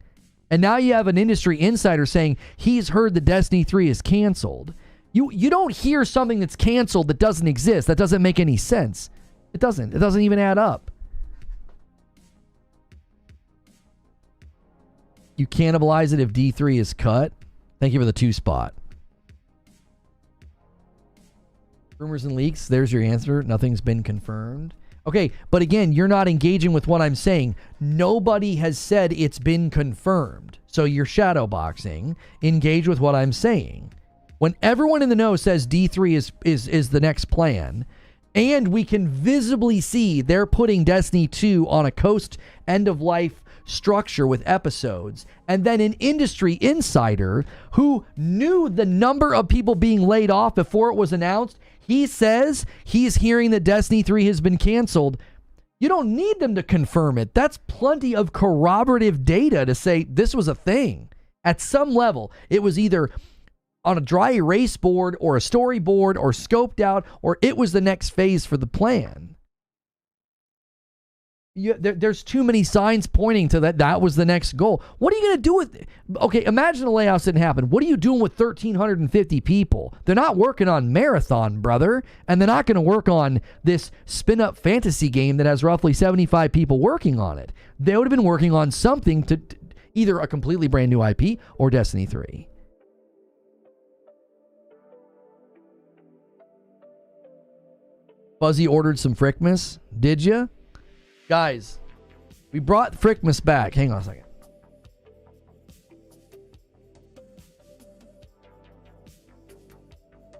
Speaker 1: And now you have an industry insider saying he's heard that Destiny 3 is canceled. You don't hear something that's canceled that doesn't exist. That doesn't make any sense. It doesn't. It doesn't even add up. You cannibalize it if D3 is cut. Thank you for the 2-spot. Rumors and leaks. There's your answer. Nothing's been confirmed. Okay, but again, you're not engaging with what I'm saying. Nobody has said it's been confirmed. So you're shadowboxing. Engage with what I'm saying. When everyone in the know says D3 is the next plan, and we can visibly see they're putting Destiny 2 on a coast end-of-life structure with episodes, and then an industry insider who knew the number of people being laid off before it was announced, he says he's hearing that Destiny 3 has been canceled. You don't need them to confirm it. That's plenty of corroborative data to say this was a thing. At some level, it was either on a dry erase board or a storyboard or scoped out, or it was the next phase for the plan. There's too many signs pointing to that was the next goal. What are you going to do with... Okay, imagine the layoffs didn't happen. What are you doing with 1,350 people? They're not working on Marathon, brother, and they're not going to work on this spin-up fantasy game that has roughly 75 people working on it. They would have been working on something to either a completely brand new IP or Destiny 3. Fuzzy ordered some Frickmas. Did you? Guys, we brought Frickmas back. Hang on a second.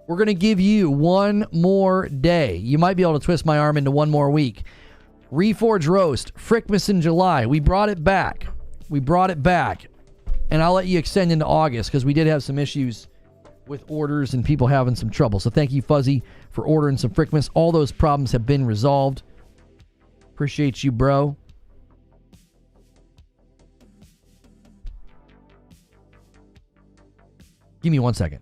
Speaker 1: We're going to give you one more day. You might be able to twist my arm into one more week. Reforge Roast, Frickmas in July. We brought it back. We brought it back. And I'll let you extend into August because we did have some issues with orders and people having some trouble. So thank you, Fuzzy, for ordering some Frickmas. All those problems have been resolved. Appreciate you, bro. Give me 1 second.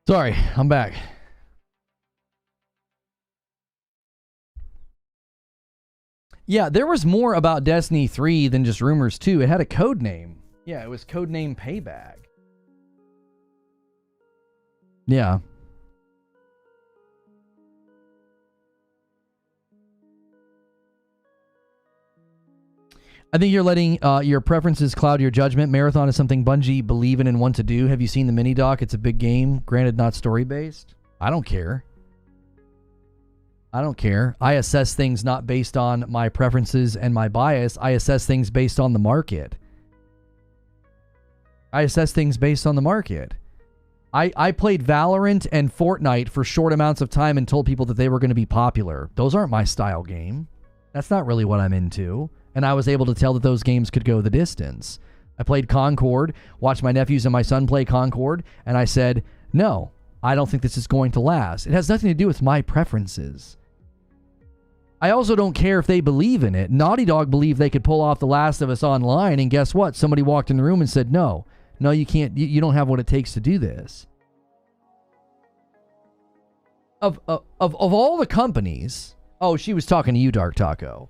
Speaker 1: Sorry, I'm back. Yeah, there was more about Destiny 3 than just rumors, too. It had a code name. Yeah, it was codename Payback. Yeah. I think you're letting your preferences cloud your judgment. Marathon is something Bungie believe in and want to do. Have you seen the mini doc? It's a big game, granted not story-based. I don't care. I don't care. I assess things not based on my preferences and my bias. I assess things based on the market. I assess things based on the market. I played Valorant and Fortnite for short amounts of time and told people that they were going to be popular. Those aren't my style game. That's not really what I'm into. And I was able to tell that those games could go the distance. I played Concord, watched my nephews and my son play Concord, and I said, no, I don't think this is going to last. It has nothing to do with my preferences. I also don't care if they believe in it. Naughty Dog believed they could pull off The Last of Us Online, and guess what? Somebody walked in the room and said, no, you can't, you don't have what it takes to do this. Of all the companies, oh, she was talking to you, Dark Taco.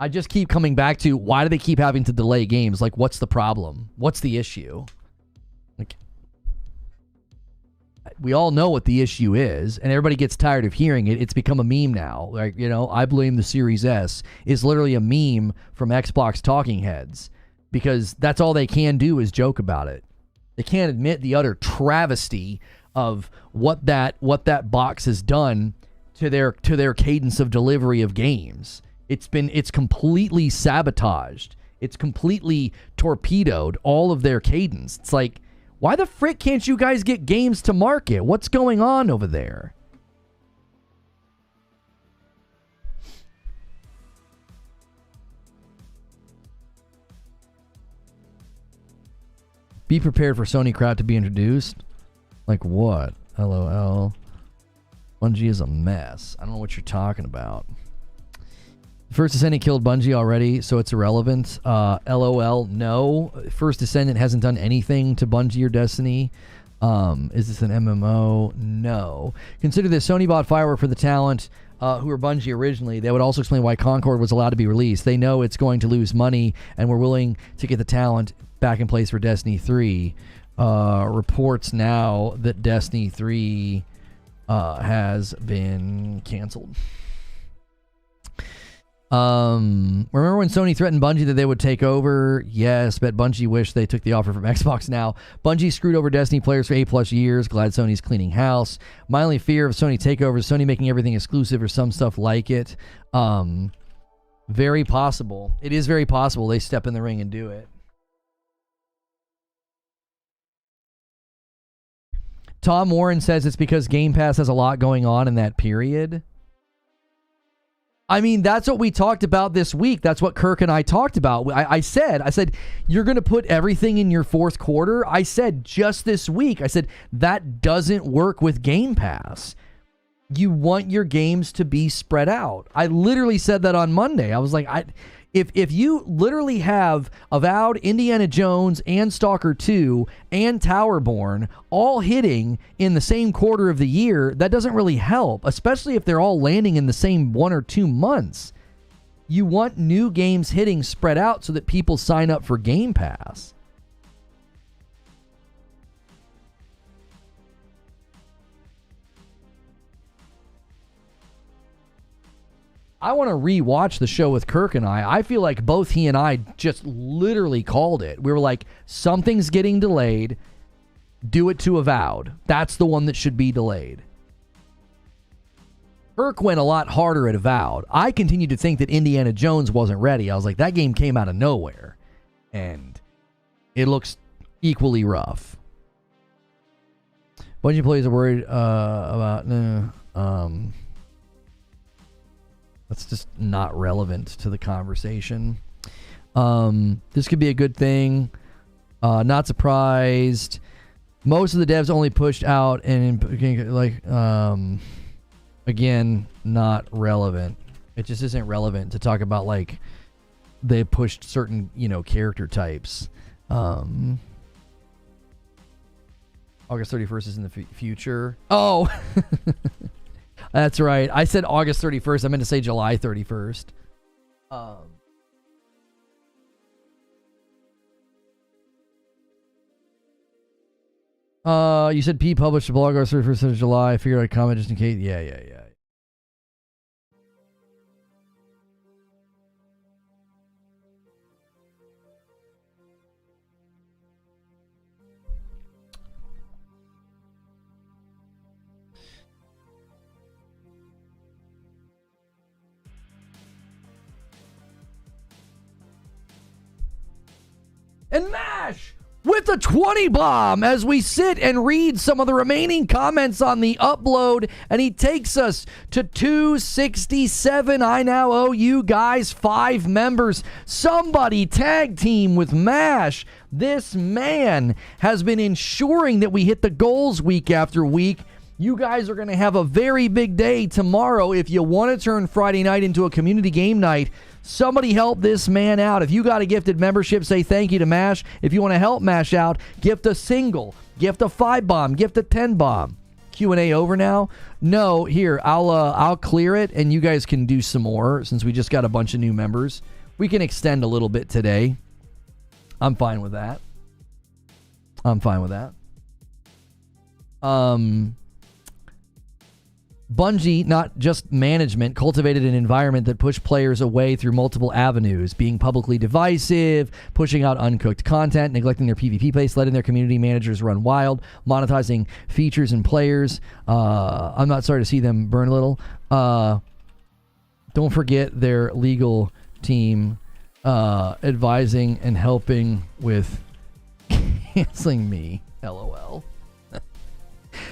Speaker 1: I just keep coming back to, why do they keep having to delay games? Like, what's the problem? What's the issue? Like, we all know what the issue is, and everybody gets tired of hearing it. It's become a meme now. Like, you know, I blame the Series S is literally a meme from Xbox talking heads, because that's all they can do is joke about it. They can't admit the utter travesty of what that box has done to their cadence of delivery of games. It's completely sabotaged. It's completely torpedoed all of their cadence. It's like, why the frick can't you guys get games to market? What's going on over there? Be prepared for Sony crowd to be introduced. Like what? LOL. Bungie is a mess. I don't know what you're talking about. First Descendant killed Bungie already, so it's irrelevant. LOL, no. First Descendant hasn't done anything to Bungie or Destiny. Is this an MMO? No. Consider this. Sony bought Firework for the talent who were Bungie originally. They would also explain why Concord was allowed to be released. They know it's going to lose money, and we're willing to get the talent back in place for Destiny 3. Reports now that Destiny 3 has been canceled. Remember when Sony threatened Bungie that they would take over? Yes, bet Bungie wished they took the offer from Xbox now. Bungie screwed over Destiny players for 8+ years. Glad Sony's cleaning house. My only fear of Sony Takeover is Sony making everything exclusive or some stuff like it. Very possible. It is very possible they step in the ring and do it. Tom Warren says it's because Game Pass has a lot going on in that period. I mean, that's what we talked about this week. That's what Kirk and I talked about. I said, you're going to put everything in your fourth quarter. I said just this week, I said, that doesn't work with Game Pass. You want your games to be spread out. I literally said that on Monday. I was like, if you literally have Avowed, Indiana Jones, and Stalker 2, and Towerborn all hitting in the same quarter of the year, that doesn't really help, especially if they're all landing in the same 1 or 2 months. You want new games hitting spread out so that people sign up for Game Pass. I want to rewatch the show with Kirk and I feel like both he and I just literally called it. We were like, something's getting delayed. Do it to Avowed. That's the one that should be delayed. Kirk went a lot harder at Avowed. I continued to think that Indiana Jones wasn't ready. I was like, that game came out of nowhere. And it looks equally rough. Bungie employees are worried about... That's just not relevant to the conversation. This could be a good thing. Not surprised. Most of the devs only pushed out and again, not relevant. It just isn't relevant to talk about like they pushed certain, character types. August 31st is in the future. Oh, that's right. I said August 31st. I meant to say July 31st. You said P published a blog August 31st of July. I figured I'd comment just in case. Yeah. And MASH with the 20 bomb as we sit and read some of the remaining comments on the upload, and he takes us to 267. I now owe you guys 5 members. Somebody tag team with MASH. This man has been ensuring that we hit the goals week after week. You guys are going to have a very big day tomorrow. If you want to turn Friday night into a community game night, somebody help this man out. If you got a gifted membership, say thank you to MASH. If you want to help MASH out, gift a single, gift a 5 bomb, gift a 10 bomb. Q&A over now? No, here, I'll clear it and you guys can do some more since we just got a bunch of new members. We can extend a little bit today. I'm fine with that. Bungie, not just management, cultivated an environment that pushed players away through multiple avenues, being publicly divisive, pushing out uncooked content, neglecting their PvP pace, letting their community managers run wild, monetizing features and players. I'm not sorry to see them burn a little. Don't forget their legal team advising and helping with canceling me. LOL.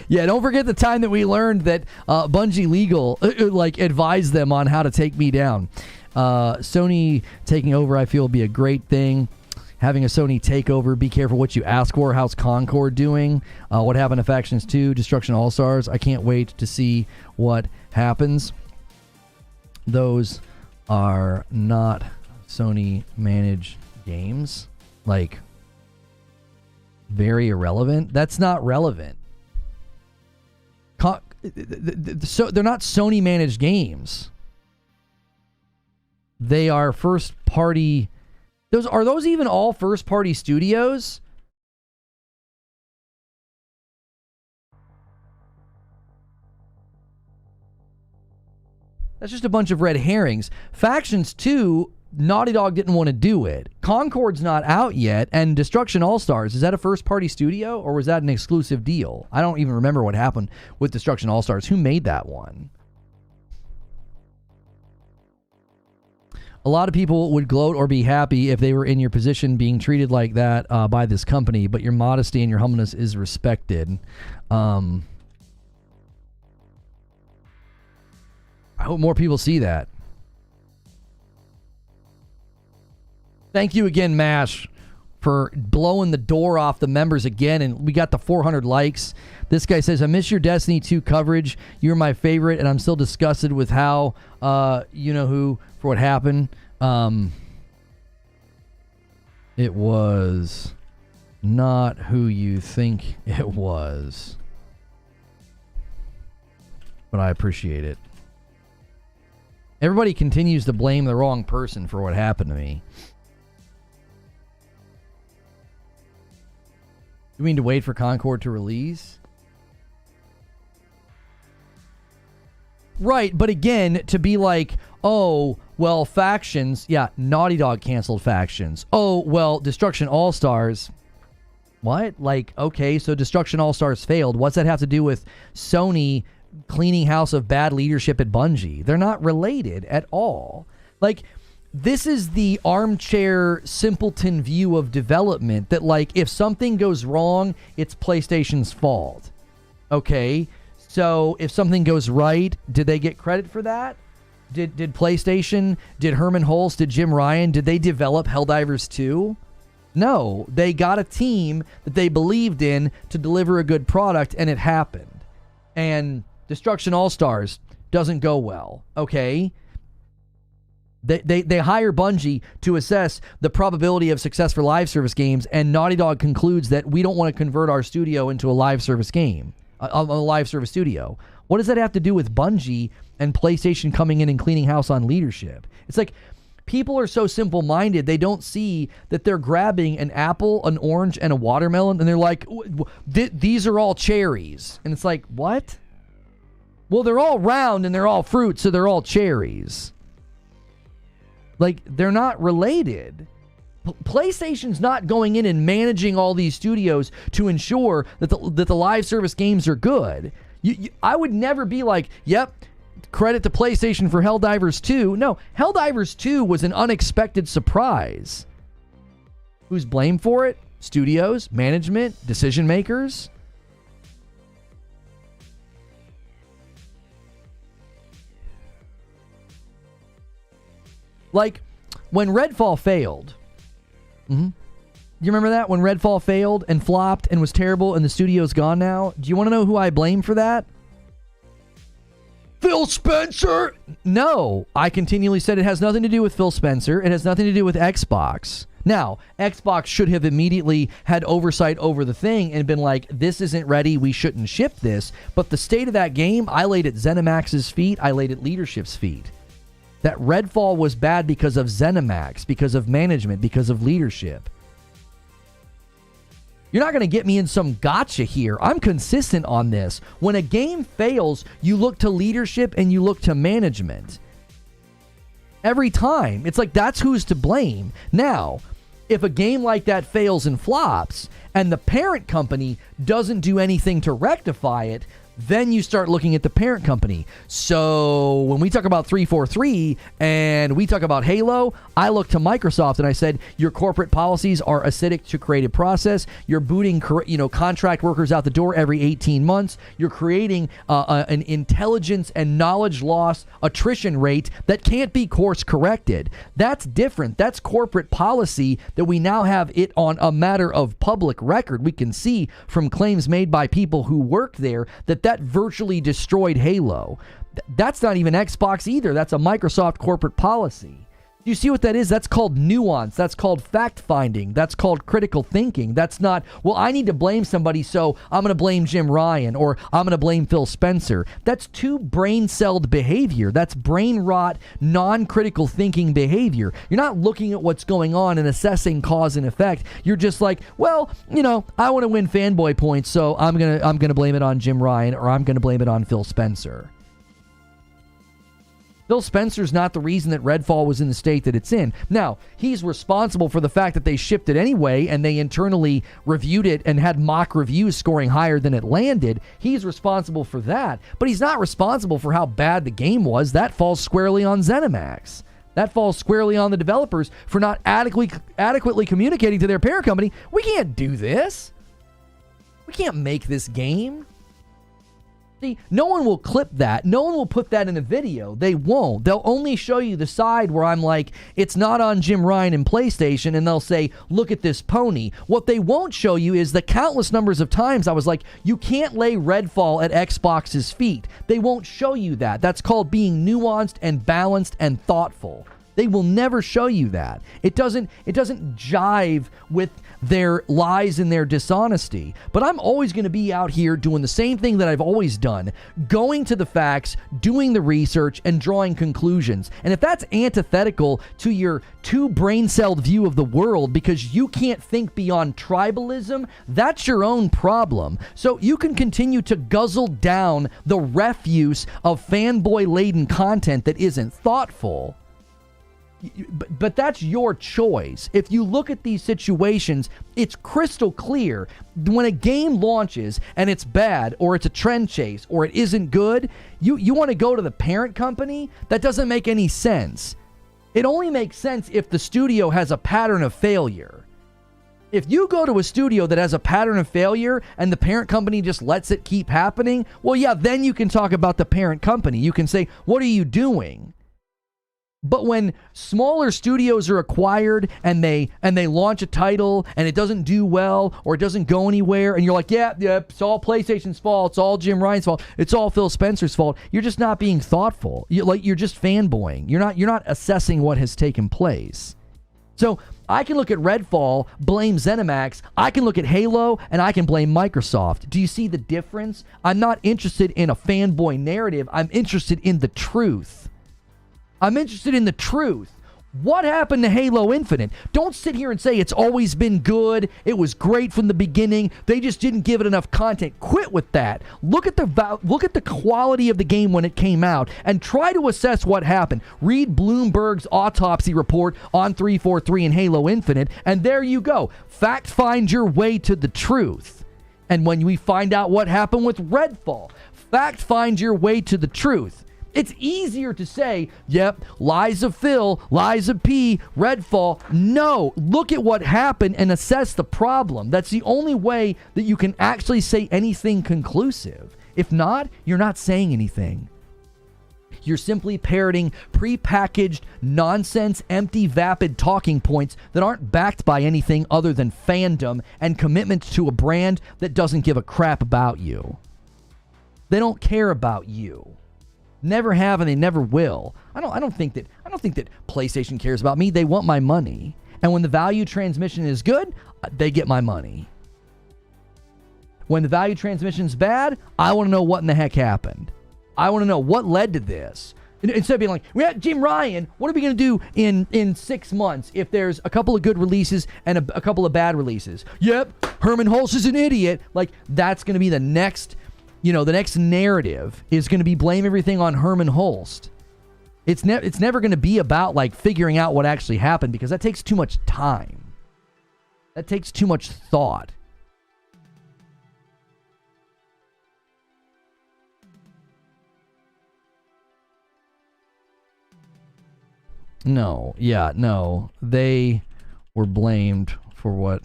Speaker 1: Yeah, don't forget the time that we learned that Bungie Legal advised them on how to take me down. Sony taking over, I feel, will be a great thing. Having a Sony takeover, be careful what you ask for. How's Concord doing? What happened to Factions 2? Destruction All-Stars? I can't wait to see what happens. Those are not Sony managed games. Like, very irrelevant. That's not relevant. So they're not Sony managed games. They are first party. Are those even all first party studios? That's just a bunch of red herrings. Factions 2, Naughty Dog didn't want to do it. Concord's not out yet, and Destruction All-Stars, is that a first-party studio, or was that an exclusive deal? I don't even remember what happened with Destruction All-Stars. Who made that one? A lot of people would gloat or be happy if they were in your position being treated like that by this company, but your modesty and your humbleness is respected. I hope more people see that. Thank you again, MASH, for blowing the door off the members again, and we got the 400 likes. This guy says, I miss your Destiny 2 coverage. You're my favorite, and I'm still disgusted with how, you-know-who, for what happened. It was not who you think it was. But I appreciate it. Everybody continues to blame the wrong person for what happened to me. You mean to wait for Concord to release? Right, but again, to be like, oh, well, Factions, yeah, Naughty Dog canceled Factions. Oh, well, Destruction All-Stars. What? Like, okay, so Destruction All-Stars failed. What's that have to do with Sony cleaning house of bad leadership at Bungie? They're not related at all. Like, this is the armchair simpleton view of development that, like, if something goes wrong, it's PlayStation's fault. Okay, so if something goes right, did they get credit for that? Did PlayStation, did Herman Hulst, did Jim Ryan, did they develop Helldivers 2? No, they got a team that they believed in to deliver a good product, and it happened. And Destruction All-Stars doesn't go well, okay? They hire Bungie to assess the probability of success for live service games, and Naughty Dog concludes that we don't want to convert our studio into a live service game, a live service studio. What does that have to do with Bungie and PlayStation coming in and cleaning house on leadership? It's like people are so simple-minded, they don't see that they're grabbing an apple, an orange, and a watermelon, and they're like, these are all cherries. And it's like, what? Well, they're all round and they're all fruit, so they're all cherries. Like, they're not related. PlayStation's not going in and managing all these studios to ensure that the live service games are good. I would never be like, yep, credit to PlayStation for Helldivers 2. No, Helldivers 2 was an unexpected surprise. Who's blamed for it? Studios, management, decision makers. Like, when Redfall failed, you remember that? When Redfall failed and flopped and was terrible and the studio's gone now? Do you want to know who I blame for that? Phil Spencer! No, I continually said it has nothing to do with Phil Spencer. It has nothing to do with Xbox. Now, Xbox should have immediately had oversight over the thing and been like, this isn't ready, we shouldn't ship this. But the state of that game, I laid at ZeniMax's feet, I laid at leadership's feet. That Redfall was bad because of ZeniMax, because of management, because of leadership. You're not going to get me in some gotcha here. I'm consistent on this. When a game fails, you look to leadership and you look to management. Every time. It's like, that's who's to blame. Now, if a game like that fails and flops, and the parent company doesn't do anything to rectify it, then you start looking at the parent company. So when we talk about 343 and we talk about Halo, I look to Microsoft and I said, your corporate policies are acidic to creative process. You're booting contract workers out the door every 18 months. You're creating an intelligence and knowledge loss attrition rate that can't be course corrected. That's different. That's corporate policy that we now have it on a matter of public record. We can see from claims made by people who work there that virtually destroyed Halo. That's not even Xbox either. That's a Microsoft corporate policy. Do you see what that is? That's called nuance. That's called fact-finding. That's called critical thinking. That's not, well, I need to blame somebody, so I'm going to blame Jim Ryan or I'm going to blame Phil Spencer. That's too brain-celled behavior. That's brain rot, non-critical thinking behavior. You're not looking at what's going on and assessing cause and effect. You're just like, well, I want to win fanboy points, so I'm gonna blame it on Jim Ryan or I'm gonna blame it on Phil Spencer. Phil Spencer's not the reason that Redfall was in the state that it's in. Now, he's responsible for the fact that they shipped it anyway and they internally reviewed it and had mock reviews scoring higher than it landed. He's responsible for that, but he's not responsible for how bad the game was. That falls squarely on ZeniMax. That falls squarely on the developers for not adequately communicating to their parent company, we can't do this. We can't make this game. See, no one will clip that. No one will put that in a video. They won't. They'll only show you the side where I'm like, it's not on Jim Ryan and PlayStation, and they'll say, look at this pony. What they won't show you is the countless numbers of times I was like, you can't lay Redfall at Xbox's feet. They won't show you that. That's called being nuanced and balanced and thoughtful. They will never show you that. It doesn't jive with their lies and their dishonesty. But I'm always going to be out here doing the same thing that I've always done, going to the facts, doing the research, and drawing conclusions. And if that's antithetical to your too brain-celled view of the world because you can't think beyond tribalism, that's your own problem. So you can continue to guzzle down the refuse of fanboy-laden content that isn't thoughtful. But that's your choice. If you look at these situations, it's crystal clear. When a game launches and it's bad or it's a trend chase or it isn't good, you want to go to the parent company? That doesn't make any sense. It only makes sense if the studio has a pattern of failure. If you go to a studio that has a pattern of failure and the parent company just lets it keep happening, well, yeah, then you can talk about the parent company. You can say, what are you doing? But when smaller studios are acquired and they launch a title and it doesn't do well or it doesn't go anywhere and you're like, yeah, it's all PlayStation's fault, it's all Jim Ryan's fault, it's all Phil Spencer's fault, you're just not being thoughtful. You're just fanboying. You're not assessing what has taken place. So I can look at Redfall, blame ZeniMax. I can look at Halo, and I can blame Microsoft. Do you see the difference? I'm not interested in a fanboy narrative. I'm interested in the truth. I'm interested in the truth. What happened to Halo Infinite? Don't sit here and say it's always been good. It was great from the beginning. They just didn't give it enough content. Quit with that. Look at the quality of the game when it came out and try to assess what happened. Read Bloomberg's autopsy report on 343 and Halo Infinite, and there you go. Fact find your way to the truth. And when we find out what happened with Redfall, fact find your way to the truth. It's easier to say, yep, lies of Phil, lies of P, Redfall. No, look at what happened and assess the problem. That's the only way that you can actually say anything conclusive. If not, you're not saying anything. You're simply parroting prepackaged, nonsense, empty, vapid talking points that aren't backed by anything other than fandom and commitment to a brand that doesn't give a crap about you. They don't care about you. Never have and they never will. I don't think that PlayStation cares about me. They want my money. And when the value transmission is good, they get my money. When the value transmission is bad, I want to know what in the heck happened. I want to know what led to this. Instead of being like, we got Jim Ryan, what are we going to do in 6 months if there's a couple of good releases and a couple of bad releases? Yep, Herman Hulst is an idiot. Like, that's going to be the next, the next narrative is going to be blame everything on Herman Hulst. It's never going to be about, like, figuring out what actually happened, because that takes too much time. That takes too much thought. No, they were blamed for what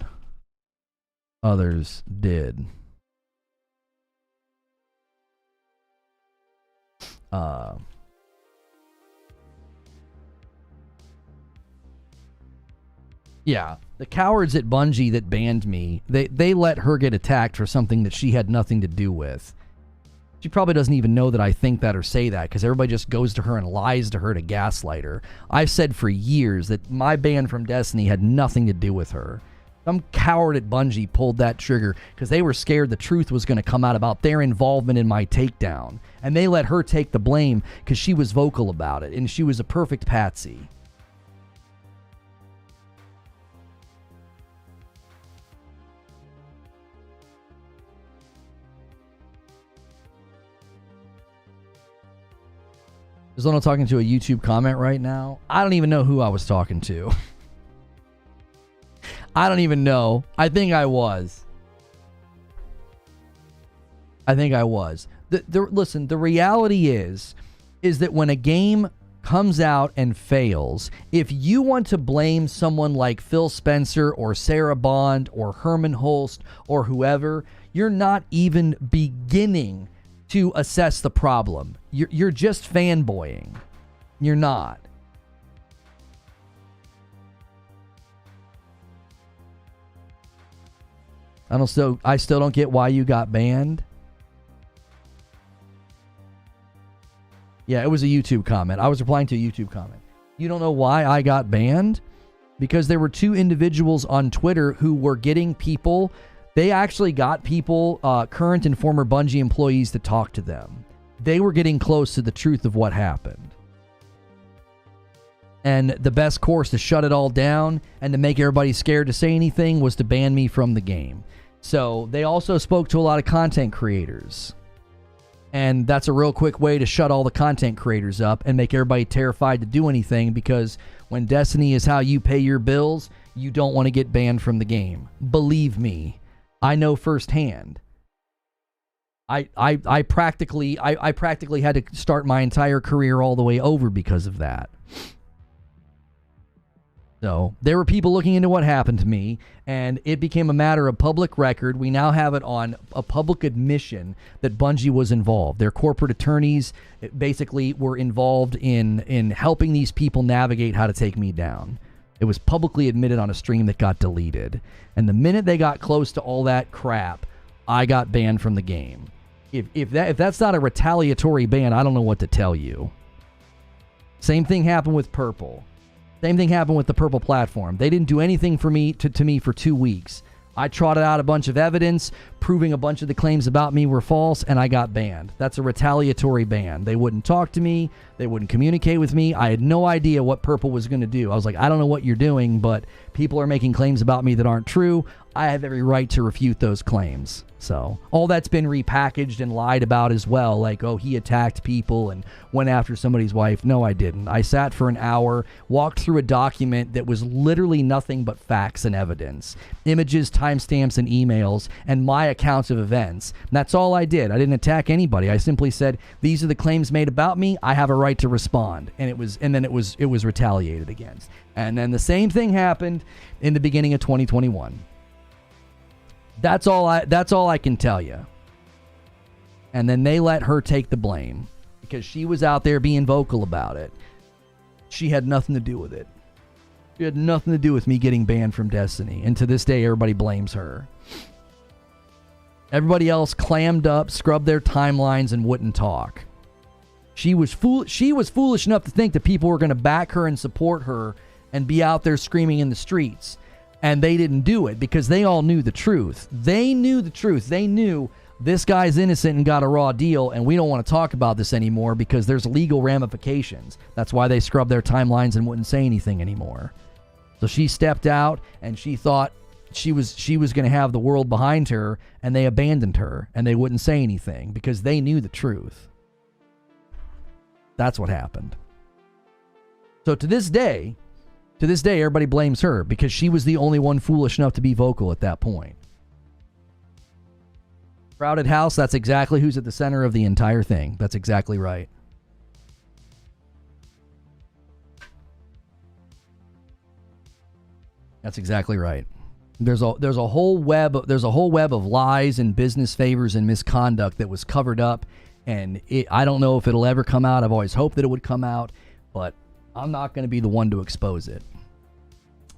Speaker 1: others did. Yeah, the cowards at Bungie that banned me, they let her get attacked for something that she had nothing to do with. She probably doesn't even know that I think that or say that, because everybody just goes to her and lies to her to gaslight her. I've said for years that my ban from Destiny had nothing to do with her. Some coward at Bungie pulled that trigger because they were scared the truth was going to come out about their involvement in my takedown. And they let her take the blame because she was vocal about it, and she was a perfect patsy. Is Lono talking to a YouTube comment right now? I don't even know who I was talking to. I don't even know. I think I was. Listen, the reality is that when a game comes out and fails, if you want to blame someone like Phil Spencer or Sarah Bond or Herman Hulst or whoever, you're not even beginning to assess the problem. You're just fanboying. You're not. I still don't get why you got banned. Yeah, it was a YouTube comment. I was replying to a YouTube comment. You don't know why I got banned? Because there were two individuals on Twitter who were getting people. They actually got people, current and former Bungie employees, to talk to them. They were getting close to the truth of what happened. And the best course to shut it all down and to make everybody scared to say anything was to ban me from the game. So they also spoke to a lot of content creators. And that's a real quick way to shut all the content creators up and make everybody terrified to do anything, because when Destiny is how you pay your bills, you don't want to get banned from the game. Believe me. I know firsthand. I practically had to start my entire career all the way over because of that. So there were people looking into what happened to me, and it became a matter of public record. We now have it on a public admission that Bungie was involved. Their corporate attorneys basically were involved in helping these people navigate how to take me down. It was publicly admitted on a stream that got deleted. And the minute they got close to all that crap, I got banned from the game. If that's not a retaliatory ban, I don't know what to tell you. Same thing happened with Purple. Same thing happened with the Purple platform. They didn't do anything for me to me for 2 weeks. I trotted out a bunch of evidence proving a bunch of the claims about me were false, and I got banned. That's a retaliatory ban. They wouldn't talk to me. They wouldn't communicate with me. I had no idea what Purple was going to do. I was like, I don't know what you're doing, but people are making claims about me that aren't true. I have every right to refute those claims. So all that's been repackaged and lied about as well. Like, oh, he attacked people and went after somebody's wife. No, I didn't. I sat for an hour, walked through a document that was literally nothing but facts and evidence, images, timestamps, and emails, and my accounts of events. And that's all I did. I didn't attack anybody. I simply said, these are the claims made about me. I have a right to respond. And then it was retaliated against. And then the same thing happened in the beginning of 2021. That's all I can tell you. And then they let her take the blame because she was out there being vocal about it. She had nothing to do with it. She had nothing to do with me getting banned from Destiny. And to this day, everybody blames her. Everybody else clammed up, scrubbed their timelines, and wouldn't talk. She was foolish enough to think that people were going to back her and support her and be out there screaming in the streets. And they didn't do it because they all knew the truth. They knew the truth. They knew this guy's innocent and got a raw deal, and we don't want to talk about this anymore because there's legal ramifications. That's why they scrubbed their timelines and wouldn't say anything anymore. So she stepped out, and she thought she was going to have the world behind her, and they abandoned her, and they wouldn't say anything because they knew the truth. That's what happened. So to this day, everybody blames her because she was the only one foolish enough to be vocal at that point. Crowded house, that's exactly who's at the center of the entire thing. That's exactly right. That's exactly right. There's a whole web of lies and business favors and misconduct that was covered up, and I don't know if it'll ever come out. I've always hoped that it would come out, but I'm not going to be the one to expose it.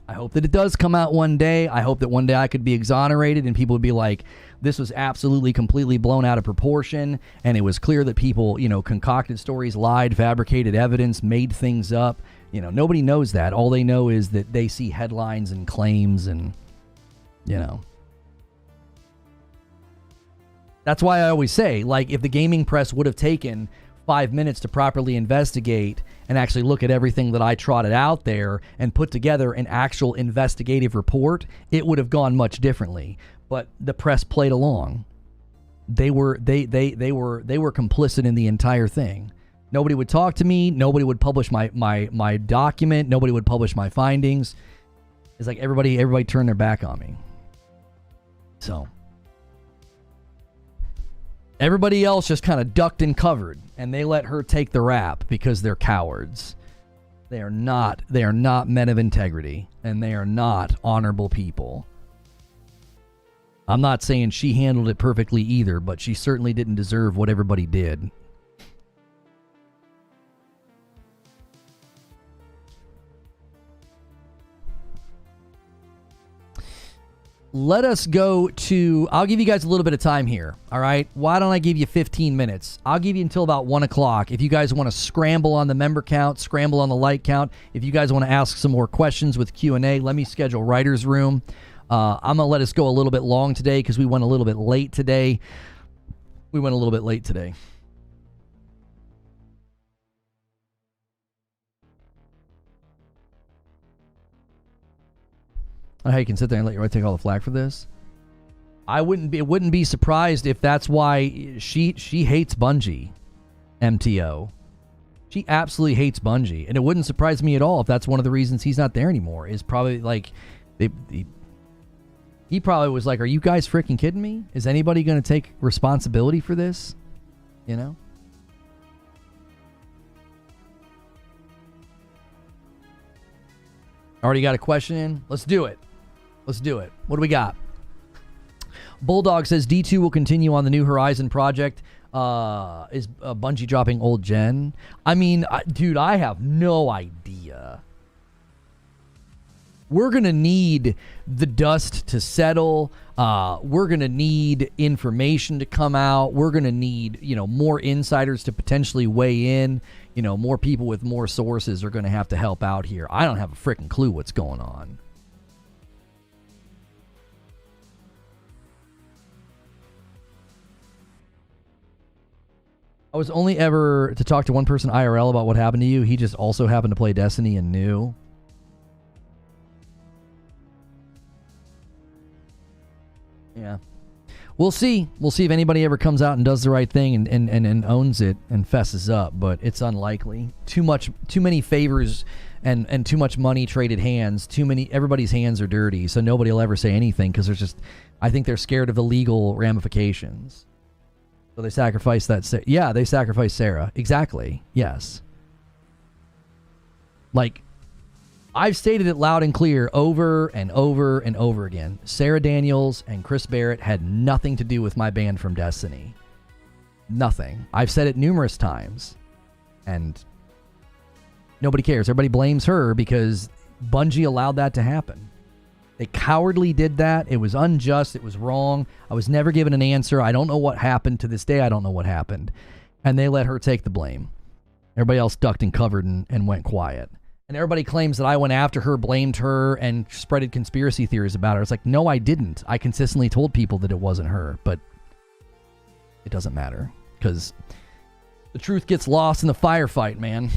Speaker 1: I hope that it does come out one day. I hope that one day I could be exonerated and people would be like, this was absolutely completely blown out of proportion, and it was clear that people, concocted stories, lied, fabricated evidence, made things up. Nobody knows that. All they know is that they see headlines and claims and, That's why I always say, if the gaming press would have taken 5 minutes to properly investigate and actually look at everything that I trotted out there and put together an actual investigative report, it would have gone much differently. But the press played along. They were complicit in the entire thing. Nobody would talk to me. Nobody would publish my document. Nobody would publish my findings. It's like everybody turned their back on me. So everybody else just kind of ducked and covered, and they let her take the rap because they're cowards. They are not men of integrity, and they are not honorable people. I'm not saying she handled it perfectly either, but she certainly didn't deserve what everybody did. Let us go to, I'll give you guys a little bit of time here, all right? Why don't I give you 15 minutes? I'll give you until about 1 o'clock. If you guys want to scramble on the member count, scramble on the like count, if you guys want to ask some more questions with Q&A, let me schedule Writer's Room. I'm going to let us go a little bit long today because we went a little bit late today. I know how you can sit there and let your wife take all the flack for this. It wouldn't be surprised if that's why she hates Bungie, MTO. She absolutely hates Bungie, and it wouldn't surprise me at all if that's one of the reasons he's not there anymore. Is probably he probably was like, "Are you guys freaking kidding me? Is anybody going to take responsibility for this?" Already got a question in? Let's do it. What do we got? Bulldog says D2 will continue on the New Horizon project. Is Bungie dropping old gen? I mean, dude, I have no idea. We're going to need the dust to settle. We're going to need information to come out. We're going to need, more insiders to potentially weigh in. More people with more sources are going to have to help out here. I don't have a freaking clue what's going on. I was only ever to talk to one person IRL about what happened to you. He just also happened to play Destiny and knew. Yeah. We'll see. We'll see if anybody ever comes out and does the right thing and owns it and fesses up, but it's unlikely. Too many favors and too much money traded hands. Everybody's hands are dirty, so nobody will ever say anything because I think they're scared of the legal ramifications. So they sacrifice that. Yeah, they sacrifice Sarah. Exactly. Yes. I've stated it loud and clear over and over and over again. Sarah Daniels and Chris Barrett had nothing to do with my ban from Destiny. Nothing. I've said it numerous times. And nobody cares. Everybody blames her because Bungie allowed that to happen. They cowardly did that. It was unjust. It was wrong. I was never given an answer. I don't know what happened. To this day, I don't know what happened. And they let her take the blame. Everybody else ducked and covered and went quiet. And everybody claims that I went after her, blamed her, and spreaded conspiracy theories about her. It's like, no, I didn't. I consistently told people that it wasn't her, but it doesn't matter because the truth gets lost in the firefight, man.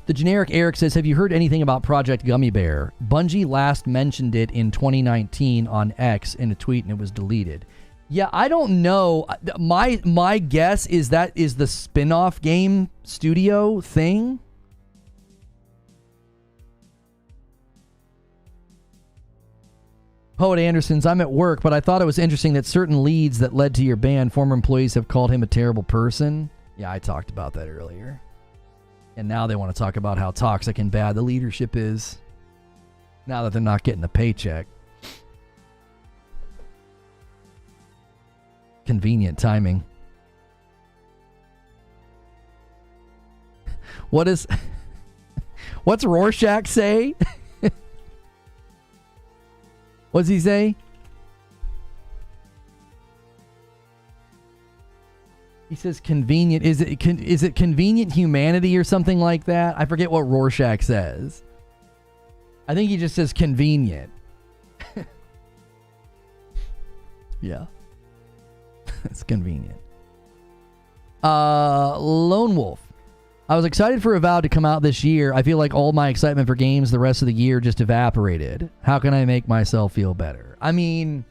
Speaker 1: The generic Eric says, have you heard anything about Project Gummy Bear? Bungie last mentioned it in 2019 on X in a tweet and it was deleted. Yeah, I don't know. My guess is that is the spin-off game studio thing. Poet Anderson's, I'm at work, but I thought it was interesting that certain leads that led to your ban, former employees have called him a terrible person. Yeah, I talked about that earlier. And now they want to talk about how toxic and bad the leadership is. Now that they're not getting a paycheck. Convenient timing. What's Rorschach say? What's he say? He says convenient. Is it convenient humanity or something like that? I forget what Rorschach says. I think he just says convenient. Yeah. It's convenient. Lone Wolf. I was excited for Avowed to come out this year. I feel like all my excitement for games the rest of the year just evaporated. How can I make myself feel better? I mean,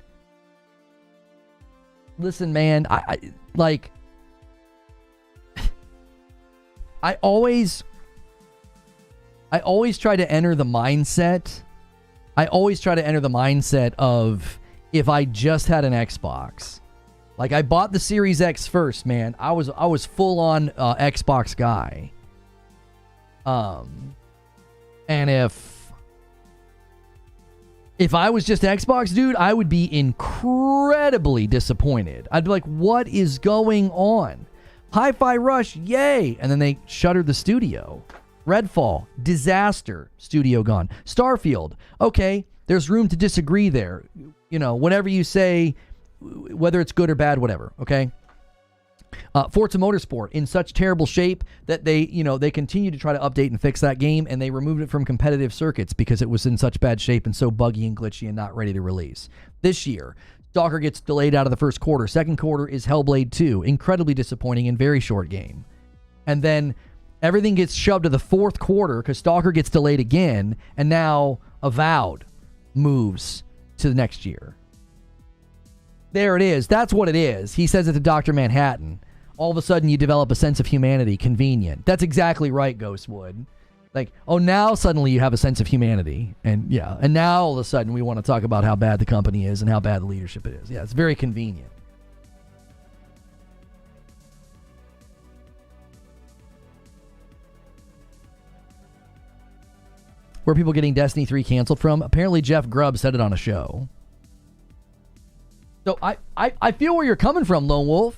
Speaker 1: listen, man, I always try to enter the mindset. I always try to enter the mindset of if I just had an Xbox. Like, I bought the Series X first, man. I was full on Xbox guy. And if I was just Xbox, dude, I would be incredibly disappointed. I'd be like, what is going on? Hi-Fi Rush, yay! And then they shuttered the studio. Redfall, disaster, studio gone. Starfield, okay, there's room to disagree there. You know, whenever you say, whether it's good or bad, whatever, okay? Forza Motorsport, in such terrible shape that they continue to try to update and fix that game, and they removed it from competitive circuits because it was in such bad shape and so buggy and glitchy and not ready to release. This year, Stalker gets delayed out of the first quarter. Second quarter is Hellblade 2. Incredibly disappointing and very short game. And then everything gets shoved to the fourth quarter because Stalker gets delayed again, and now Avowed moves to the next year. There it is. That's what it is. He says it to Dr. Manhattan. All of a sudden, you develop a sense of humanity. Convenient. That's exactly right, Ghostwood. Like, oh, now suddenly you have a sense of humanity. And yeah, and now all of a sudden we want to talk about how bad the company is and how bad the leadership is. Yeah, it's very convenient. Where are people getting Destiny 3 canceled from? Apparently Jeff Grubb said it on a show. So I feel where you're coming from, Lone Wolf.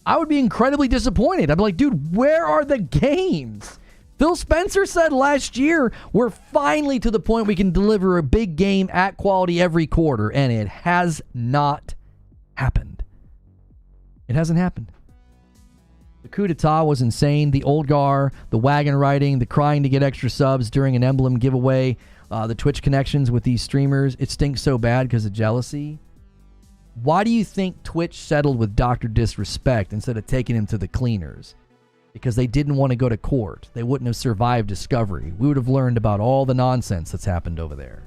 Speaker 1: I would be incredibly disappointed. I'd be like, dude, where are the games? Phil Spencer said last year, we're finally to the point we can deliver a big game at quality every quarter, and it has not happened. It hasn't happened. The coup d'etat was insane. The old gar, the wagon riding, the crying to get extra subs during an emblem giveaway, the Twitch connections with these streamers. It stinks so bad because of jealousy. Why do you think Twitch settled with Dr. Disrespect instead of taking him to the cleaners? Because they didn't want to go to court. They wouldn't have survived discovery. We would have learned about all the nonsense that's happened over there.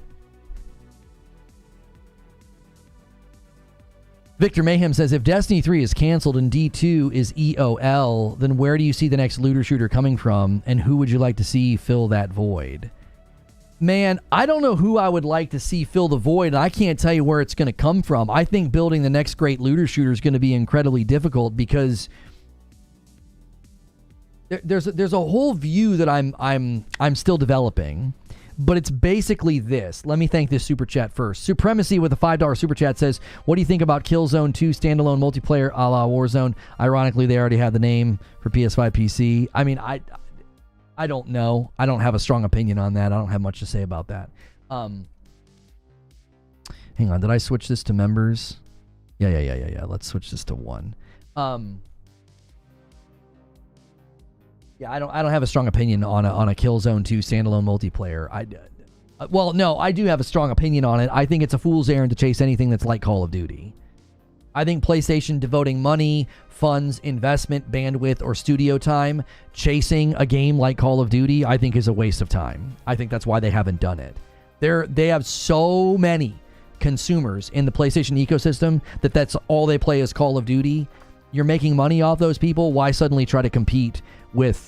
Speaker 1: Victor Mayhem says, if Destiny 3 is canceled and D2 is EOL, then where do you see the next looter shooter coming from, and who would you like to see fill that void? Man, I don't know who I would like to see fill the void, and I can't tell you where it's going to come from. I think building the next great looter shooter is going to be incredibly difficult because there's a whole view that I'm still developing, but it's basically this. Let me thank this super chat first. Supremacy with a $5 super chat says, what do you think about Killzone 2 standalone multiplayer a la Warzone? Ironically, they already had the name for PS5 PC. I mean, I don't know. I don't have a strong opinion on that. I don't have much to say about that. Hang on. Did I switch this to members? Yeah. Let's switch this to 1. Yeah, I don't have a strong opinion on a Killzone 2 standalone multiplayer. Well, no, I do have a strong opinion on it. I think it's a fool's errand to chase anything that's like Call of Duty. I think PlayStation devoting money, funds, investment, bandwidth, or studio time chasing a game like Call of Duty, I think is a waste of time. I think that's why they haven't done it. They have so many consumers in the PlayStation ecosystem that's all they play is Call of Duty. You're making money off those people. Why suddenly try to compete with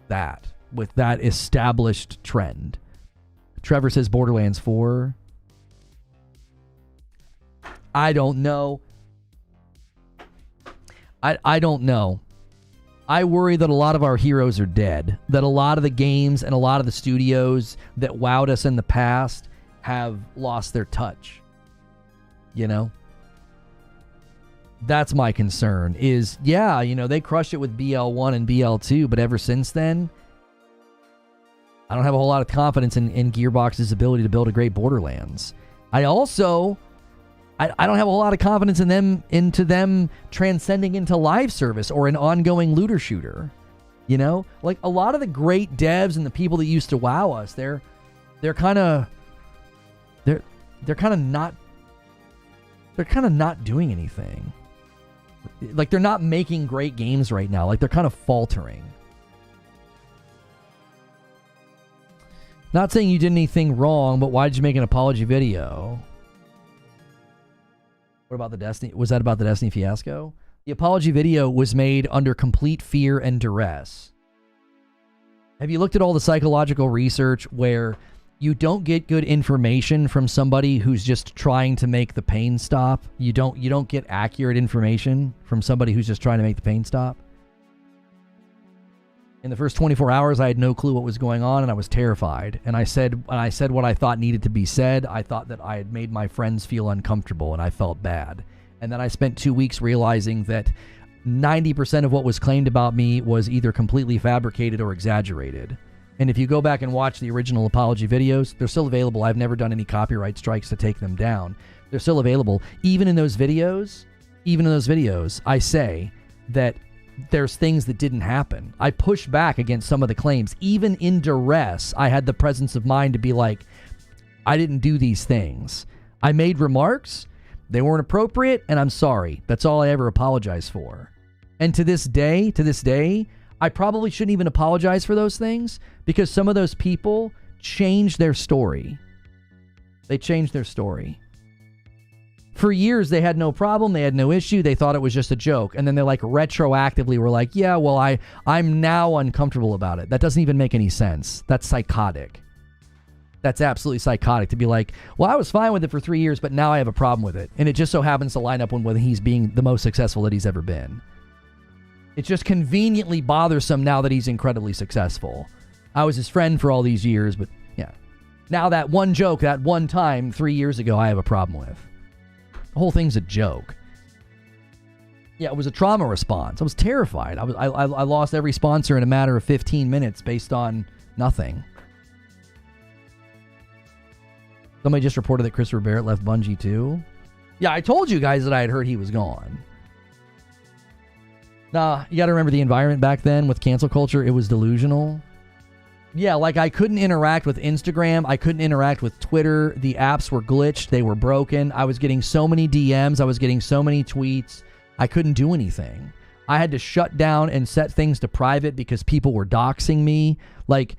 Speaker 1: that established trend? Trevor says Borderlands 4. I don't know. I don't know. I worry that a lot of our heroes are dead. That a lot of the games and a lot of the studios that wowed us in the past have lost their touch. You know? That's my concern is, yeah, you know, they crushed it with BL1 and BL2, but ever since then, I don't have a whole lot of confidence in Gearbox's ability to build a great Borderlands. I don't have a whole lot of confidence in them transcending into live service or an ongoing looter shooter. You know, like a lot of the great devs and the people that used to wow us, they're kind of not doing anything. Like they're not making great games right now. Like they're kind of faltering. Not saying you did anything wrong, but why did you make an apology video? What about the Destiny? Was that about the Destiny fiasco? The apology video was made under complete fear and duress. Have you looked at all the psychological research where you don't get good information from somebody who's just trying to make the pain stop? You don't get accurate information from somebody who's just trying to make the pain stop? In the first 24 hours, I had no clue what was going on, and I was terrified. And I said what I thought needed to be said. I thought that I had made my friends feel uncomfortable, and I felt bad. And then I spent 2 weeks realizing that 90% of what was claimed about me was either completely fabricated or exaggerated. And if you go back and watch the original apology videos, they're still available. I've never done any copyright strikes to take them down. They're still available. Even in those videos, I say that there's things that didn't happen. I push back against some of the claims. Even in duress, I had the presence of mind to be like, I didn't do these things. I made remarks. They weren't appropriate, and I'm sorry. That's all I ever apologize for. And to this day, I probably shouldn't even apologize for those things because some of those people changed their story. They changed their story. For years, they had no problem. They had no issue. They thought it was just a joke. And then they like retroactively were like, yeah, well, I'm now uncomfortable about it. That doesn't even make any sense. That's psychotic. That's absolutely psychotic to be like, well, I was fine with it for 3 years, but now I have a problem with it. And it just so happens to line up when he's being the most successful that he's ever been. It's just conveniently bothersome now that he's incredibly successful. I was his friend for all these years, but yeah. Now that one joke, that one time 3 years ago, I have a problem with. The whole thing's a joke. Yeah, it was a trauma response. I was terrified. I lost every sponsor in a matter of 15 minutes based on nothing. Somebody just reported that Christopher Barrett left Bungie too. Yeah, I told you guys that I had heard he was gone. Nah, you got to remember the environment back then with cancel culture. It was delusional. Yeah, like I couldn't interact with Instagram. I couldn't interact with Twitter. The apps were glitched. They were broken. I was getting so many DMs. I was getting so many tweets. I couldn't do anything. I had to shut down and set things to private because people were doxing me. Like,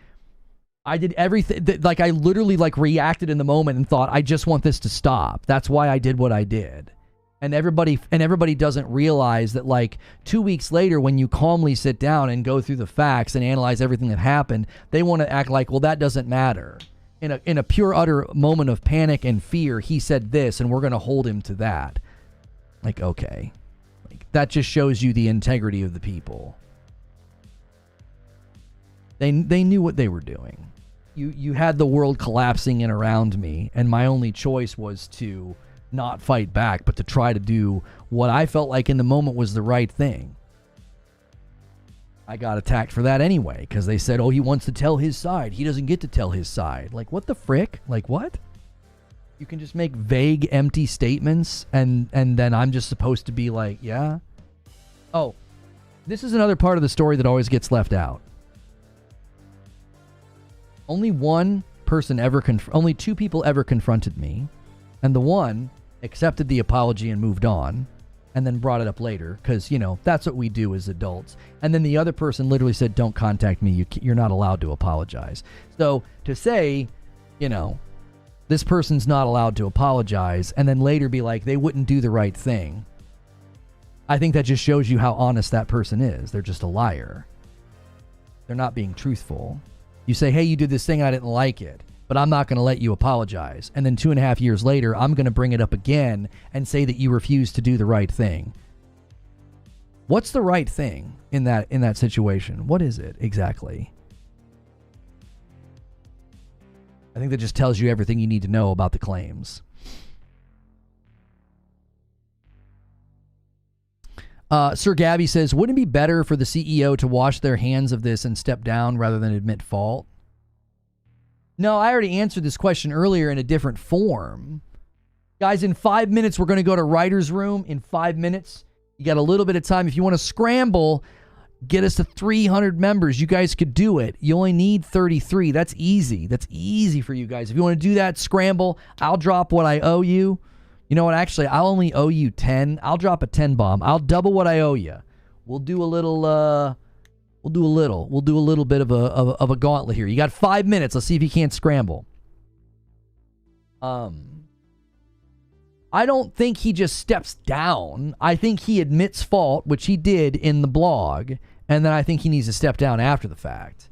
Speaker 1: I did everything. Like, I literally like reacted in the moment and thought, I just want this to stop. That's why I did what I did. And everybody doesn't realize that like 2 weeks later, when you calmly sit down and go through the facts and analyze everything that happened, they want to act like, well, that doesn't matter. In a pure, utter moment of panic and fear, he said this, and we're going to hold him to that. Like, okay. Like, that just shows you the integrity of the people. They knew what they were doing. You had the world collapsing in around me, and my only choice was to not fight back, but to try to do what I felt like in the moment was the right thing. I got attacked for that anyway, because they said, oh, he wants to tell his side. He doesn't get to tell his side. Like, what the frick? Like, what? You can just make vague, empty statements, and then I'm just supposed to be like, yeah? Oh, This is another part of the story that always gets left out. Only one person only two people ever confronted me, and the one accepted the apology and moved on, and then brought it up later, because, you know, that's what we do as adults. And then the other person literally said, don't contact me, you're not allowed to apologize. So to say, you know, this person's not allowed to apologize, and then later be like, they wouldn't do the right thing, I think that just shows you how honest that person is. They're just a liar. They're not being truthful. You say, hey, you did this thing, I didn't like it, but I'm not going to let you apologize. And then 2.5 years later, I'm going to bring it up again and say that you refused to do the right thing. What's the right thing in that situation? What is it exactly? I think that just tells you everything you need to know about the claims. Sir Gabby says, wouldn't it be better for the CEO to wash their hands of this and step down rather than admit fault? No, I already answered this question earlier in a different form. Guys, in 5 minutes, we're going to go to Writer's Room. In 5 minutes, you got a little bit of time. If you want to scramble, get us to 300 members. You guys could do it. You only need 33. That's easy. That's easy for you guys. If you want to do that, scramble. I'll drop what I owe you. You know what? Actually, I'll only owe you 10. I'll drop a 10 bomb. I'll double what I owe you. We'll do a little. We'll do a little bit of a gauntlet here. You got 5 minutes. Let's see if you can't scramble. I don't think he just steps down. I think he admits fault, which he did in the blog, and then I think he needs to step down after the fact.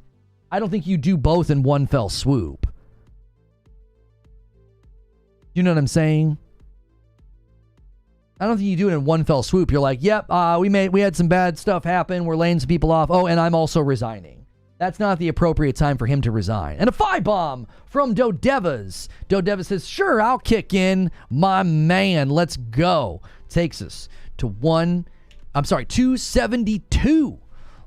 Speaker 1: I don't think you do both in one fell swoop. You know what I'm saying? I don't think you do it in one fell swoop. You're like, yep, we had some bad stuff happen. We're laying some people off. Oh, and I'm also resigning. That's not the appropriate time for him to resign. And a 5-bomb from Dodevas. Dodeva says, sure, I'll kick in. My man, let's go. Takes us to 272.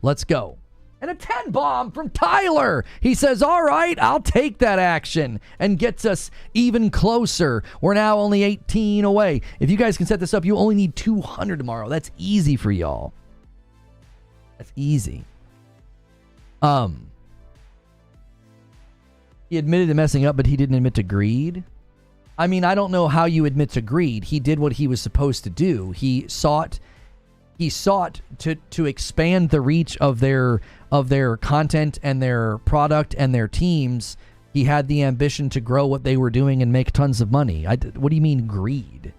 Speaker 1: Let's go. And a 10-bomb from Tyler. He says, all right, I'll take that action, and gets us even closer. We're now only 18 away. If you guys can set this up, you only need 200 tomorrow. That's easy for y'all. That's easy. He admitted to messing up, but he didn't admit to greed. I mean, I don't know how you admit to greed. He did what he was supposed to do. He sought to expand the reach of their content and their product and their teams. He had the ambition to grow what they were doing and make tons of money. What do you mean greed?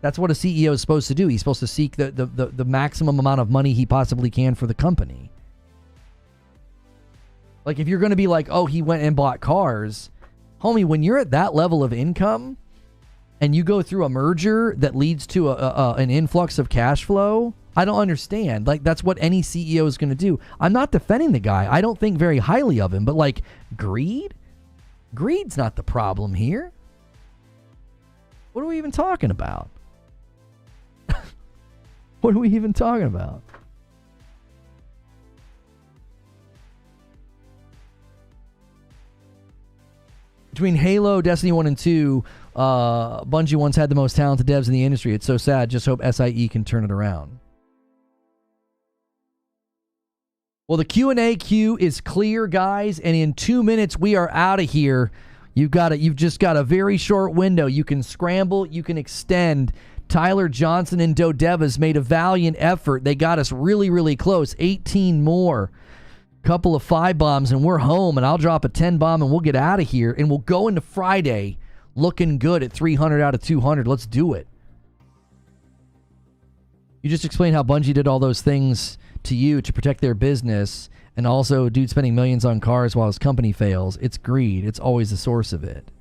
Speaker 1: That's what a CEO is supposed to do. He's supposed to seek the maximum amount of money he possibly can for the company. Like, if you're going to be like, oh, he went and bought cars, homie, when you're at that level of income and you go through a merger that leads to an influx of cash flow, I don't understand. Like, that's what any CEO is going to do. I'm not defending the guy. I don't think very highly of him, but like, greed? Greed's not the problem here. What are we even talking about? What are we even talking about? Between Halo, Destiny 1 and 2, Bungie once had the most talented devs in the industry. It's so sad. Just hope SIE can turn it around. Well, the Q&A queue is clear, guys, and in 2 minutes we are out of here. You've just got a very short window. You can scramble, you can extend. Tyler Johnson and Dodevas made a valiant effort. They got us really, really close. 18 more. Couple of 5-bombs and we're home, and I'll drop a 10-bomb and we'll get out of here, and we'll go into Friday looking good at 300 out of 200. Let's do it. You just explained how Bungie did all those things to you to protect their business, and also dude spending millions on cars while his company fails. It's greed. It's always the source of it.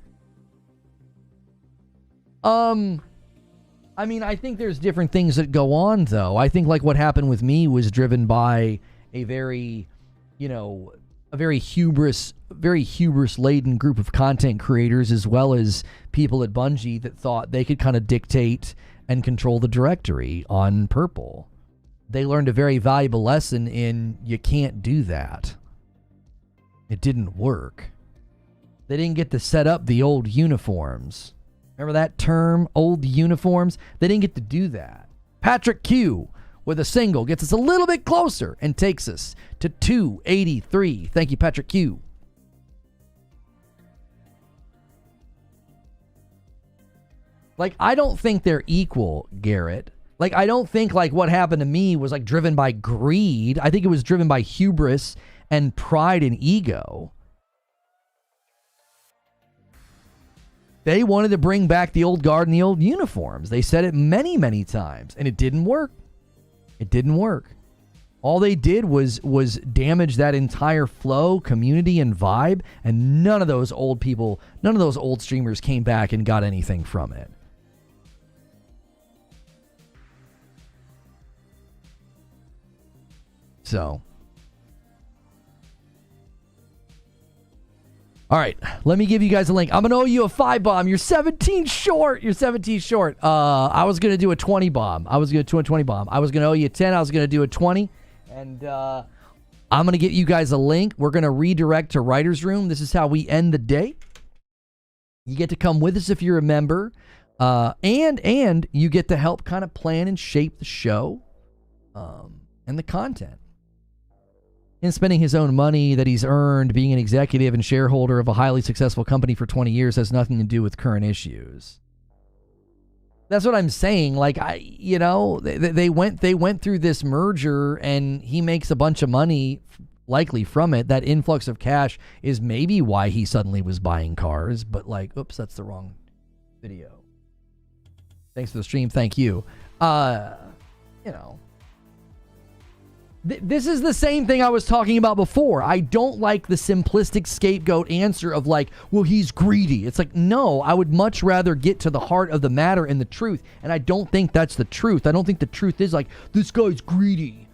Speaker 1: I mean, I think there's different things that go on, though. I think like what happened with me was driven by a very hubris-laden group of content creators, as well as people at Bungie that thought they could kind of dictate and control the directory on Purple. They learned a very valuable lesson in you can't do that. It didn't work. They didn't get to set up the old uniforms. Remember that term, old uniforms? They didn't get to do that. Patrick Q with a single gets us a little bit closer and takes us to 283. Thank you, Patrick Q. Like, I don't think they're equal, Garrett. Like, I don't think, like, what happened to me was, like, driven by greed. I think it was driven by hubris and pride and ego. They wanted to bring back the old guard and the old uniforms. They said it many, many times, and it didn't work. It didn't work. All they did was damage that entire flow, community, and vibe, and none of those old people, none of those old streamers came back and got anything from it. So, all right, let me give you guys a link. I'm going to owe you a 5 bomb. You're 17 short. You're 17 short. I was going to do a 20 bomb. I was going to do a 20 bomb. I was going to owe you 10. I was going to do a 20. And I'm going to get you guys a link. We're going to redirect to Writer's Room. This is how we end the day. You get to come with us if you're a member. And you get to help kind of plan and shape the show and the content. And spending his own money that he's earned being an executive and shareholder of a highly successful company for 20 years has nothing to do with current issues. That's what I'm saying. Like, they went through this merger and he makes a bunch of money likely from it. That influx of cash is maybe why he suddenly was buying cars, but like, oops, that's the wrong video. Thanks for the stream. Thank you. This is the same thing I was talking about before. I don't like the simplistic scapegoat answer of like, well, he's greedy. It's like, no, I would much rather get to the heart of the matter and the truth. And I don't think that's the truth. I don't think the truth is like, this guy's greedy.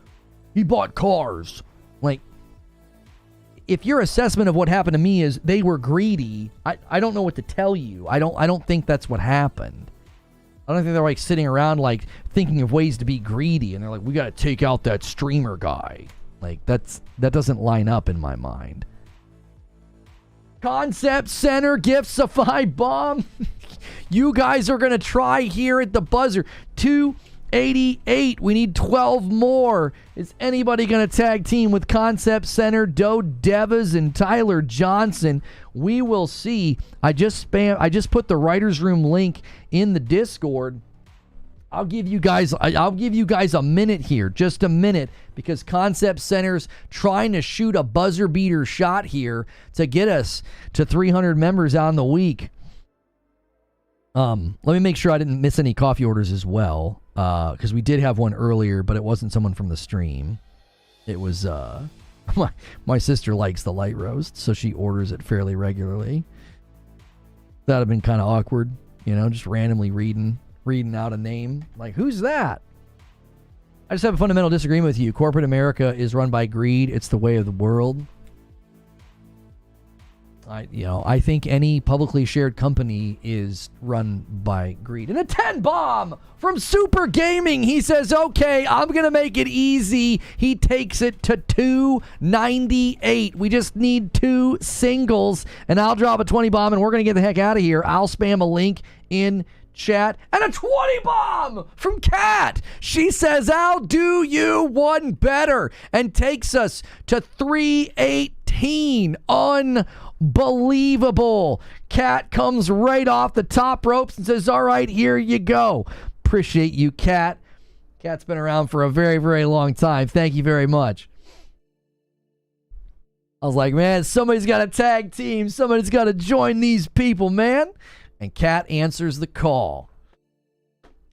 Speaker 1: He bought cars. Like, if your assessment of what happened to me is they were greedy, I don't know what to tell you. I don't think that's what happened. I don't think they're like sitting around like thinking of ways to be greedy and they're like, we got to take out that streamer guy. Like that doesn't line up in my mind. Concept Center gifts a 5 bomb. You guys are going to try here at the buzzer. 288. We need 12 more. Is anybody going to tag team with Concept Center, Doe Devas, and Tyler Johnson? We will see. I just put the Writer's Room link in the Discord. I'll give you guys a minute here, just a minute, because Concept Center's trying to shoot a buzzer beater shot here to get us to 300 members on the week. Let me make sure I didn't miss any coffee orders as well, because we did have one earlier, but it wasn't someone from the stream. It was my sister likes the light roast, so she orders it fairly regularly. That'd have been kind of awkward, just randomly reading out a name. Like, who's that? I just have a fundamental disagreement with you. Corporate America is run by greed. It's the way of the world. I think any publicly shared company is run by greed. And a 10 bomb from Super Gaming. He says, okay, I'm going to make it easy. He takes it to 298. We just need 2 singles, and I'll drop a 20 bomb, and we're going to get the heck out of here. I'll spam a link in chat. And a 20 bomb from Kat. She says, I'll do you one better, and takes us to 318. Unbelievable. Kat comes right off the top ropes and says, all right, here you go. Appreciate you, Kat. Kat's been around for a very, very long time. Thank you very much. I was like, man, somebody's got to tag team. Somebody's got to join these people, man. And Kat answers the call.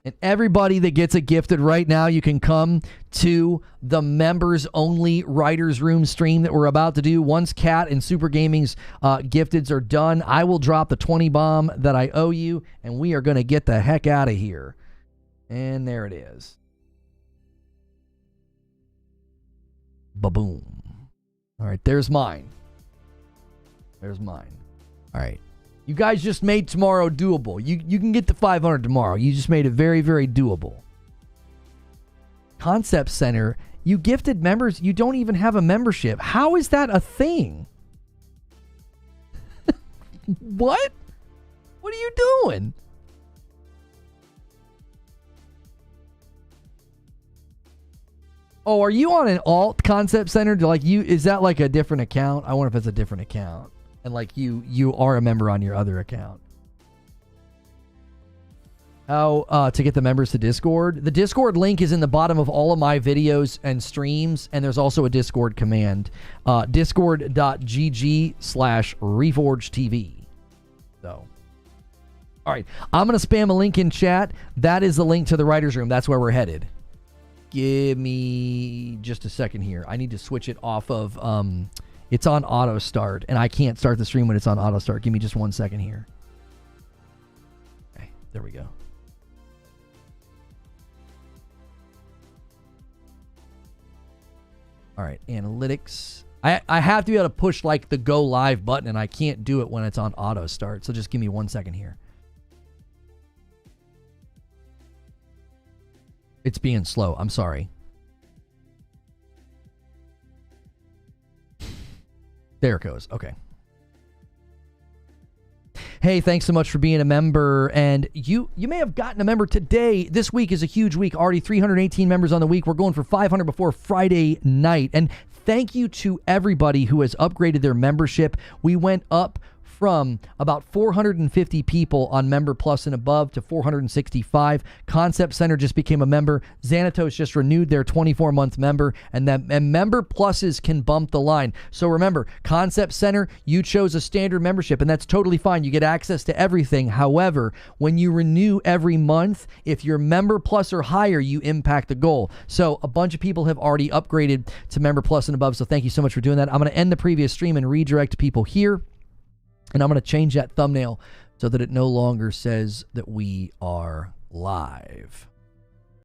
Speaker 1: And everybody that gets it gifted right now, you can come to the members only Writer's Room stream that we're about to do. Once Kat and Super Gaming's gifteds are done, I will drop the 20 bomb that I owe you, and we are going to get the heck out of here. And there it is. Ba-boom. All right, there's mine. There's mine. All right. You guys just made tomorrow doable. You can get to 500 tomorrow. You just made it very, very doable. Concept Center, you gifted members. You don't even have a membership. How is that a thing? What? What are you doing? Oh, are you on an alt concept center? Like you, is that like a different account? I wonder if it's a different account. And like you are a member on your other account. How to get the members to Discord? The Discord link is in the bottom of all of my videos and streams, and there's also a Discord command. Discord.gg/ReforgeTV. So, all right. I'm going to spam a link in chat. That is the link to the writer's room. That's where we're headed. Give me just a second here. I need to switch it off of... it's on auto start, and I can't start the stream when it's on auto start. Give me just 1 second here. Okay, there we go. All right, analytics. I have to be able to push like the go live button, and I can't do it when it's on auto start. So just give me 1 second here. It's being slow. I'm sorry. There it goes. Okay. Hey, thanks so much for being a member. And you may have gotten a member today. This week is a huge week. Already 318 members on the week. We're going for 500 before Friday night. And thank you to everybody who has upgraded their membership. We went up from about 450 people on Member Plus and above to 465. Concept Center just became a member. Xanatos just renewed their 24-month member, and Member Pluses can bump the line. So remember, Concept Center, you chose a standard membership, and that's totally fine. You get access to everything. However, when you renew every month, if you're Member Plus or higher, you impact the goal. So a bunch of people have already upgraded to Member Plus and above, so thank you so much for doing that. I'm going to end the previous stream and redirect people here. And I'm going to change that thumbnail so that it no longer says that we are live.